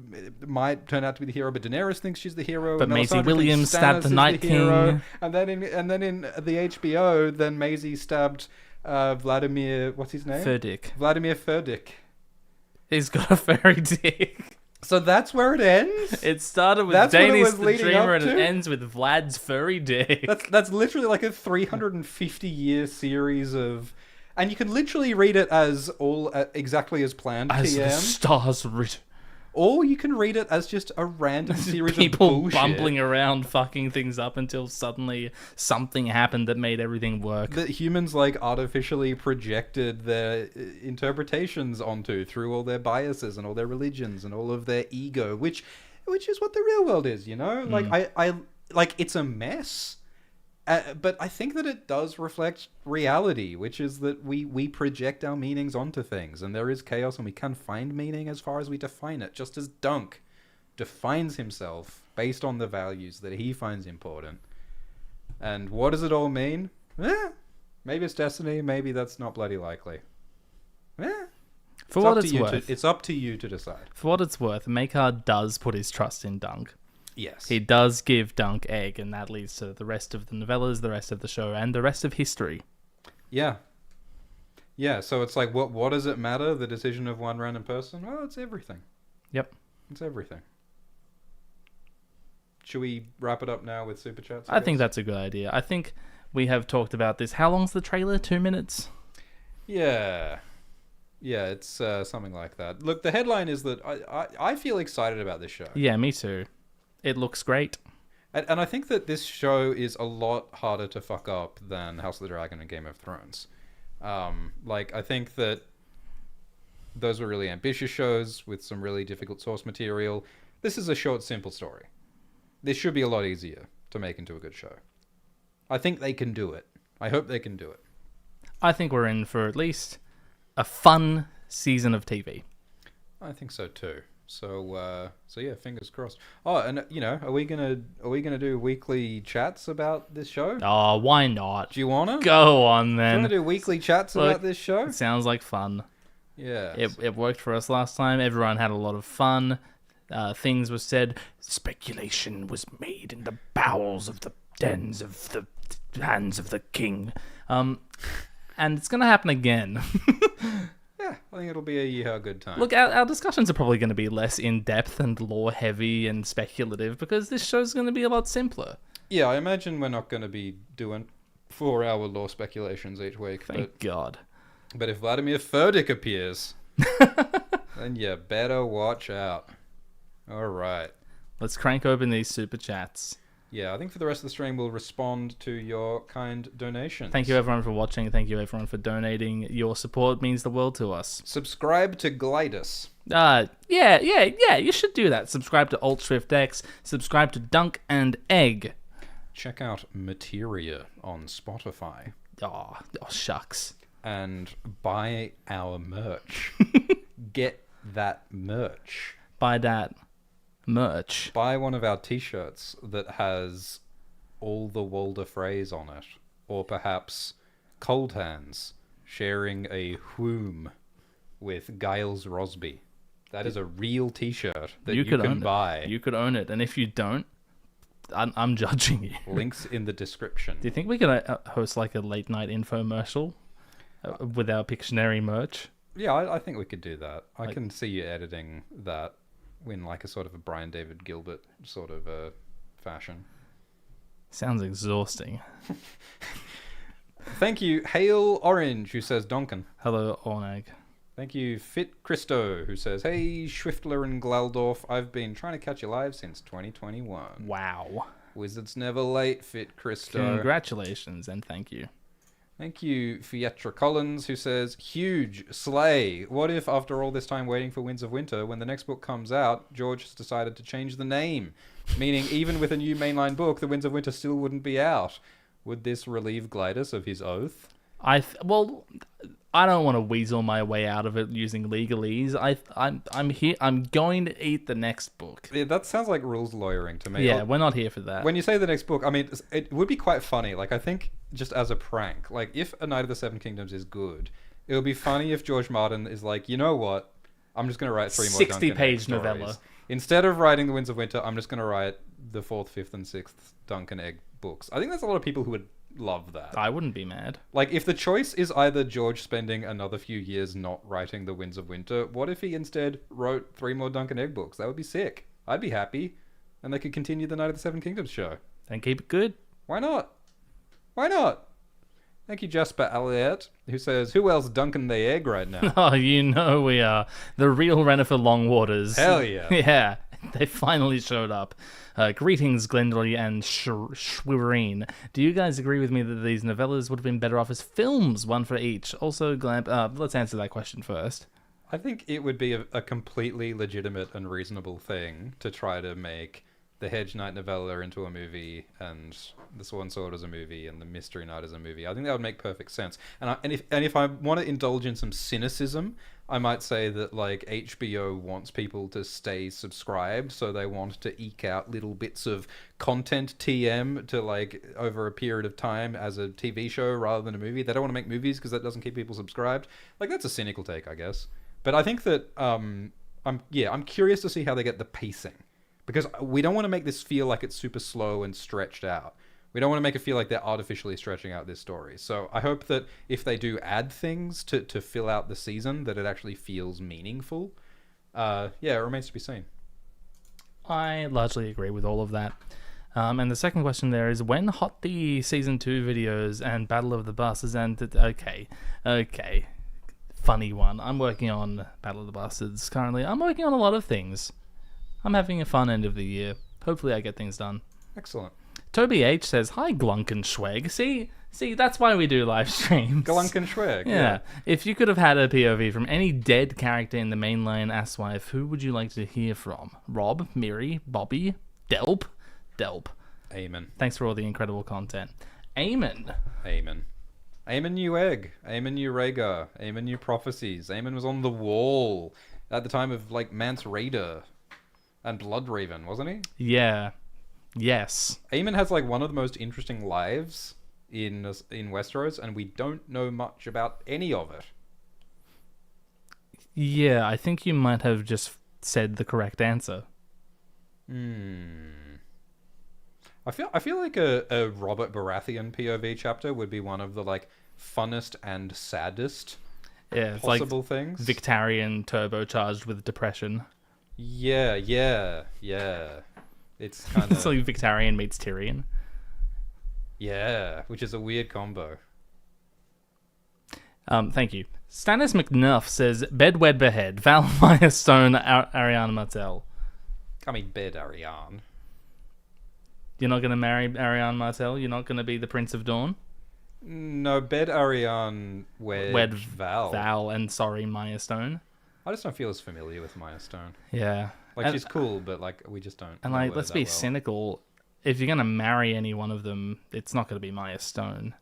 might turn out to be the hero, but Daenerys thinks she's the hero. But Maisie Williams stabbed the Night King. And then in the HBO, then Maisie stabbed Vladimir, what's his name? Vladimir Furdick. He's got a furry dick. So that's where it ends? It started with Daenerys the Dreamer and it ends with Vlad's furry dick. That's literally like a 350-year series of... And you can literally read it as all exactly as planned, as TM. The stars written. Or you can read it as just a random series people of bullshit. bumbling around fucking things up until suddenly something happened that made everything work. That humans like artificially projected their interpretations onto through all their biases and all their religions and all of their ego, which is what the real world is, Like I like it's a mess. But I think that it does reflect reality, which is that we project our meanings onto things, and there is chaos, and we can find meaning as far as we define it, just as Dunk defines himself based on the values that he finds important. And what does it all mean? Maybe it's destiny, maybe that's not bloody likely. For what it's worth. It's up to you to decide. For what it's worth, Maekar does put his trust in Dunk. Yes. He does give Dunk egg, and that leads to the rest of the novellas, the rest of the show, and the rest of history. Yeah. Yeah, so it's like, what does it matter, the decision of one random person? Well, it's everything. Yep. It's everything. Should we wrap it up now with Super Chats? I think that's a good idea. I think we have talked about this. How long's the trailer? 2 minutes? Yeah. Yeah, it's something like that. Look, the headline is that I feel excited about this show. Yeah, me too. It looks great. And I think that this show is a lot harder to fuck up than House of the Dragon and Game of Thrones. I think that those were really ambitious shows with some really difficult source material. This is a short, simple story. This should be a lot easier to make into a good show. I think they can do it. I hope they can do it. I think we're in for at least a fun season of TV. I think so too. So yeah, fingers crossed. Oh, and are we gonna do weekly chats about this show? Oh, why not? Do you wanna? Go on Do you then. wanna do weekly chats about this show? It sounds like fun. Yeah. It worked for us last time. Everyone had a lot of fun. Things were said. Speculation was made in the bowels of the dens of the hands of the king. And it's going to happen again. Yeah, I think it'll be a good time. Look, our discussions are probably going to be less in-depth and lore-heavy and speculative because this show's going to be a lot simpler. Yeah, I imagine we're not going to be doing 4-hour lore speculations each week. Thank God. But if Vladimir Furdik appears, then you better watch out. All right. Let's crank open these super chats. Yeah, I think for the rest of the stream, we'll respond to your kind donations. Thank you, everyone, for watching. Thank you, everyone, for donating. Your support means the world to us. Subscribe to Glidus. Yeah, you should do that. Subscribe to AltSwiftX. Subscribe to Dunk and Egg. Check out Materia on Spotify. Oh, shucks. And buy our merch. Get that merch. Buy that merch. Buy one of our t-shirts that has all the Walder phrase on it. Or perhaps Cold Hands sharing a whom with Giles Rosby. That is a real t-shirt that you can buy. You could own it. And if you don't, I'm judging you. Links in the description. Do you think we could host like a late night infomercial with our Pictionary merch? Yeah, I think we could do that. I can see you editing that in like a sort of a Brian David Gilbert sort of fashion. Sounds exhausting. Thank you, Hail Orange, who says Donkin. Hello, Ornag. Thank you, Fit Christo, who says, hey, Schwiftler and Glaldorf, I've been trying to catch you live since 2021. Wow. Wizards never late, Fit Christo. Congratulations and thank you. Thank you, Fietra Collins, who says, huge, slay. What if, after all this time waiting for Winds of Winter, when the next book comes out, George has decided to change the name? Meaning, even with a new mainline book, the Winds of Winter still wouldn't be out. Would this relieve Glidus of his oath? Well, I don't want to weasel my way out of it using legalese. I'm here. I'm going to eat the next book. Yeah, that sounds like rules lawyering to me. Yeah, we're not here for that. When you say the next book, I mean, it would be quite funny. Like, I think just as a prank, like if A Knight of the Seven Kingdoms is good, it would be funny if George Martin is like, you know what? I'm just going to write 3 more 60-page novella. Instead of writing The Winds of Winter, I'm just going to write the 4th, 5th, and 6th Dunk and Egg books. I think there's a lot of people who would love that. I wouldn't be mad. Like, if the choice is either George spending another few years not writing The Winds of Winter, what if he instead wrote 3 more Dunk and Egg books? That would be sick. I'd be happy. And they could continue the Knight of the Seven Kingdoms show. And keep it good. Why not? Why not? Thank you, Jasper Elliott, who says, who else dunking the egg right now? Oh, you know we are. The real Rennifer Longwaters. Hell yeah. Yeah, they finally showed up. Greetings, Glendory and Schwireen. Do you guys agree with me that these novellas would have been better off as films, one for each? Also, let's answer that question first. I think it would be a completely legitimate and reasonable thing to try to make the Hedge Knight novella into a movie and the Sworn Sword as a movie and the Mystery Knight as a movie. I think that would make perfect sense. And if I want to indulge in some cynicism, I might say that like HBO wants people to stay subscribed, so they want to eke out little bits of content TM to like over a period of time as a TV show rather than a movie. They don't want to make movies because that doesn't keep people subscribed. Like, that's a cynical take, I guess. But I think that I'm curious to see how they get the pacing. Because we don't want to make this feel like it's super slow and stretched out. We don't want to make it feel like they're artificially stretching out this story. So I hope that if they do add things to fill out the season, that it actually feels meaningful. It remains to be seen. I largely agree with all of that. And the second question there is, when hot the Season 2 videos and Battle of the Bastards and... Okay. Funny one. I'm working on Battle of the Bastards currently. I'm working on a lot of things. I'm having a fun end of the year. Hopefully I get things done. Excellent. Toby H says, hi Glunkenschweg. See, that's why we do live streams. Glunkenschweg. Yeah. If you could have had a POV from any dead character in the mainline Asswife, who would you like to hear from? Rob, Miri, Bobby, Delp? Amen. Thanks for all the incredible content. Amen. Aemon knew Egg. Aemon knew Rhaegar. Aemon knew Prophecies. Aemon was on the wall. at the time of like Mance Rayder and Bloodraven, wasn't he? Yeah. Yes. Aemon has like one of the most interesting lives in Westeros, and we don't know much about any of it. Yeah, I think you might have just said the correct answer. I feel like a Robert Baratheon POV chapter would be one of the like funnest and saddest possible things. Victarion turbocharged with depression. Yeah. It's kind of like Victarion meets Tyrion. Yeah, which is a weird combo. Thank you. Stannis McNuff says, Bedwed Behead, Val Maya Stone, Ariana Martell. I mean, bed Ariane. You're not going to marry Ariane Martell? You're not going to be the Prince of Dawn? No, bed Ariane wed Val. Val and Maya Stone. I just don't feel as familiar with Maya Stone. Yeah. Like, she's cool, but like we just don't. And like, let's be cynical. If you're going to marry any one of them, it's not going to be Maya Stone.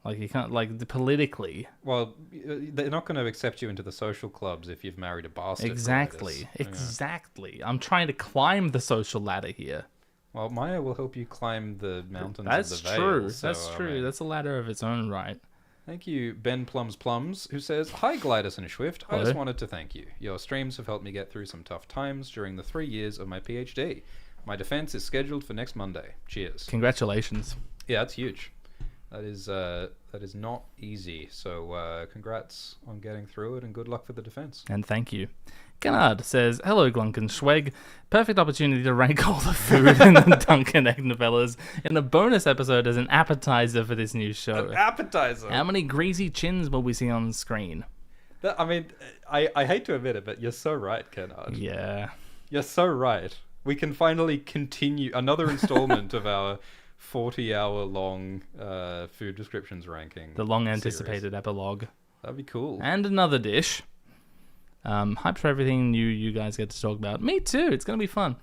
Like, you can't, like, politically. Well, they're not going to accept you into the social clubs if you've married a bastard. Exactly. I'm trying to climb the social ladder here. Well, Maya will help you climb the mountains of the Vale. That's true. That's a ladder of its own right. Thank you, Ben Plums, who says, Hi, Glidus and Swift. Hello. I just wanted to thank you. Your streams have helped me get through some tough times during the 3 years of my PhD. My defense is scheduled for next Monday. Cheers. Congratulations. Yeah, that's huge. That is not easy. So congrats on getting through it, and good luck for the defense. And thank you. Kennard says, Hello, Glunkin Schweg. Perfect opportunity to rank all the food in the Duncan Egg novellas in a bonus episode as an appetizer for this new show. An appetizer? How many greasy chins will we see on screen? I mean, I hate to admit it, but you're so right, Kennard. Yeah. You're so right. We can finally continue another installment of our 40-hour-long food descriptions ranking. The long-anticipated epilogue. That'd be cool. And another dish. Hyped for everything new you guys get to talk about. Me too. It's going to be fun.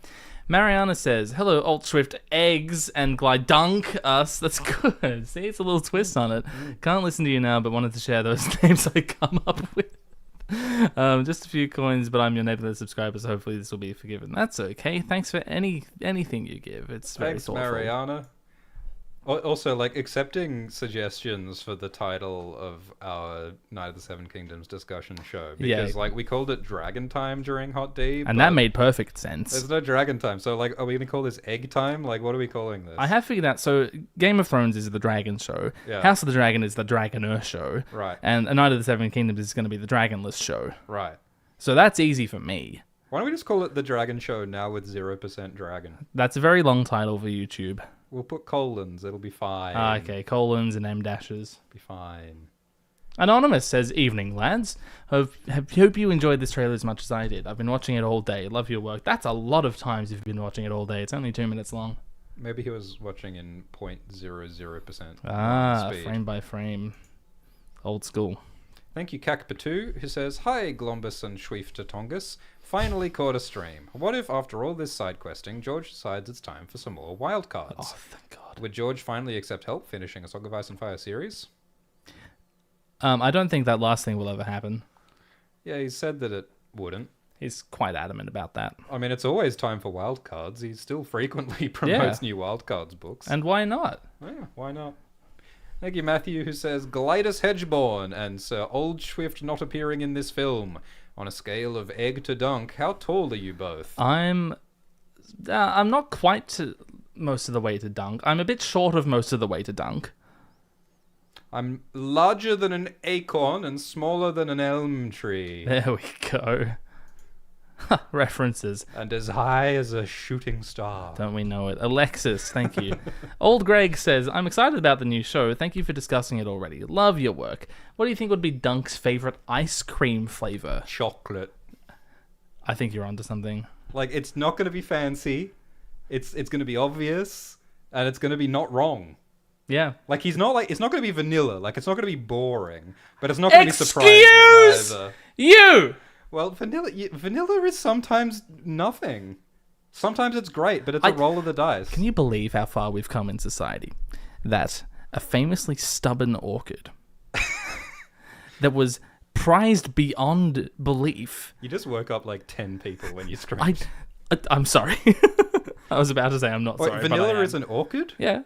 Mariana says, Hello, Alt Swift Eggs and Glide Dunk us. That's good. See, it's a little twist on it. Can't listen to you now, but wanted to share those names I come up with. Just a few coins, but I'm your nebulous subscriber, so hopefully this will be forgiven. That's okay. Thanks for anything you give. It's very thoughtful. Thanks, Mariana. Also, like, accepting suggestions for the title of our Night of the Seven Kingdoms discussion show. Because, like, we called it Dragon Time during Hot D. And that made perfect sense. There's no Dragon Time. So, like, are we going to call this Egg Time? Like, what are we calling this? I have figured out. So, Game of Thrones is the Dragon show. Yeah. House of the Dragon is the Dragoner show. Right. And A Night of the Seven Kingdoms is going to be the Dragonless show. Right. So, that's easy for me. Why don't we just call it the Dragon Show now with 0% dragon? That's a very long title for YouTube. We'll put colons. It'll be fine. Okay, colons and M dashes. Be fine. Anonymous says, Evening, lads. Hope you enjoyed this trailer as much as I did. I've been watching it all day. Love your work. That's a lot of times you've been watching it all day. It's only 2 minutes long. Maybe he was watching in 0.00%. Speed. Frame by frame. Old school. Thank you, Kakpatu, who says, Hi, Glombus and Tongus. Finally caught a stream. What if, after all this side questing, George decides it's time for some more wildcards? Oh, thank God. Would George finally accept help finishing a Song of Ice and Fire series? I don't think that last thing will ever happen. Yeah, he said that it wouldn't. He's quite adamant about that. I mean, it's always time for wildcards. He still frequently promotes new wildcards books. And why not? Yeah, why not? Thank you, Matthew, who says, Glidus Hedgeborn and Sir Old Swift not appearing in this film. On a scale of egg to dunk, how tall are you both? I'm not quite to most of the way to dunk. I'm a bit short of most of the way to dunk. I'm larger than an acorn and smaller than an elm tree. There we go. References. And as high as a shooting star. Don't we know it? Alexis, thank you. Old Greg says, I'm excited about the new show. Thank you for discussing it already. Love your work. What do you think would be Dunk's favorite ice cream flavor? Chocolate. I think you're onto something. Like, it's not going to be fancy. It's going to be obvious. And it's going to be not wrong. Yeah. Like, it's not going to be vanilla. Like, it's not going to be boring. But it's not going to be surprising either. You! Well, vanilla is sometimes nothing. Sometimes it's great, but it's a roll of the dice. Can you believe how far we've come in society? That a famously stubborn orchid that was prized beyond belief. You just woke up like 10 people when you screamed. I'm sorry. I was about to say I'm not sorry. Vanilla is an orchid? Yeah.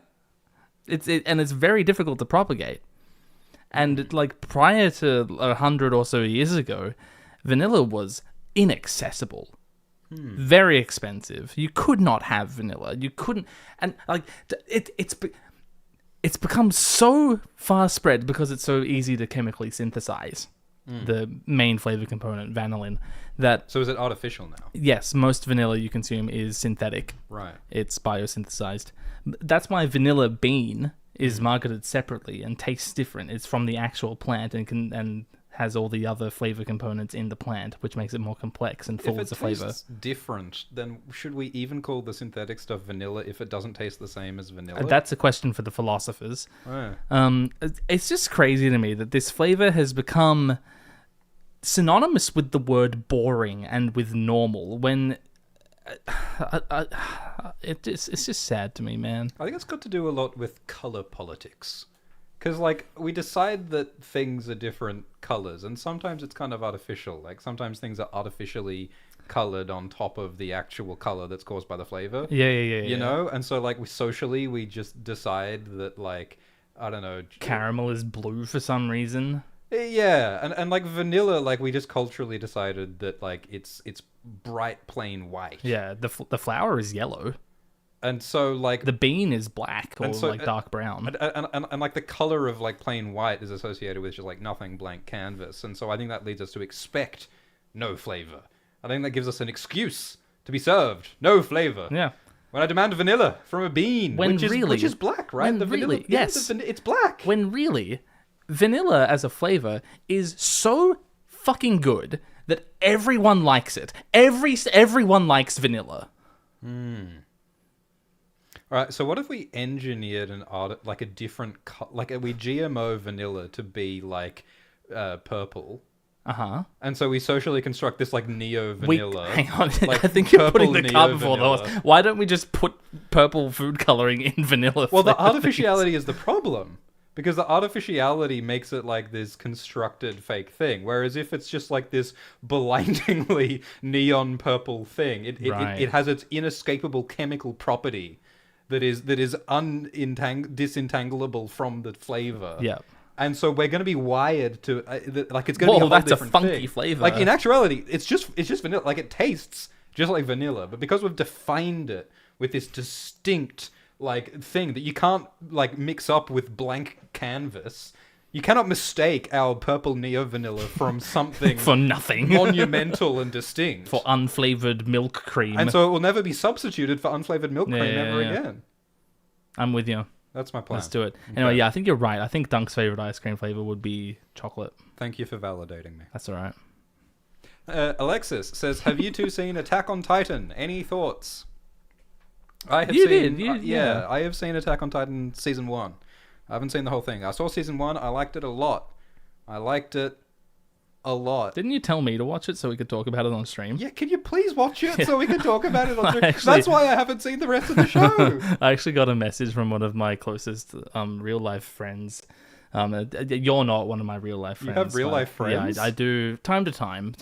It's very difficult to propagate. And like prior to 100 or so years ago, vanilla was inaccessible. Very expensive. You could not have vanilla. You couldn't, and like it's become so far spread because it's so easy to chemically synthesize the main flavor component, vanillin. So is it artificial now? Yes, most vanilla you consume is synthetic. Right. It's biosynthesized. That's why vanilla bean is marketed separately and tastes different. It's from the actual plant and has all the other flavor components in the plant, which makes it more complex and full as a flavor. If it tastes different, then should we even call the synthetic stuff vanilla if it doesn't taste the same as vanilla? That's a question for the philosophers. Oh. It's just crazy to me that this flavor has become synonymous with the word boring and with normal when it's just sad to me, man. I think it's got to do a lot with color politics. Because, like, we decide that things are different colors, and sometimes it's kind of artificial. Like, sometimes things are artificially colored on top of the actual color that's caused by the flavor. Yeah. You know? And so, like, we just decide that, like, I don't know... Caramel is blue for some reason. Yeah, and like, vanilla, like, we just culturally decided that, like, it's bright, plain white. Yeah, the flower is yellow. And so, like... The bean is black or, like, dark brown. And like, the color of, like, plain white is associated with just, like, nothing, blank canvas. And so I think that leads us to expect no flavor. I think that gives us an excuse to be served no flavor. Yeah. When I demand vanilla from a bean, which is black, right? Vanilla, yes. It's black. When really, vanilla as a flavor is so fucking good that everyone likes it. Everyone likes vanilla. All right, so what if we engineered like a different like we GMO vanilla to be like purple? And so we socially construct this like neo vanilla. Hang on, like, I think you're putting the cart before the horse. Why don't we just put purple food coloring in vanilla? Well, the artificiality is the problem. Because the artificiality makes it like this constructed fake thing. Whereas if it's just like this blindingly neon purple thing, it has its inescapable chemical property that is disentangleable from the flavor. Yeah. And so we're going to be wired to like it's going to be a whole different funky thing. Flavor. Like in actuality, it's just vanilla. Like it tastes just like vanilla, but because we've defined it with this distinct like thing that you can't like mix up with blank canvas, you cannot mistake our purple neo vanilla from something for nothing monumental and distinct for unflavored milk cream. And so it will never be substituted for unflavored milk cream ever again. I'm with you. That's my plan. Let's do it. Anyway, yeah, I think you're right. I think Dunk's favorite ice cream flavor would be chocolate. Thank you for validating me. That's all right. Alexis says, "Have you two seen Attack on Titan? Any thoughts?" I have I have seen Attack on Titan season 1. I haven't seen the whole thing. I saw season 1. I liked it a lot. Didn't you tell me to watch it so we could talk about it on stream? Yeah, can you please watch it so we can talk about it on stream? That's why I haven't seen the rest of the show. I actually got a message from one of my closest real life friends. You're not one of my real life friends. You have real life friends? Yeah, I do. Time to time,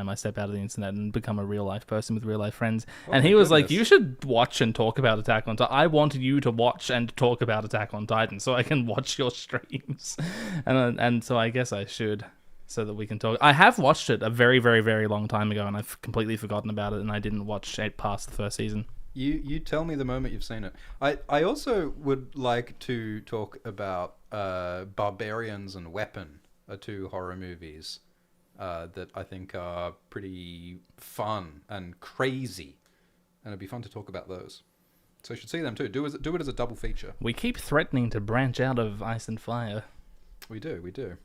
I step out of the internet and become a real life person with real life friends. And he was like, "You should watch and talk about Attack on Titan. I want you to watch and talk about Attack on Titan so I can watch your streams." And so I guess I should, so that we can talk. I have watched it a very, very, very long time ago, and I've completely forgotten about it, and I didn't watch it past the first season. You tell me the moment you've seen it. I also would like to talk about Barbarians and Weapon, are 2 horror movies that I think are pretty fun and crazy, and it'd be fun to talk about those. So you should see them too. Do it as a double feature. We keep threatening to branch out of Ice and Fire. We do.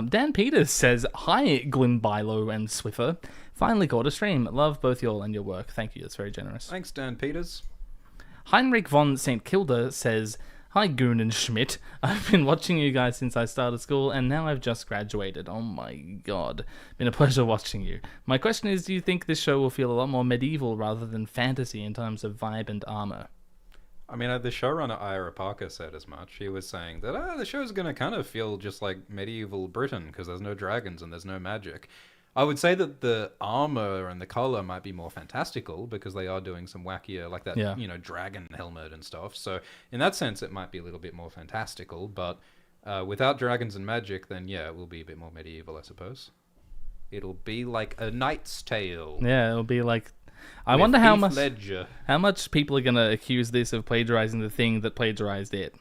Dan Peters says, "Hi, Glimbilo and Swiffer. Finally caught a stream. Love both y'all and your work. Thank you. That's very generous." Thanks, Dan Peters. Heinrich von St. Kilda says, "Hi, Goon and Schmidt. I've been watching you guys since I started school, and now I've just graduated. Oh my god. Been a pleasure watching you. My question is, do you think this show will feel a lot more medieval rather than fantasy in terms of vibe and armor?" I mean, the showrunner Ira Parker said as much. He was saying that the show's going to kind of feel just like medieval Britain because there's no dragons and there's no magic. I would say that the armor and the color might be more fantastical because they are doing some wackier, like that, Yeah. dragon helmet and stuff. So in that sense, it might be a little bit more fantastical. But without dragons and magic, then yeah, it will be a bit more medieval, I suppose. It'll be like a Knight's Tale. Yeah, it'll be like. I wonder how much Ledger. how much people are gonna accuse this of plagiarizing the thing that plagiarized it.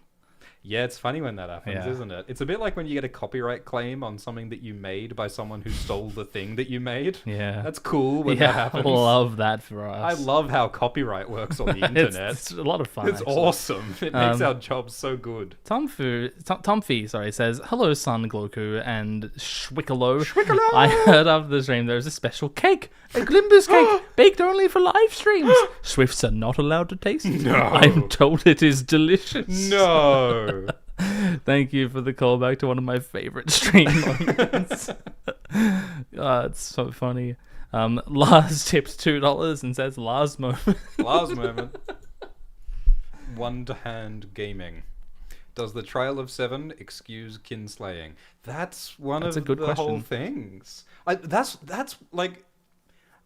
Yeah, it's funny when that happens, Yeah. isn't it? It's a bit like when you get a copyright claim on something that you made by someone who stole the thing that you made. Yeah, That's cool when yeah, that happens. I love that for us. I love how copyright works on the internet. It's a lot of fun. It's actually. awesome. It makes our job so good. Tom Fee, says, "Hello, Son Gloku and Schwickalo. Schwickalo! I heard after the stream there's a special cake, a Glimbus cake, baked only for live streams. Swifts are not allowed to taste it. No. I'm told it is delicious." No. Thank you for the callback to one of my favorite stream moments. It's so funny. Lars tips $2 and says, "Last moment." Last moment. One-hand gaming. Does the Trial of Seven excuse kinslaying? That's one That's of a good the whole question. things. That's like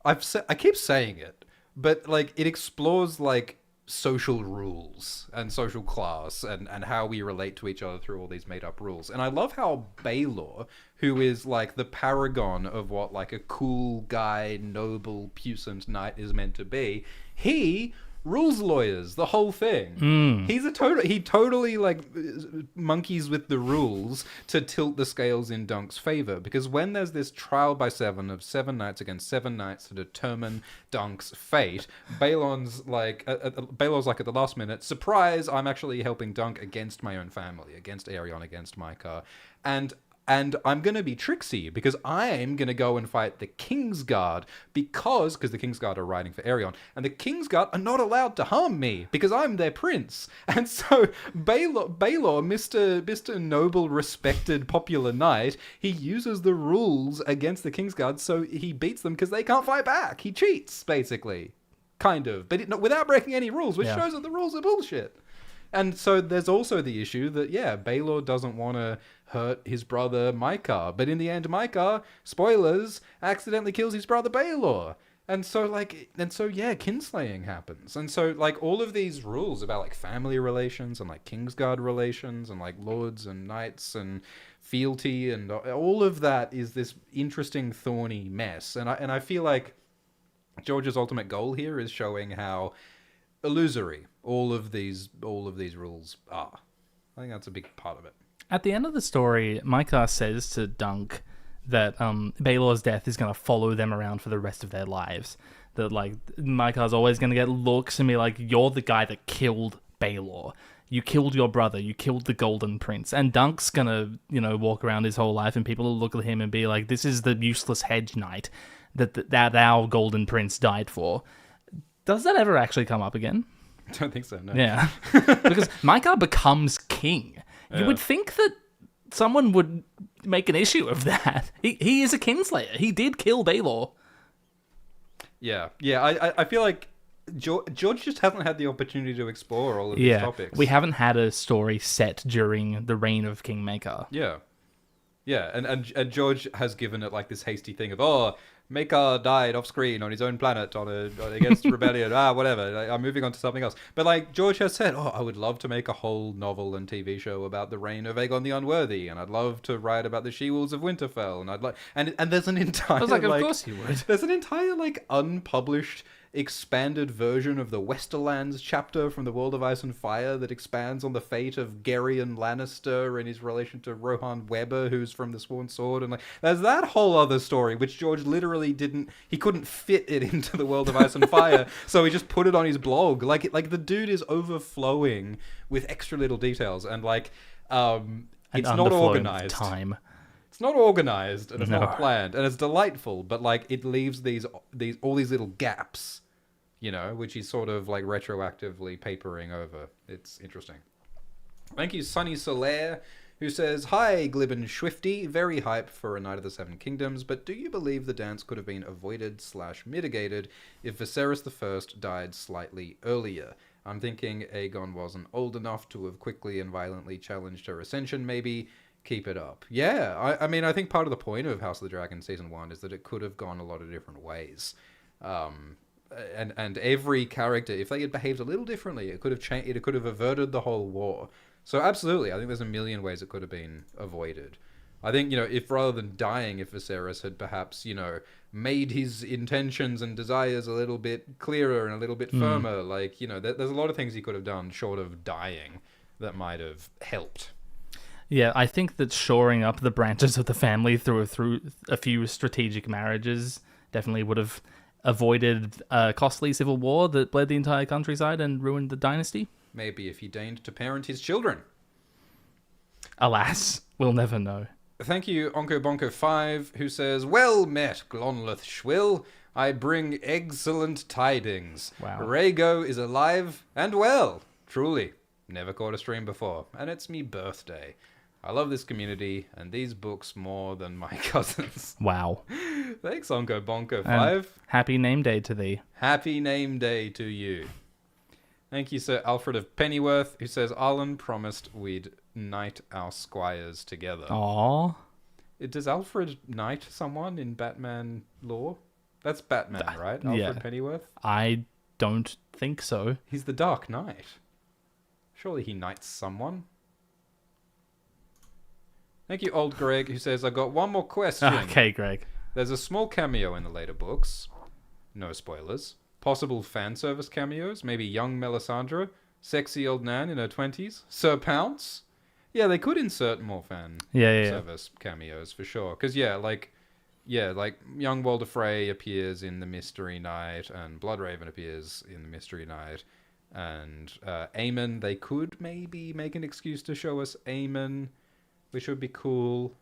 I keep saying it, but like it explores like social rules and social class and how we relate to each other through all these made up rules. And I love how Baelor, who is like the paragon of what like a cool guy, noble, puissant knight is meant to be, he rules lawyers the whole thing. He totally like monkeys with the rules to tilt the scales in Dunk's favor, because when there's this trial by seven of 7 knights against 7 knights to determine Dunk's fate, Balon's like Baelor's like at the last minute, surprise, I'm actually helping Dunk against my own family, against Aerion, against Maikar, and I'm going to be tricksy because I'm going to go and fight the Kingsguard because the Kingsguard are riding for Aerion, and the Kingsguard are not allowed to harm me because I'm their prince. And so Baelor, Mr. Noble, respected, popular knight, he uses the rules against the Kingsguard, so he beats them because they can't fight back. He cheats, basically. Kind of. But without breaking any rules, which shows that the rules are bullshit. And so there's also the issue that, Baelor doesn't want to hurt his brother Maikar. But in the end, Maikar, spoilers, accidentally kills his brother Baelor. And so, kinslaying happens. And so, like, all of these rules about, like, family relations and, like, Kingsguard relations and, like, lords and knights and fealty and all of that is this interesting, thorny mess. And I feel like George's ultimate goal here is showing how illusory all of these rules are. I think that's a big part of it. At the end of the story, Maikar says to Dunk that Baelor's death is going to follow them around for the rest of their lives. That, like, Maikar's always going to get looks and be like, "You're the guy that killed Baelor. You killed your brother. You killed the Golden Prince." And Dunk's going to, walk around his whole life and people will look at him and be like, "This is the useless hedge knight that our Golden Prince died for." Does that ever actually come up again? I don't think so, no. Yeah. Because Maikar becomes king. You would think that someone would make an issue of that. He is a kinslayer. He did kill Baelor. Yeah. I feel like George just hasn't had the opportunity to explore all of these topics. We haven't had a story set during the reign of King Maikar. Yeah, and George has given it like this hasty thing of, Maikar died off screen on his own planet against rebellion. Whatever. I'm moving on to something else. But like George has said, I would love to make a whole novel and TV show about the reign of Aegon the Unworthy, and I'd love to write about the She-Wolves of Winterfell, and I'd like, and there's an entire. I was like, of course you would. There's an entire like unpublished expanded version of the Westerlands chapter from the World of Ice and Fire that expands on the fate of Geryon Lannister and his relation to Rohan Weber, who's from the Sworn Sword, and like there's that whole other story which George literally couldn't fit it into the World of Ice and Fire, so he just put it on his blog. Like the dude is overflowing with extra little details, and like it's not organized. Time. It's not organized and it's No. not planned, and it's delightful, but like it leaves all these little gaps, which he's sort of like retroactively papering over. It's interesting. Thank you, Sunny Solaire, who says, "Hi, Glib and Swifty, very hype for A Night of the Seven Kingdoms, but do you believe the dance could have been avoided/mitigated if Viserys I died slightly earlier? I'm thinking Aegon wasn't old enough to have quickly and violently challenged her ascension, maybe. Keep it up. Yeah, I mean, I think part of the point of House of the Dragon Season 1 is that it could have gone a lot of different ways. And every character, if they had behaved a little differently, it could have changed. It could have averted the whole war. So absolutely, I think there's a million ways it could have been avoided. I think, if rather than dying, if Viserys had perhaps, made his intentions and desires a little bit clearer and a little bit firmer, there's a lot of things he could have done short of dying that might have helped. Yeah, I think that shoring up the branches of the family through a few strategic marriages definitely would have avoided a costly civil war that bled the entire countryside and ruined the dynasty. Maybe if he deigned to parent his children. Alas, we'll never know. Thank you, OnkoBonko5, who says, "Well met, Glonleth Shwill. I bring excellent tidings. Wow. Rhaego is alive and well. Truly. Never caught a stream before. And it's me birthday. I love this community and these books more than my cousins." Wow. Thanks, OnkoBonko5. Happy name day to thee. Happy name day to you. Thank you, Sir Alfred of Pennyworth, who says, "Arlen promised we'd knight our squires together." Aww. Does Alfred knight someone in Batman lore? That's Batman, right? Alfred Pennyworth? I don't think so. He's the Dark Knight. Surely he knights someone. Thank you, Old Greg, who says, "I got one more question." Okay, Greg. There's a small cameo in the later books. No spoilers. Possible fan service cameos. Maybe young Melisandre. Sexy old Nan in her 20s. Sir Pounce. Yeah, they could insert more fan service cameos for sure. Because, like young Walder Frey appears in The Mystery Knight, and Bloodraven appears in The Mystery Knight. And Aemon, they could maybe make an excuse to show us Aemon, which would be cool.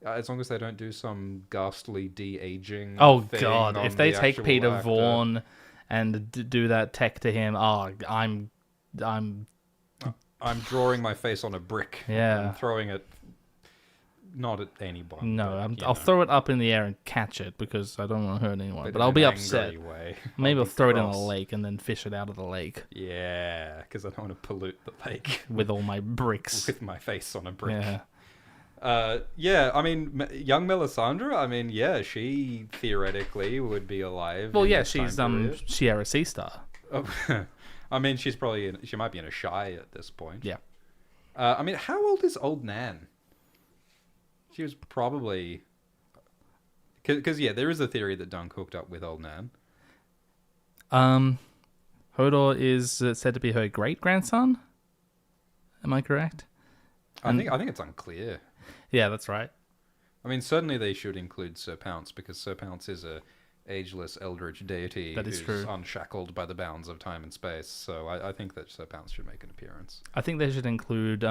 As long as they don't do some ghastly de-aging. Oh, thing God. on If they the take actual Peter actor. Vaughan and do that tech to him, I'm drawing my face on a brick. Yeah. And throwing it not at anyone. No, but, I'll throw it up in the air and catch it because I don't want to hurt anyone. But I'll be upset. Way. Maybe I'll throw it in a cross. lake and then fish it out of the lake Yeah, because I don't want to pollute the lake with all my bricks. with my face on a brick. Yeah. I mean, young Melisandre, she theoretically would be alive. Well, in yeah, this she's time period. Sierra Sea Star. Oh, I mean, she might be in a shy at this point. Yeah. How old is old Nan? She was probably... Because, there is a theory that Dunk hooked up with old Nan. Hodor is said to be her great-grandson. Am I correct? I think it's unclear. Yeah, that's right. I mean, certainly they should include Sir Pounce, because Sir Pounce is a ageless eldritch deity That is who's true. unshackled by the bounds of time and space. So I think that Sir Pounce should make an appearance. I think they should include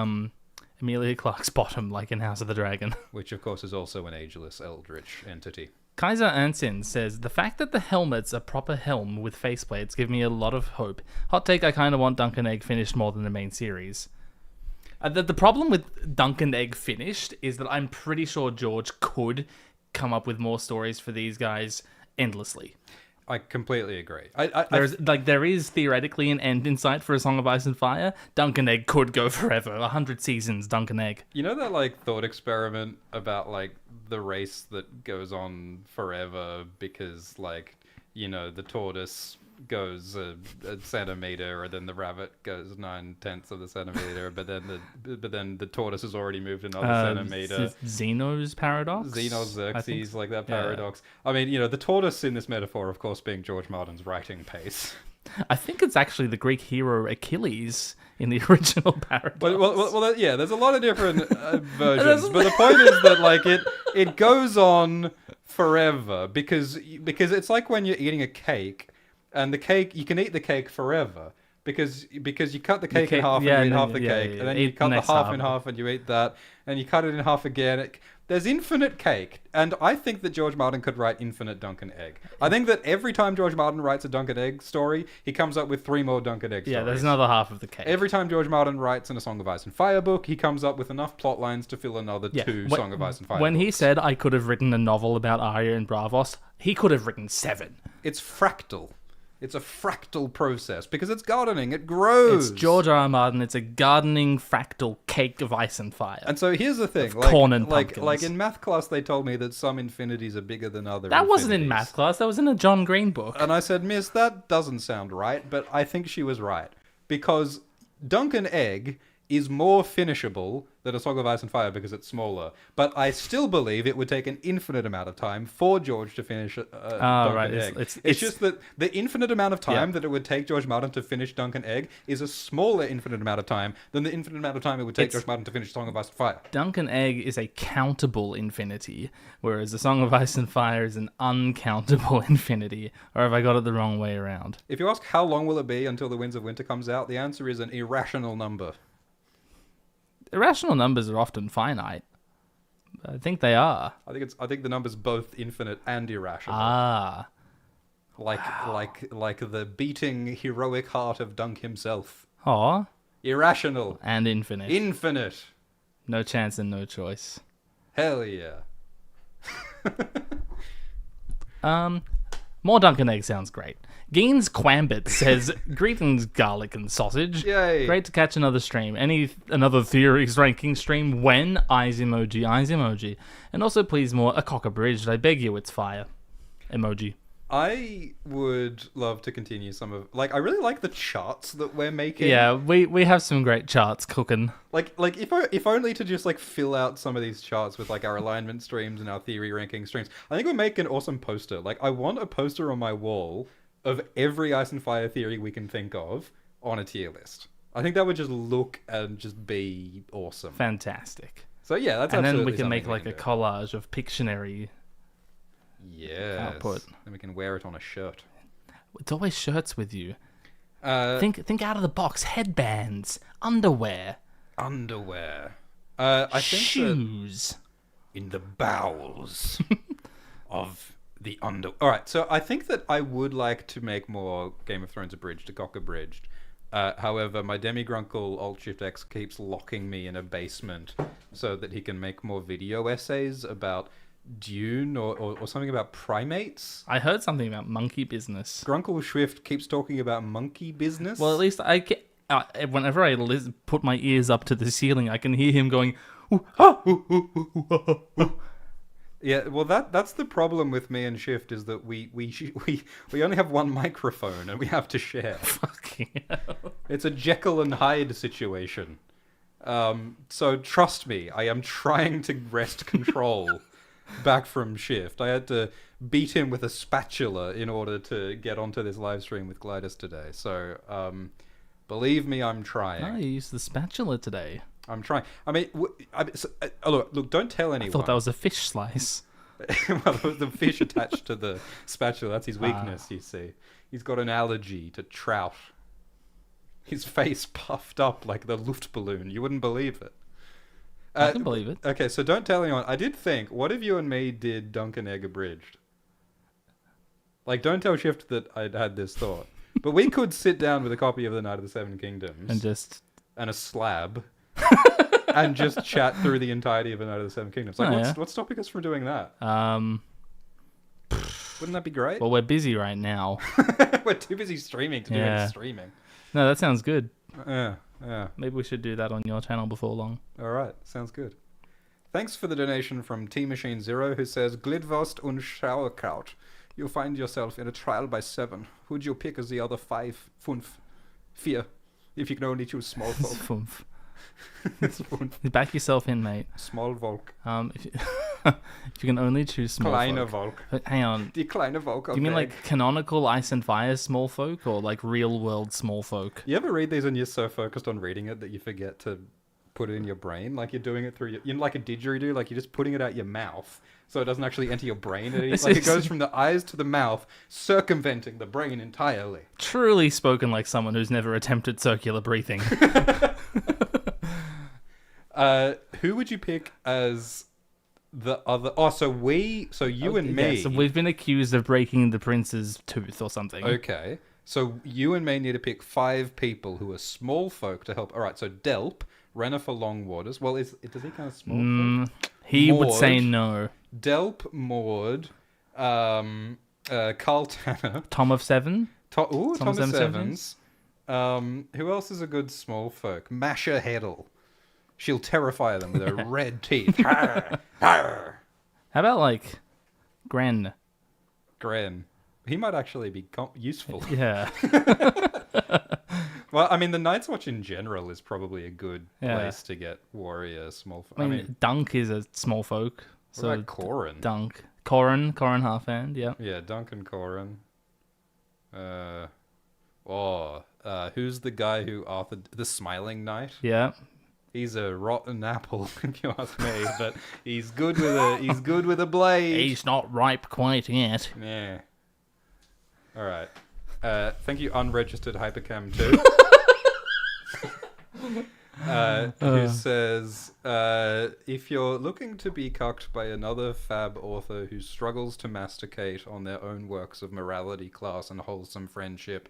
Emilia Clarke's bottom, like in House of the Dragon. Which, of course, is also an ageless eldritch entity. Kaiser Ansin says, "The fact that the helmet's a proper helm with faceplates give me a lot of hope. Hot take, I kind of want Dunk and Egg finished more than the main series." The problem with Dunk and Egg finished is that I'm pretty sure George could come up with more stories for these guys endlessly. I completely agree. There is theoretically an end in sight for A Song of Ice and Fire. Dunk and Egg could go forever. 100 seasons, Dunk and Egg. You know that thought experiment about the race that goes on forever because the tortoise goes a centimeter, or then the rabbit goes 9/10 of the centimeter, but then the tortoise has already moved another centimeter. Zeno's paradox. Xerxes, that paradox. Yeah. I mean, the tortoise in this metaphor, of course, being George Martin's writing pace. I think it's actually the Greek hero Achilles in the original paradox. Well, yeah, there's a lot of different versions, but the point is that it goes on forever because it's like when you're eating a cake. And the cake, you can eat the cake forever because you cut the cake in half and you eat half the cake, and then you cut the half in half and you eat that, and you cut it in half again. There's infinite cake, and I think that George Martin could write infinite Dunk and Egg. I think that every time George Martin writes a Dunk and Egg story, he comes up with 3 more Dunk and Egg stories. Yeah, there's another half of the cake. Every time George Martin writes in A Song of Ice and Fire book, he comes up with enough plot lines to fill another 2 Song of Ice and Fire When books. he said I could have written a novel about Arya and Braavos, he could have written 7. It's fractal. It's a fractal process because it's gardening. It grows. It's George R. R. Martin. It's a gardening fractal cake of ice and fire. And so here's the thing: corn and pumpkins. like in math class, they told me that some infinities are bigger than other. That wasn't in math class. That was in a John Green book. And I said, Miss, that doesn't sound right. But I think she was right because dunk an egg is more finishable than a Song of Ice and Fire because it's smaller. But I still believe it would take an infinite amount of time for George to finish Dunk an Egg. It's just that the infinite amount of time that it would take George Martin to finish Dunk an Egg is a smaller infinite amount of time than the infinite amount of time it would take George Martin to finish Song of Ice and Fire. Dunk an Egg is a countable infinity, whereas the Song of Ice and Fire is an uncountable infinity. Or have I got it the wrong way around? If you ask how long will it be until The Winds of Winter comes out, the answer is an irrational number. Irrational numbers are often finite. I think they are. I think the number's both infinite and irrational. Ah. Like the beating heroic heart of Dunk himself. Aw. Irrational. And infinite. Infinite. No chance and no choice. Hell yeah. More Dunk and Egg sounds great. Geens Quambit says, greetings, garlic and sausage. Yay. Great to catch another stream. Another theories ranking stream when? Eyes emoji, eyes emoji. And also, please more, a cock abridged. I beg you, it's fire. Emoji. I would love to continue some of... I really like the charts that we're making. Yeah, we have some great charts cooking. Like if only to just, fill out some of these charts with, our alignment streams and our theory ranking streams. I think we'll make an awesome poster. I want a poster on my wall of every Ice and Fire theory we can think of on a tier list. I think that would just look and just be awesome. Fantastic. So yeah, that's and absolutely then we can make something a collage of Pictionary output. Then we can wear it on a shirt. It's always shirts with you. Think out of the box. Headbands, underwear. I think shoes. In the bowels of the under. All right, so I think that I would like to make more Game of Thrones abridged, to cock abridged. However, my demigrunkle Alt-Shift-X keeps locking me in a basement so that he can make more video essays about Dune or something about primates. I heard something about monkey business. Grunkle Swift keeps talking about monkey business. Well, at least I can. Whenever I put my ears up to the ceiling, I can hear him going. Ooh, ah, ooh, ooh, ooh, ooh, ooh, ooh. Yeah, well, that's the problem with me and Shift is that we only have one microphone and we have to share. Fucking hell. It's a Jekyll and Hyde situation. So trust me, I am trying to wrest control back from Shift. I had to beat him with a spatula in order to get onto this live stream with Glidus today. So believe me, I'm trying. I used the spatula today. I'm trying. I mean, look, don't tell anyone. I thought that was a fish slice. Well, there was the fish attached to the spatula. That's his weakness, you see. He's got an allergy to trout. His face puffed up like the Luftballon. You wouldn't believe it. I can believe it. Okay, so don't tell anyone. I did think, what if you and me did Dunk and Egg abridged? Don't tell Shift that I'd had this thought. But we could sit down with a copy of The Night of the Seven Kingdoms. And a slab. And just chat through the entirety of A Night of the Seven Kingdoms. What's stopping us from doing that? Wouldn't that be great? Well, we're busy right now. We're too busy streaming to do any streaming. No, that sounds good. Yeah. Maybe we should do that on your channel before long. All right, sounds good. Thanks for the donation from T Machine Zero, who says, Glidwurst und Sauerkraut. You'll find yourself in a trial by 7. Who'd you pick as the other 5? 5. 4. If you can only choose small folk. 5. Back yourself in, mate. Small Volk. If you can only choose small Kleine folk. Volk. Hang on. Die kleine Volk. Do you mean canonical Ice and Fire small folk or real world small folk? You ever read these and you're so focused on reading it that you forget to put it in your brain? You're doing it through like a didgeridoo, you're just putting it out your mouth so it doesn't actually enter your brain. It goes from the eyes to the mouth, circumventing the brain entirely. Truly spoken like someone who's never attempted circular breathing. Who would you pick as the other? So you and me. So we've been accused of breaking the prince's tooth or something. Okay. So you and me need to pick 5 people who are small folk to help. All right. So Delp, Rennifer Longwaters. Well, does he kind of small folk? He Maud, would say no. Delp, Maud, Carl Tanner, Tom of 7. Thomas Evans. Who else is a good small folk? Masha Heddle. She'll terrify them with her red teeth. Arr, arr. How about, like, Gren? Gren. He might actually be useful. Yeah. Well, I mean, the Night's Watch in general is probably a good place to get warrior small folk. I mean, Dunk is a small folk. What about Corran? Dunk. Corran Halfhand, yeah. Yeah, Dunk and Corran. Who's the guy who authored The Smiling Knight? Yeah. He's a rotten apple, if you ask me, but he's good with a blade. He's not ripe quite yet. Yeah. All right. Thank you, unregistered Hypercam 2. Who says, if you're looking to be cucked by another fab author who struggles to masticate on their own works of morality, class, and wholesome friendship,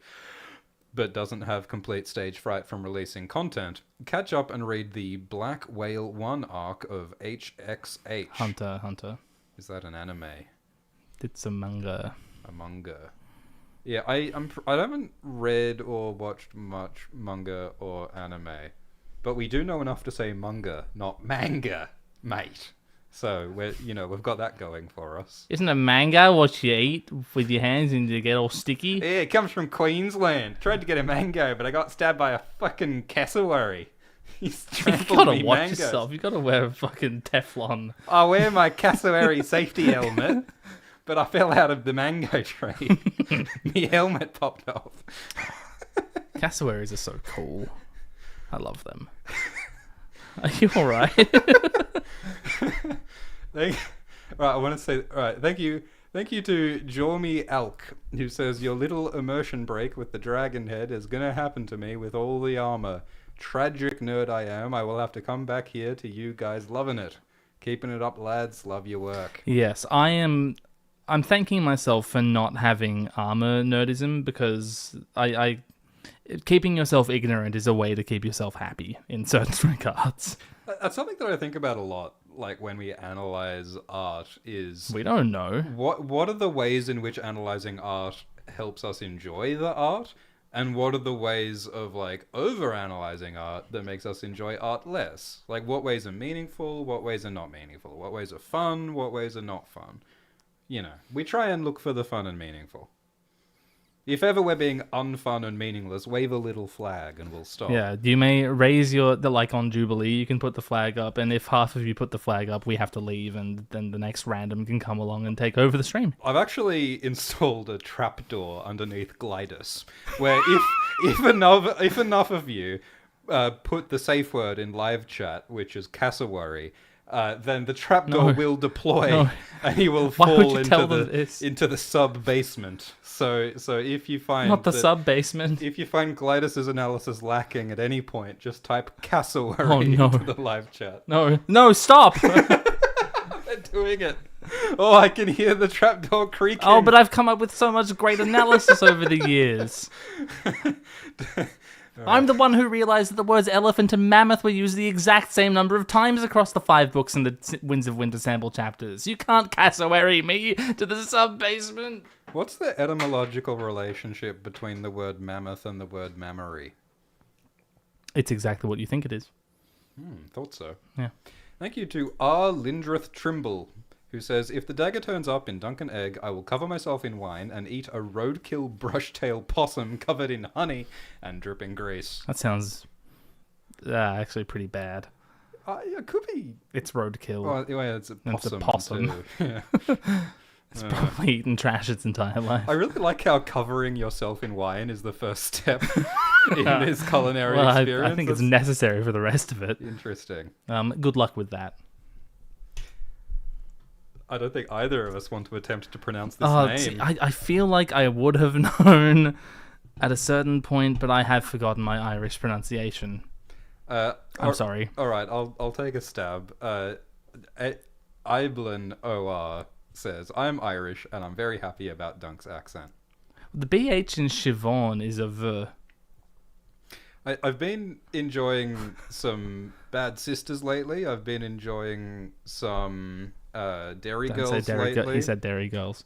but doesn't have complete stage fright from releasing content, catch up and read the Black Whale 1 arc of HXH. Hunter. Is that an anime? It's a manga. A manga. Yeah, I haven't read or watched much manga or anime, but we do know enough to say manga, not manga, mate. So we've got that going for us. Isn't a manga what you eat with your hands and you get all sticky? Yeah, it comes from Queensland. Tried to get a mango, but I got stabbed by a fucking cassowary. He's trampled You gotta me watch mangoes. yourself. You gotta wear a fucking Teflon. I wear my cassowary safety helmet, but I fell out of the mango tree. My helmet popped off. Cassowaries are so cool. I love them. Are you alright? I want to say, thank you to Jormy Alk, who says, your little immersion break with the dragon head is going to happen to me with all the armor. Tragic nerd I am, I will have to come back here to you guys loving it. Keeping it up, lads. Love your work. Yes, I'm thanking myself for not having armor nerdism, because I keeping yourself ignorant is a way to keep yourself happy in certain regards. That's something that I think about a lot, like when we analyze art, is... We don't know. What are the ways in which analyzing art helps us enjoy the art? And what are the ways of, like, over-analyzing art that makes us enjoy art less? Like, what ways are meaningful? What ways are not meaningful? What ways are fun? What ways are not fun? We try and look for the fun and meaningful. If ever we're being unfun and meaningless, wave a little flag and we'll stop. Yeah, you may raise like on Jubilee, you can put the flag up, and if half of you put the flag up, we have to leave, and then the next random can come along and take over the stream. I've actually installed a trapdoor underneath Glidus, where if enough of you put the safe word in live chat, which is cassowary, then the trapdoor will deploy and he will fall into the sub basement. So if you find not the sub basement, if you find Glidus's analysis lacking at any point, just type cassowary into the live chat. No, stop! They're doing it. Oh, I can hear the trapdoor creaking. Oh, but I've come up with so much great analysis over the years. Right. I'm the one who realized that the words elephant and mammoth were used the exact same number of times across the 5 books in the Winds of Winter sample chapters. You can't cassowary me to the sub-basement. What's the etymological relationship between the word mammoth and the word mammary? It's exactly what you think it is. Thought so. Yeah. Thank you to R. Lindreth Trimble, who says, if the dagger turns up in Duncan Egg, I will cover myself in wine and eat a roadkill brushtail possum covered in honey and dripping grease. That sounds actually pretty bad. It could be. It's roadkill. Oh, yeah, it's a possum. It's a possum. Yeah. It's probably eaten trash its entire life. I really like how covering yourself in wine is the first step in this culinary experience. I think it's necessary for the rest of it. Interesting. Good luck with that. I don't think either of us want to attempt to pronounce this name. I feel like I would have known at a certain point, but I have forgotten my Irish pronunciation. I'm sorry. All right, I'll take a stab. Iblin OR says, I'm Irish and I'm very happy about Dunk's accent. The BH in Siobhan is a V. I've been enjoying some Bad Sisters lately. I've been enjoying some Dairy Don't Girls say Dairy lately. He said Dairy Girls.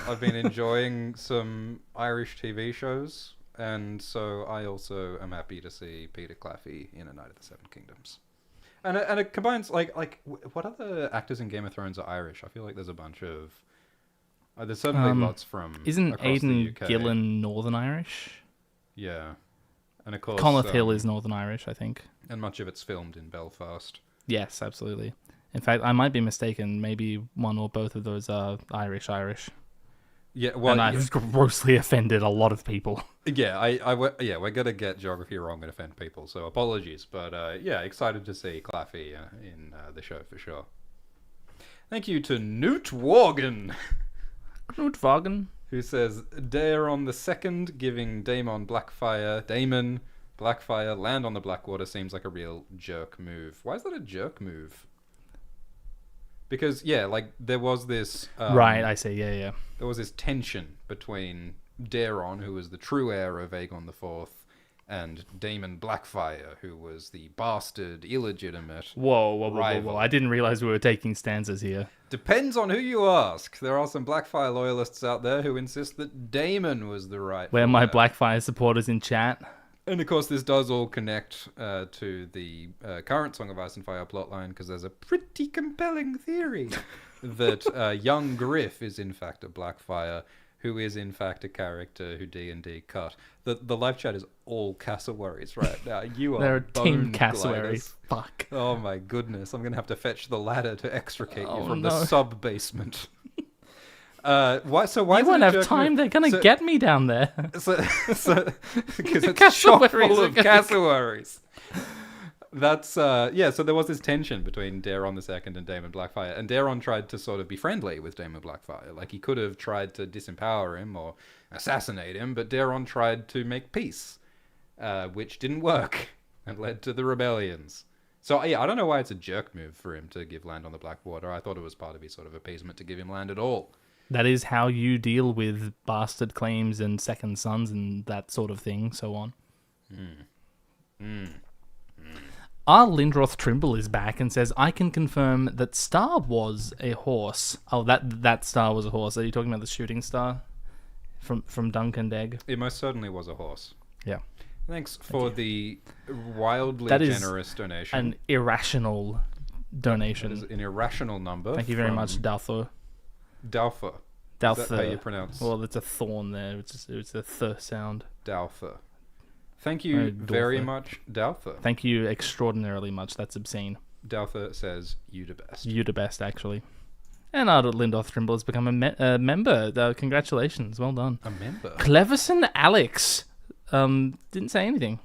I've been enjoying some Irish TV shows, and so I also am happy to see Peter Claffey in A Night of the Seven Kingdoms. And it combines what other actors in Game of Thrones are Irish? I feel like there's a bunch of there's certainly lots from Isn't across Aidan the UK. Gillen Northern Irish? Yeah, and of course Conleth Hill is Northern Irish, I think. and much of it's filmed in Belfast. Yes, absolutely. In fact, I might be mistaken. Maybe one or both of those are Irish. Yeah, well, and I've grossly offended a lot of people. Yeah, we're gonna get geography wrong and offend people, so apologies. But excited to see Claffey in the show for sure. Thank you to Newt Worgan, Knut Wagen. who says Daeron II giving Damon Blackfire land on the Blackwater seems like a real jerk move. Why is that a jerk move? Because there was this Right, I see. Yeah. there was this tension between Daeron, who was the true heir of Aegon IV, and Daemon Blackfire, who was the bastard, illegitimate. Whoa. I didn't realize we were taking stanzas here. Depends on who you ask. There are some Blackfire loyalists out there who insist that Daemon was the right. Where my Blackfire supporters in chat. And of course, this does all connect to the current Song of Ice and Fire plotline, because there's a pretty compelling theory that young Griff is in fact a Blackfire, who is in fact a character who D&D cut. The live chat is all cassowaries right now. You are They're Team bone Cassowaries. gliders. Fuck. Oh my goodness, I'm going to have to fetch the ladder to extricate you from no. the sub-basement. Why You is won't it a have jerk time. move? They're going to get me down there. So because it's chock full of cassowaries. That's so there was this tension between Daeron II and Daemon Blackfire, and Daeron tried to sort of be friendly with Daemon Blackfire. Like, he could have tried to disempower him or assassinate him, but Daeron tried to make peace, which didn't work and led to the rebellions. So I don't know why it's a jerk move for him to give land on the Blackwater. I thought it was part of his sort of appeasement to give him land at all. That is how you deal with bastard claims and second sons and that sort of thing, so on. Our Lindroth Trimble is back and says, I can confirm that Star was a horse. Oh, that star was a horse. Are you talking about the shooting star from Duncan Degg? It most certainly was a horse. Yeah. Thanks for the wildly That is generous donation. an irrational donation. That is an irrational number. Thank you very much, Dalthor. Dalfa. Dalthor. Is that how you pronounce? Well, it's a thorn there. It's a th sound. Dalfa. Thank you very Dalfa. much, Dalfa. Thank you extraordinarily much. That's obscene. Dalfa says, you the best. You the best, actually. And our Lindroth Trimble has become a member. Congratulations. Well done. A member? Cleverson Alex. Didn't say anything.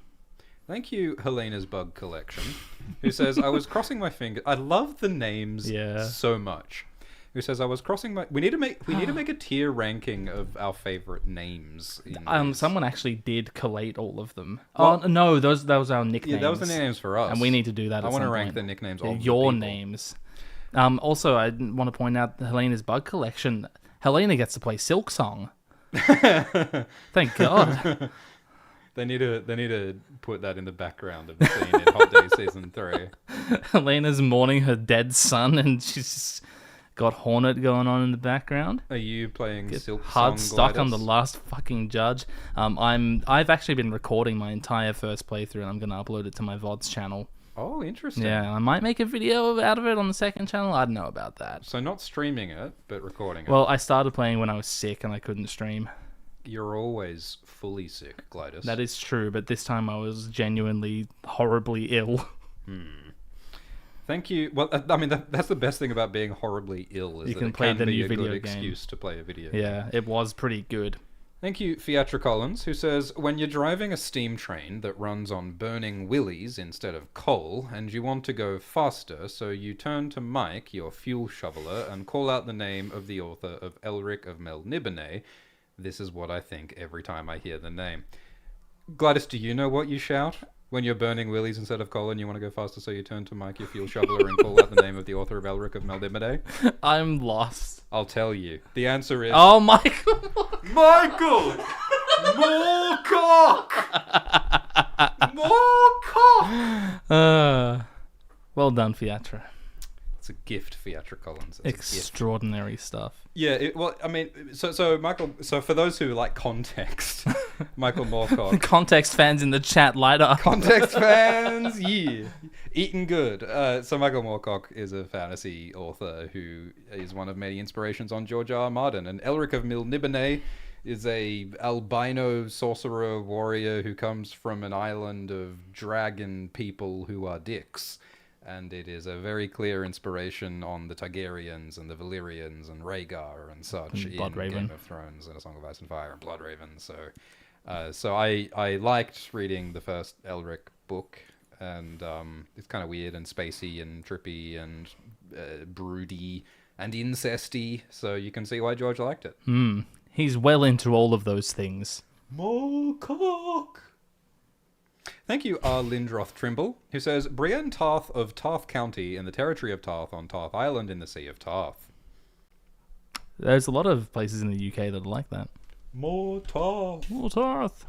Thank you, Helena's Bug Collection, who says, I was crossing my fingers. I love the names so much. Who says, I was crossing my... We need to make a tier ranking of our favorite names. Someone actually did collate all of them. Well, oh, no, that was our nicknames. Yeah, that was the names for us. And we need to do that I want to rank the nicknames of your the people. names. Also, I want to point out Helena's Bug Collection. Helena gets to play Silk Song. Thank God. They need to put that in the background of the scene in Hot Day Season 3. Helena's mourning her dead son, and she's just got Hornet going on in the background. Are you playing Silk Hard Song stuck. Gliders? I'm the last fucking judge. I've actually been recording my entire first playthrough, and I'm gonna upload it to my VODs channel. Oh, interesting. Yeah, I might make a video out of it on the second channel. I don't know about that. So not streaming it, but recording it. Well, I started playing when I was sick, and I couldn't stream. You're always fully sick, Glidus. That is true, but this time I was genuinely horribly ill. Thank you. Well, I mean, that's the best thing about being horribly ill, is You that can it play can the be new a video good game. excuse to play a video game. Yeah, it was pretty good. Thank you, Fiatra Collins, who says, when you're driving a steam train that runs on burning willies instead of coal, and you want to go faster, so you turn to Mike, your fuel shoveler, and call out the name of the author of Elric of Melniboné. This is what I think every time I hear the name. Gladys, do you know what you shout when you're burning willies instead of coal and you want to go faster, so you turn to Mike, your fuel shoveler, and call out the name of the author of Elric of Melniboné? I'm lost. I'll tell you. The answer is... Oh, Michael! Michael! More cock! More cock! Well done, Fiatra. It's a gift, Fiatra Collins. Extraordinary stuff. Yeah, so Michael. So for those who like context, Michael Moorcock. Context fans in the chat, light up. Context fans, yeah, eating good. So Michael Moorcock is a fantasy author who is one of many inspirations on George R. R. Martin, and Elric of Milnibene is a albino sorcerer warrior who comes from an island of dragon people who are dicks. And it is a very clear inspiration on the Targaryens and the Valyrians and Rhaegar and such in Game of Thrones and A Song of Ice and Fire and Bloodraven. So I liked reading the first Elric book, and it's kind of weird and spacey and trippy and broody and incesty. So you can see why George liked it. He's well into all of those things. More cock. Thank you, R. Lindroth Trimble, who says, Brienne Tarth of Tarth County in the territory of Tarth on Tarth Island in the Sea of Tarth. There's a lot of places in the UK that are like that. More Tarth. More Tarth.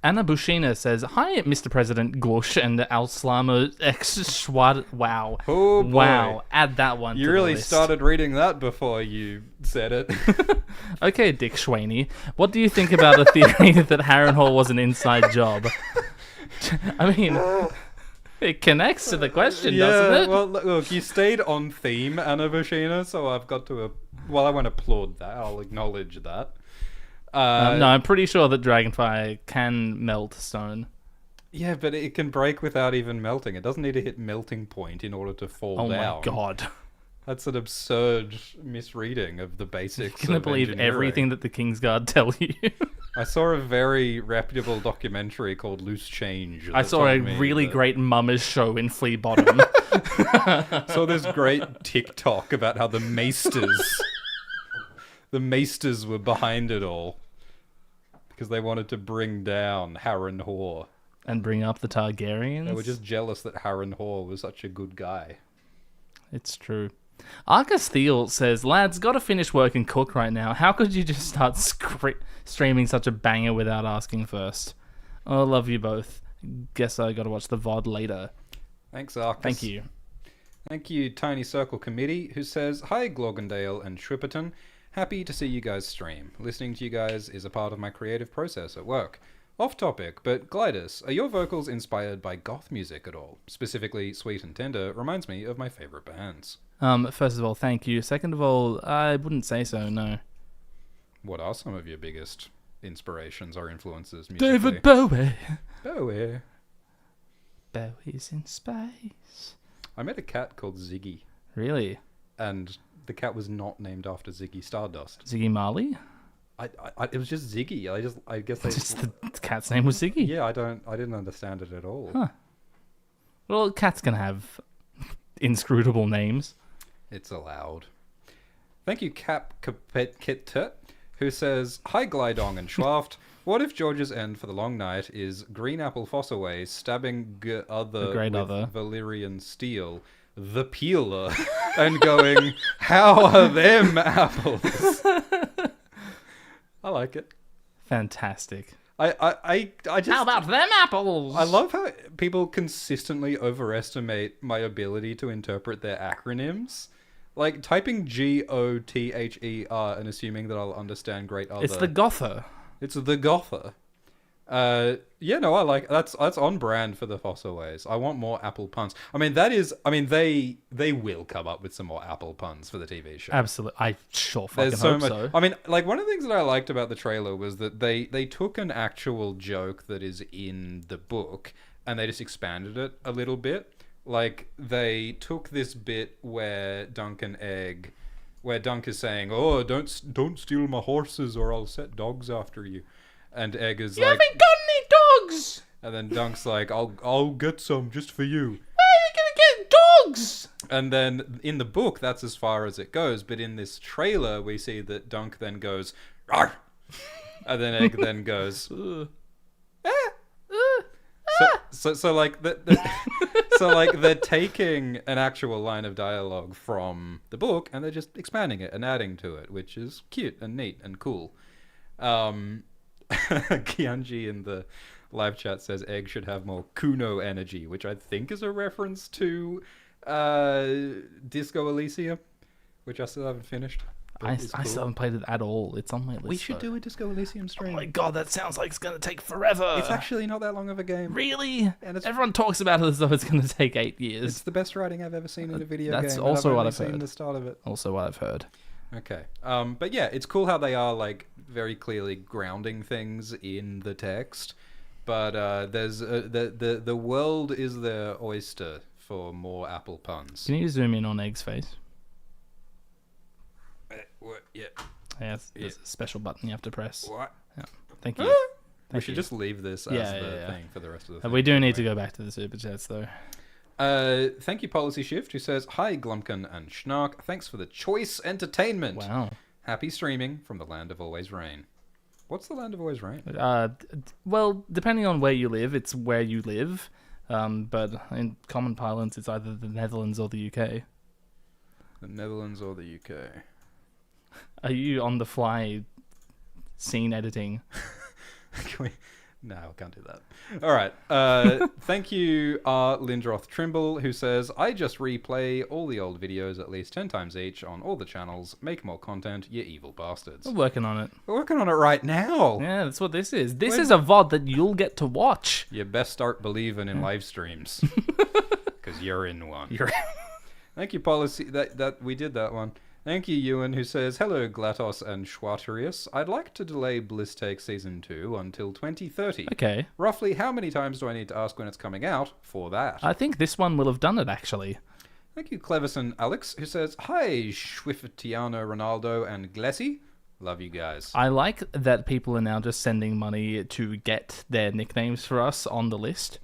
Anna Bushina says, Hi, Mr. President Gorsh and Alslama X Schwad. Wow. Oh, boy. Wow. Add that one You to really the list. started reading that before you said it. Okay, Dick Schwaney. What do you think about the theory that Harrenhal was an inside job? I mean, it connects to the question, doesn't it? Well, look, you stayed on theme, Anna Bushina, so I've got to... Well, I won't applaud that. I'll acknowledge that. No, I'm pretty sure that Dragonfire can melt stone. Yeah, but it can break without even melting. It doesn't need to hit melting point in order to fall down. Oh my god. That's an absurd misreading of the basics. You're going to believe everything that the Kingsguard tell you. I saw a very reputable documentary called Loose Change. I saw a really great mummers show in Flea Bottom. Saw this great TikTok about how the Maesters were behind it all because they wanted to bring down Harrenhal. And bring up the Targaryens? They were just jealous that Harrenhal was such a good guy. It's true. Arcus Thiel says, Lads, gotta finish work and cook right now. How could you just start streaming such a banger without asking first? Oh, love you both. Guess I gotta watch the VOD later. Thanks, Arcus. Thank you. Thank you, Tiny Circle Committee, who says, Hi, Glorgondale and Schwipperton. Happy to see you guys stream. Listening to you guys is a part of my creative process at work. Off topic, but Glidus, are your vocals inspired by goth music at all? Specifically, Sweet and Tender reminds me of my favorite bands. First of all, thank you. Second of all, I wouldn't say so, no. What are some of your biggest inspirations or influences musically? David Bowie. Bowie. Bowie's in space. I met a cat called Ziggy. Really? And the cat was not named after Ziggy Stardust. Ziggy Marley? It was just Ziggy. I guess they just the cat's name was Ziggy. Yeah, I didn't understand it at all. Huh. Well, cats can have inscrutable names. It's allowed. Thank you, Cap Kit, who says, Hi, Glidong and Schwaft. What if George's end for the long night is Green Apple Fossaway stabbing other with Valyrian steel, the peeler, and going, how are them apples? I like it. Fantastic. I just... How about them apples? I love how people consistently overestimate my ability to interpret their acronyms. Like, typing GOTHER and assuming that I'll understand Great Other. It's the Gother. It's the Gother. Yeah, no, I like that's on brand for the Fossilways. I want more Apple puns. They will come up with some more Apple puns for the TV show. Absolutely, I sure fucking hope so. I mean, like, one of the things that I liked about the trailer was that they took an actual joke that is in the book and they just expanded it a little bit. Like, they took this bit where Dunk is saying, "Oh, don't steal my horses or I'll set dogs after you." And Egg is you like, haven't got any dogs! And then Dunk's like, I'll get some just for you. Where are you gonna get dogs? And then in the book, that's as far as it goes. But in this trailer, we see that Dunk then goes, "Rawr!" And then Egg then goes, So like so like they're taking an actual line of dialogue from the book and they're just expanding it and adding to it, which is cute and neat and cool. Kianji in the Live chat says egg should have more Kuno energy, which I think is a reference to Disco Elysium, which I still haven't finished. I still haven't played it at all. It's on my list. We should do a Disco Elysium stream. Oh my god, that sounds like it's going to take forever. It's actually not that long of a game. Really? And everyone talks about it as though it's going to take 8 years. It's the best writing I've ever seen in a video game. That's also what I've seen heard. The start of it. Also what I've heard. Okay. But yeah, it's cool how they are like very clearly grounding things in the text. But there's the world is their oyster for more Apple puns. Can you zoom in on Egg's face? What? Yeah. Yes, there's a special button you have to press. What? Yeah. Thank you. We should just leave this as the thing for the rest of the thing. We do need to go back to the super chats though. Thank you, Policy Shift, who says, "Hi, Glumkin and Schnark. Thanks for the choice entertainment. Wow. Happy streaming from the land of always rain." What's the land of always rain? Well, depending on where you live, it's where you live. But in common parlance, it's either the Netherlands or the UK. The Netherlands or the UK? Are you on the fly scene editing? No, I can't do that. All right. Thank you, Lindroth Trimble, who says, "I just replay all the old videos at least 10 times each on all the channels. Make more content, you evil bastards." We're working on it. We're working on it right now. Yeah, that's what this is. This is a VOD that you'll get to watch. You best start believing in live streams. Because you're in one. Thank you, Policy. That we did that one. Thank you, Ewan, who says, "Hello, Glatos and Schwarterius. I'd like to delay Bliss Take Season 2 until 2030. Okay. Roughly how many times do I need to ask when it's coming out for that?" I think this one will have done it, actually. Thank you, Cleverson Alex, who says, "Hi, Schwiftiano Ronaldo and Glessy. Love you guys." I like that people are now just sending money to get their nicknames for us on the list.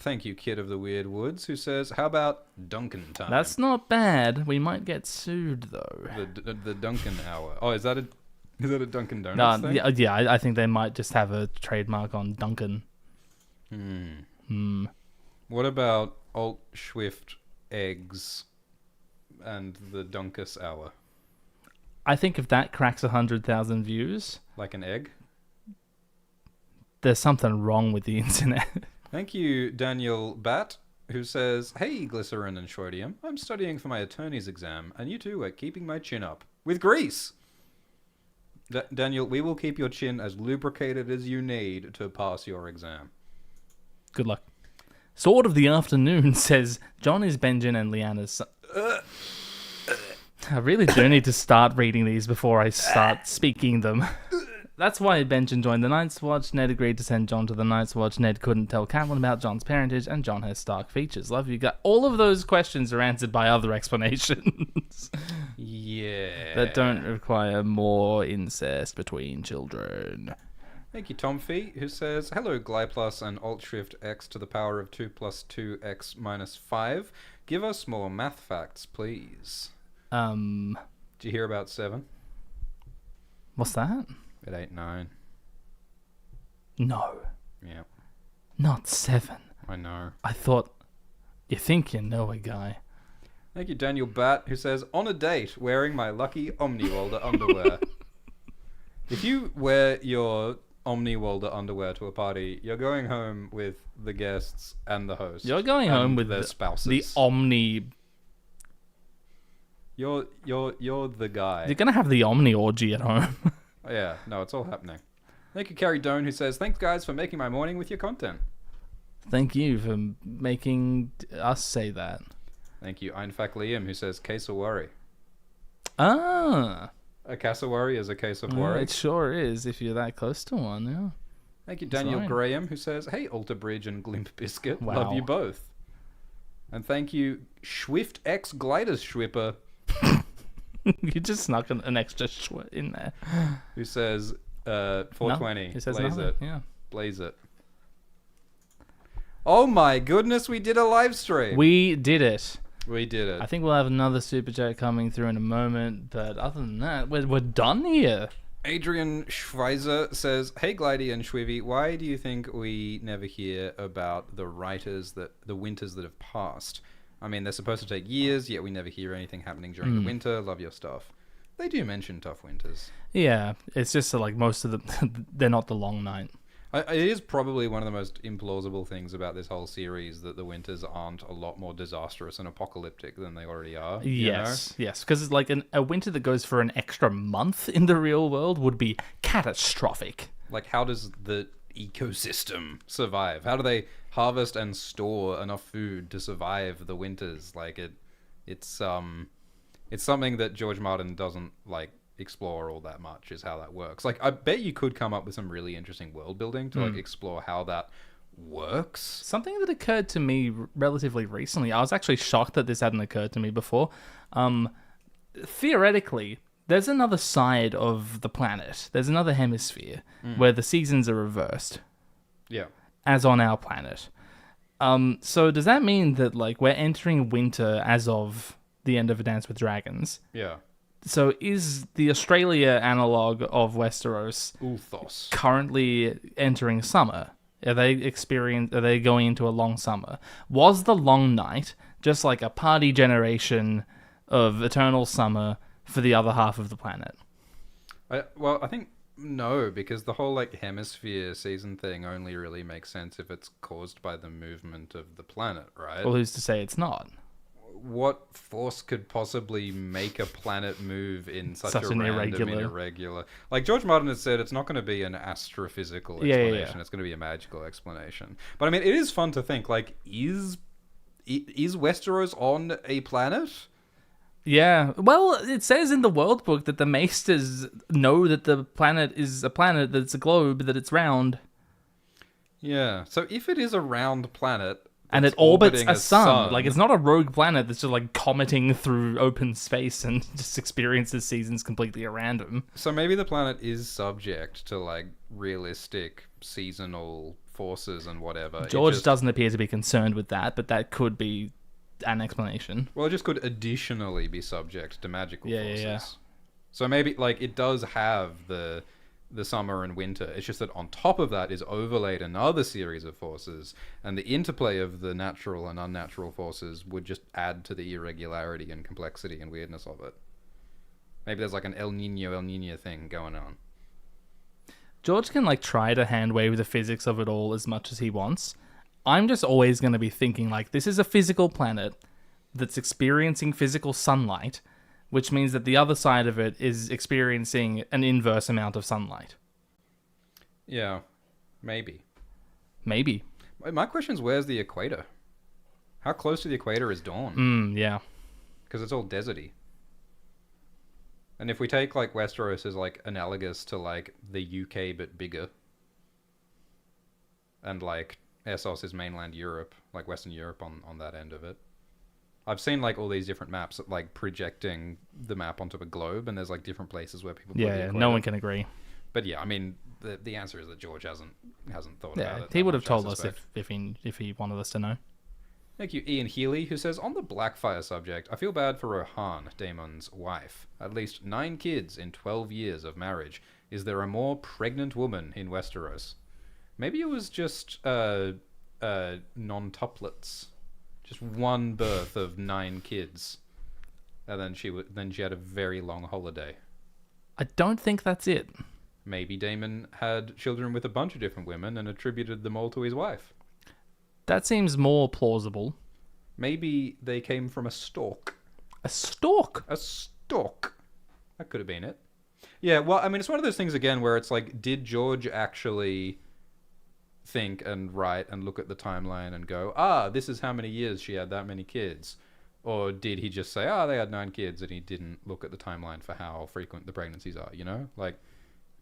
Thank you, Kid of the Weird Woods, who says, "How about Duncan time?" That's not bad. We might get sued, though. The Duncan hour. Oh, is that a Dunkin' Donuts thing? Yeah, I think they might just have a trademark on Duncan. What about Alt Schwift eggs and the Dunkus hour? I think if that cracks 100,000 views... Like an egg? There's something wrong with the internet. Thank you, Daniel Bat, who says, "Hey, Glycerin and Shortium. I'm studying for my attorney's exam, and you two are keeping my chin up. With grease!" Daniel, we will keep your chin as lubricated as you need to pass your exam. Good luck. Sword of the Afternoon says, "John is Benjen and Leanna's son." I really do need to start reading these before I start speaking them. That's why Benjen joined the Night's Watch. Ned agreed to send John to the Night's Watch. Ned couldn't tell Catelyn about John's parentage, and John has Stark features. Love you guys. All of those questions are answered by other explanations. Yeah. That don't require more incest between children. Thank you, Tom Fee, who says, "Hello, Glyplus and Alt Shift X to the power of 2 plus 2x minus 5. Give us more math facts, please." Did you hear about 7? What's that? It ain't 9. No. Yeah. Not 7. I know. I thought... You think you know a guy. Thank you, Daniel Bat, who says, "On a date, wearing my lucky Omniwalder underwear." If you wear your Omniwalder underwear to a party, you're going home with the guests and the host. You're going home with their spouses. The Omni... You're the guy. You're going to have the Omni orgy at home. Yeah, no, it's all happening. Thank you, Carrie Doan, who says, "Thanks, guys, for making my morning with your content." Thank you for making us say that. Thank you, Einfak Liam, who says, "Case of worry." Ah. A case of worry is a case of worry. It sure is, if you're that close to one, yeah. Thank you, Daniel Graham, who says, "Hey, Alter Bridge and Glimp Biscuit. Wow. Love you both." And thank you, Schwift X Gliders Schwipper. You just snuck an extra in there. Who says, 420. No, he says Blaze nothing. it. Yeah. Blaze it. Oh my goodness, we did a live stream. We did it. We did it. I think we'll have another super chat coming through in a moment, but other than that, we're done here. Adrian Schweizer says, "Hey, Glidey and Schwivy, why do you think we never hear about the winters that have passed? I mean, they're supposed to take years, yet we never hear anything happening during the winter. Love your stuff." They do mention tough winters. Yeah, it's just like most of them, they're not the long night. It is probably one of the most implausible things about this whole series that the winters aren't a lot more disastrous and apocalyptic than they already are. Yes, yes, because like a winter that goes for an extra month in the real world would be catastrophic. Like, how does the ecosystem survive? How do they harvest and store enough food to survive the winters? Like, it's something that George Martin doesn't like explore all that much, is how that works. Like, I bet you could come up with some really interesting world building to like explore how that works. Something that occurred to me relatively recently. I was actually shocked that this hadn't occurred to me before. Theoretically, there's another side of the planet. There's another hemisphere where the seasons are reversed. Yeah. As on our planet. So does that mean that like we're entering winter as of the end of A Dance with Dragons? Yeah. So is the Australia analog of Westeros Uthos currently entering summer? Are they going into a long summer? Was the long night just like a party generation of eternal summer for the other half of the planet? I think no, because the whole like hemisphere season thing only really makes sense if it's caused by the movement of the planet, right? Well, who's to say it's not? What force could possibly make a planet move in such a an random irregular? Like George Martin has said, it's not going to be an astrophysical explanation. Yeah. It's going to be a magical explanation. But I mean, it is fun to think like, is Westeros on a planet? Yeah. Well, it says in the world book that the Maesters know that the planet is a planet, that it's a globe, that it's round. Yeah. So if it is a round planet, and it orbits a sun. Like, it's not a rogue planet that's just, like, cometing through open space and just experiences seasons completely at random. So maybe the planet is subject to, like, realistic seasonal forces and whatever. George doesn't appear to be concerned with that, but that could be an explanation. Well, it just could additionally be subject to magical forces. Yeah. So maybe, like, it does have the summer and winter. It's just that on top of that is overlaid another series of forces, and the interplay of the natural and unnatural forces would just add to the irregularity and complexity and weirdness of it. Maybe there's like an El Nino thing going on. George can like try to hand wave the physics of it all as much as he wants. I'm just always going to be thinking like, this is a physical planet that's experiencing physical sunlight, which means that the other side of it is experiencing an inverse amount of sunlight. Yeah, maybe. Maybe. My question is, where's the equator? How close to the equator is dawn? Yeah. Because it's all deserty. And if we take, like, Westeros as, like, analogous to, like, the UK but bigger, and, like, Essos is mainland Europe, like Western Europe on that end of it, I've seen like all these different maps like projecting the map onto a globe, and there's like different places where people. Yeah, no one can agree. But yeah, I mean, the answer is that George hasn't thought about it. He would have told us if he wanted us to know. Thank you, Ian Healy, who says, on the Blackfire subject, I feel bad for Rohan, Daemon's wife. At least 9 kids in 12 years of marriage. Is there a more pregnant woman in Westeros? Maybe it was just non-tuplets. Just one birth of 9 kids, and then she had a very long holiday. I don't think that's it. Maybe Daemon had children with a bunch of different women and attributed them all to his wife. That seems more plausible. Maybe they came from a stork. A stork? A stork. That could have been it. Yeah, well, I mean, it's one of those things again where it's like, did George actually think and write and look at the timeline and go, this is how many years she had that many kids? Or did he just say, they had 9 kids, and he didn't look at the timeline for how frequent the pregnancies are, you know? Like,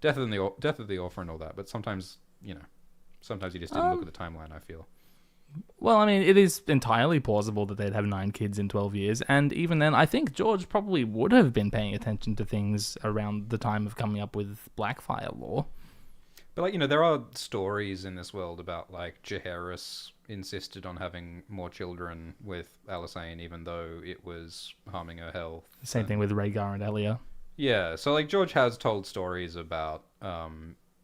death of the author and all that, but sometimes, sometimes he just didn't look at the timeline, I feel. Well, I mean, it is entirely plausible that they'd have 9 kids in 12 years, and even then, I think George probably would have been paying attention to things around the time of coming up with Blackfire law. But, like, there are stories in this world about, like, Jaehaerys insisted on having more children with Alysanne, even though it was harming her health. Same thing with Rhaegar and Elia. Yeah, so, like, George has told stories about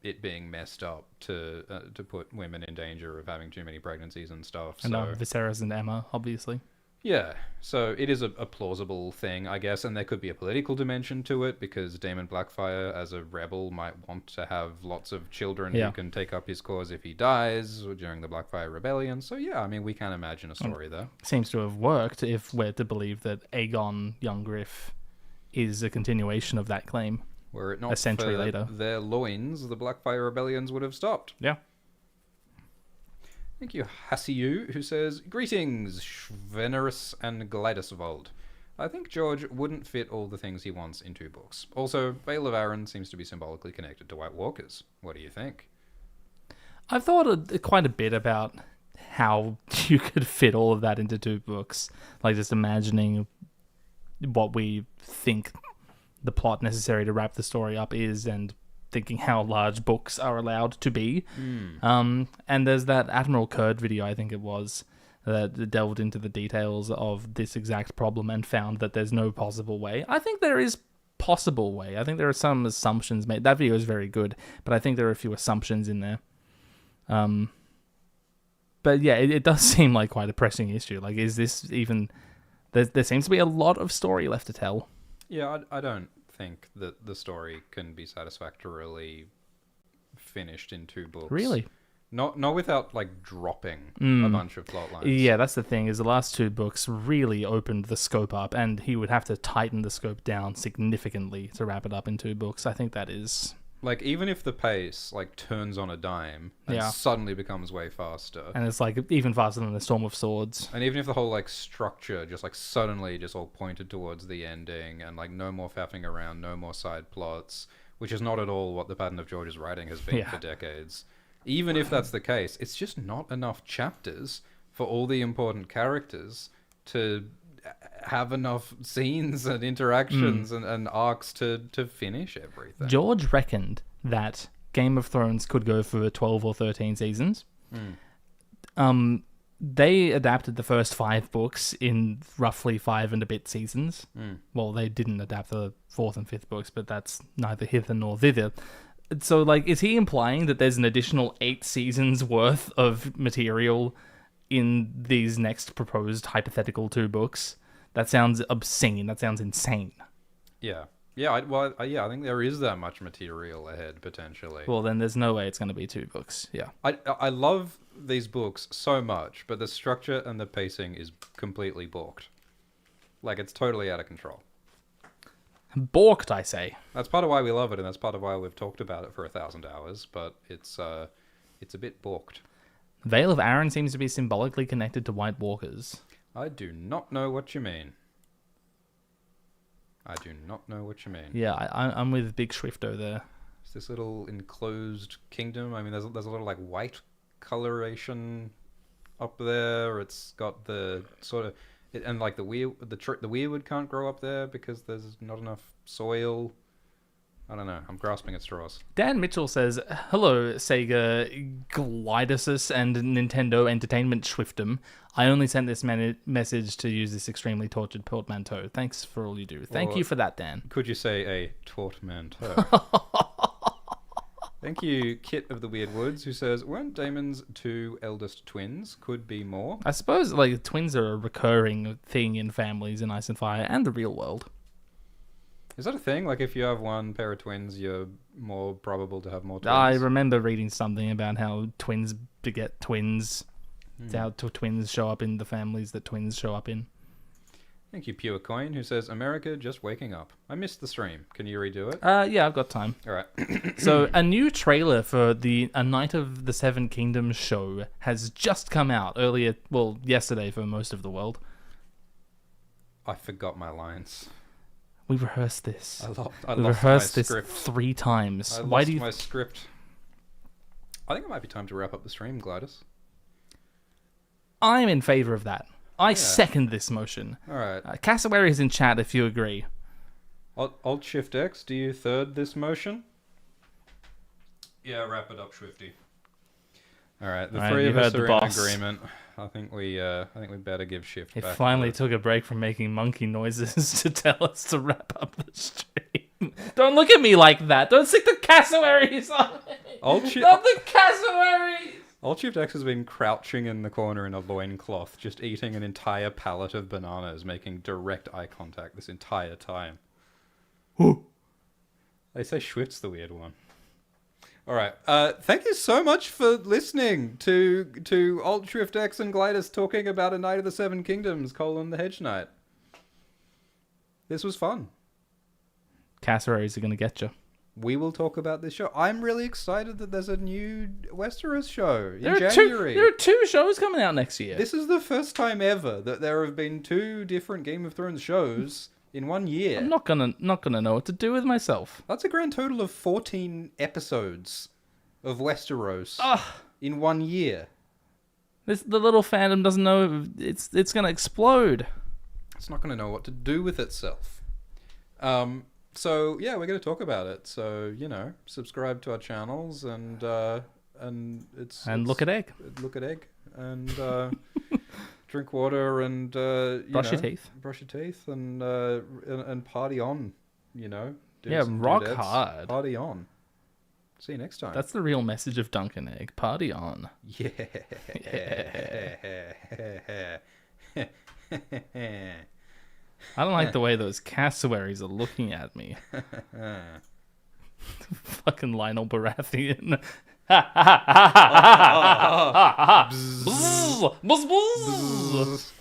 it being messed up to put women in danger of having too many pregnancies and stuff. And Viserys and Emma, obviously. Yeah, so it is a plausible thing, I guess, and there could be a political dimension to it because Daemon Blackfire, as a rebel, might want to have lots of children who can take up his cause if he dies during the Blackfire Rebellion. So yeah, I mean, we can imagine a story there. Seems to have worked if we're to believe that Aegon Young Griff is a continuation of that claim. Were it not a century later, their loins, the Blackfire Rebellions would have stopped. Yeah. Thank you, Hassiu, who says, "Greetings, Venerus and Gladysvold. I think George wouldn't fit all the things he wants in 2 books. Also, Vale of Arryn seems to be symbolically connected to White Walkers. What do you think?" I've thought quite a bit about how you could fit all of that into 2 books. Like, just imagining what we think the plot necessary to wrap the story up is, and thinking how large books are allowed to be. And there's that Admiral Kurd video, I think it was, that delved into the details of this exact problem and found that there's no possible way. I think there is possible way. I think there are some assumptions made. That video is very good, but I think there are a few assumptions in there. But yeah, it does seem like quite a pressing issue. Like, is this even... There seems to be a lot of story left to tell. Yeah, I don't think that the story can be satisfactorily finished in 2 books. Really? Not without, like, dropping a bunch of plot lines. Yeah, that's the thing, is the last 2 books really opened the scope up, and he would have to tighten the scope down significantly to wrap it up in 2 books. I think that is... Like, even if the pace, like, turns on a dime and suddenly becomes way faster. And it's, like, even faster than the Storm of Swords. And even if the whole, like, structure just, like, suddenly just all pointed towards the ending and, like, no more faffing around, no more side plots, which is not at all what the pattern of George's writing has been for decades. Even if that's the case, it's just not enough chapters for all the important characters to have enough scenes and interactions and arcs to finish everything. George reckoned that Game of Thrones could go for 12 or 13 seasons. They adapted the first 5 books in roughly 5 and a bit seasons. Well, they didn't adapt the 4th and 5th books, but that's neither hither nor thither. So, like, is he implying that there's an additional 8 seasons worth of material in these next proposed hypothetical 2 books? That sounds obscene. That sounds insane. Yeah. Yeah, I think there is that much material ahead, potentially. Well, then there's no way it's going to be 2 books. Yeah. I love these books so much, but the structure and the pacing is completely balked. Like, it's totally out of control. Balked, I say. That's part of why we love it, and that's part of why we've talked about it for 1,000 hours, but it's a bit balked. Vale of Arryn seems to be symbolically connected to White Walkers. I do not know what you mean. I do not know what you mean. Yeah, I'm with Big Swifto there. It's this little enclosed kingdom. I mean, there's a little, like, white coloration up there. It's got the sort of... and, like, the weirwood can't grow up there because there's not enough soil. I don't know. I'm grasping at straws. Dan Mitchell says, "Hello, Sega Glidusus and Nintendo Entertainment Swiftum. I only sent this message to use this extremely tortured portmanteau. Thanks for all you do." Thank you for that, Dan. Could you say a portmanteau? Thank you, Kit of the Weird Woods, who says, "Weren't Daemon's 2 eldest twins? Could be more." I suppose, like, twins are a recurring thing in families in Ice and Fire and the real world. Is that a thing? Like, if you have one pair of twins, you're more probable to have more twins? I remember reading something about how twins beget twins. It's how twins show up in the families that twins show up in. Thank you, Pure Coin, who says, "America just waking up. I missed the stream. Can you redo it?" Yeah, I've got time. All right. So, a new trailer for A Night of the Seven Kingdoms show has just come out yesterday for most of the world. I forgot my lines. We rehearsed this. I we lost rehearsed my this script. 3 times. I Why lost my script. I think it might be time to wrap up the stream, Gladys. I'm in favor of that. I second this motion. All right. Cassowary is in chat if you agree. Alt Shift X, do you third this motion? Yeah, wrap it up, Swifty. All right, the 3 of us are in agreement. I think we better give Shift back. It finally took a break from making monkey noises to tell us to wrap up the stream. Don't look at me like that. Don't stick the cassowaries on me. Not the cassowaries. Alt Shift X has been crouching in the corner in a loincloth, just eating an entire pallet of bananas, making direct eye contact this entire time. They say Schwitt's the weird one. All right. Thank you so much for listening to Alt Shift X and Glidus talking about A Knight of the Seven Kingdoms, the Hedge Knight. This was fun. Cassowaries are going to get you. We will talk about this show. I'm really excited that there's a new Westeros show in January. There are 2 shows coming out next year. This is the first time ever that there have been 2 different Game of Thrones shows in 1 year. I'm not gonna know what to do with myself. That's a grand total of 14 episodes of Westeros in 1 year. The little fandom doesn't know it's gonna explode. It's not gonna know what to do with itself. So yeah, we're going to talk about it. So subscribe to our channels and look at egg. Look at egg and drink water and brush your teeth. Brush your teeth and party on. Rock hard. Party on. See you next time. That's the real message of Dunk and Egg. Party on. Yeah. I don't like the way those cassowaries are looking at me. Fucking Lionel Baratheon. Buzz, buzz, buzz.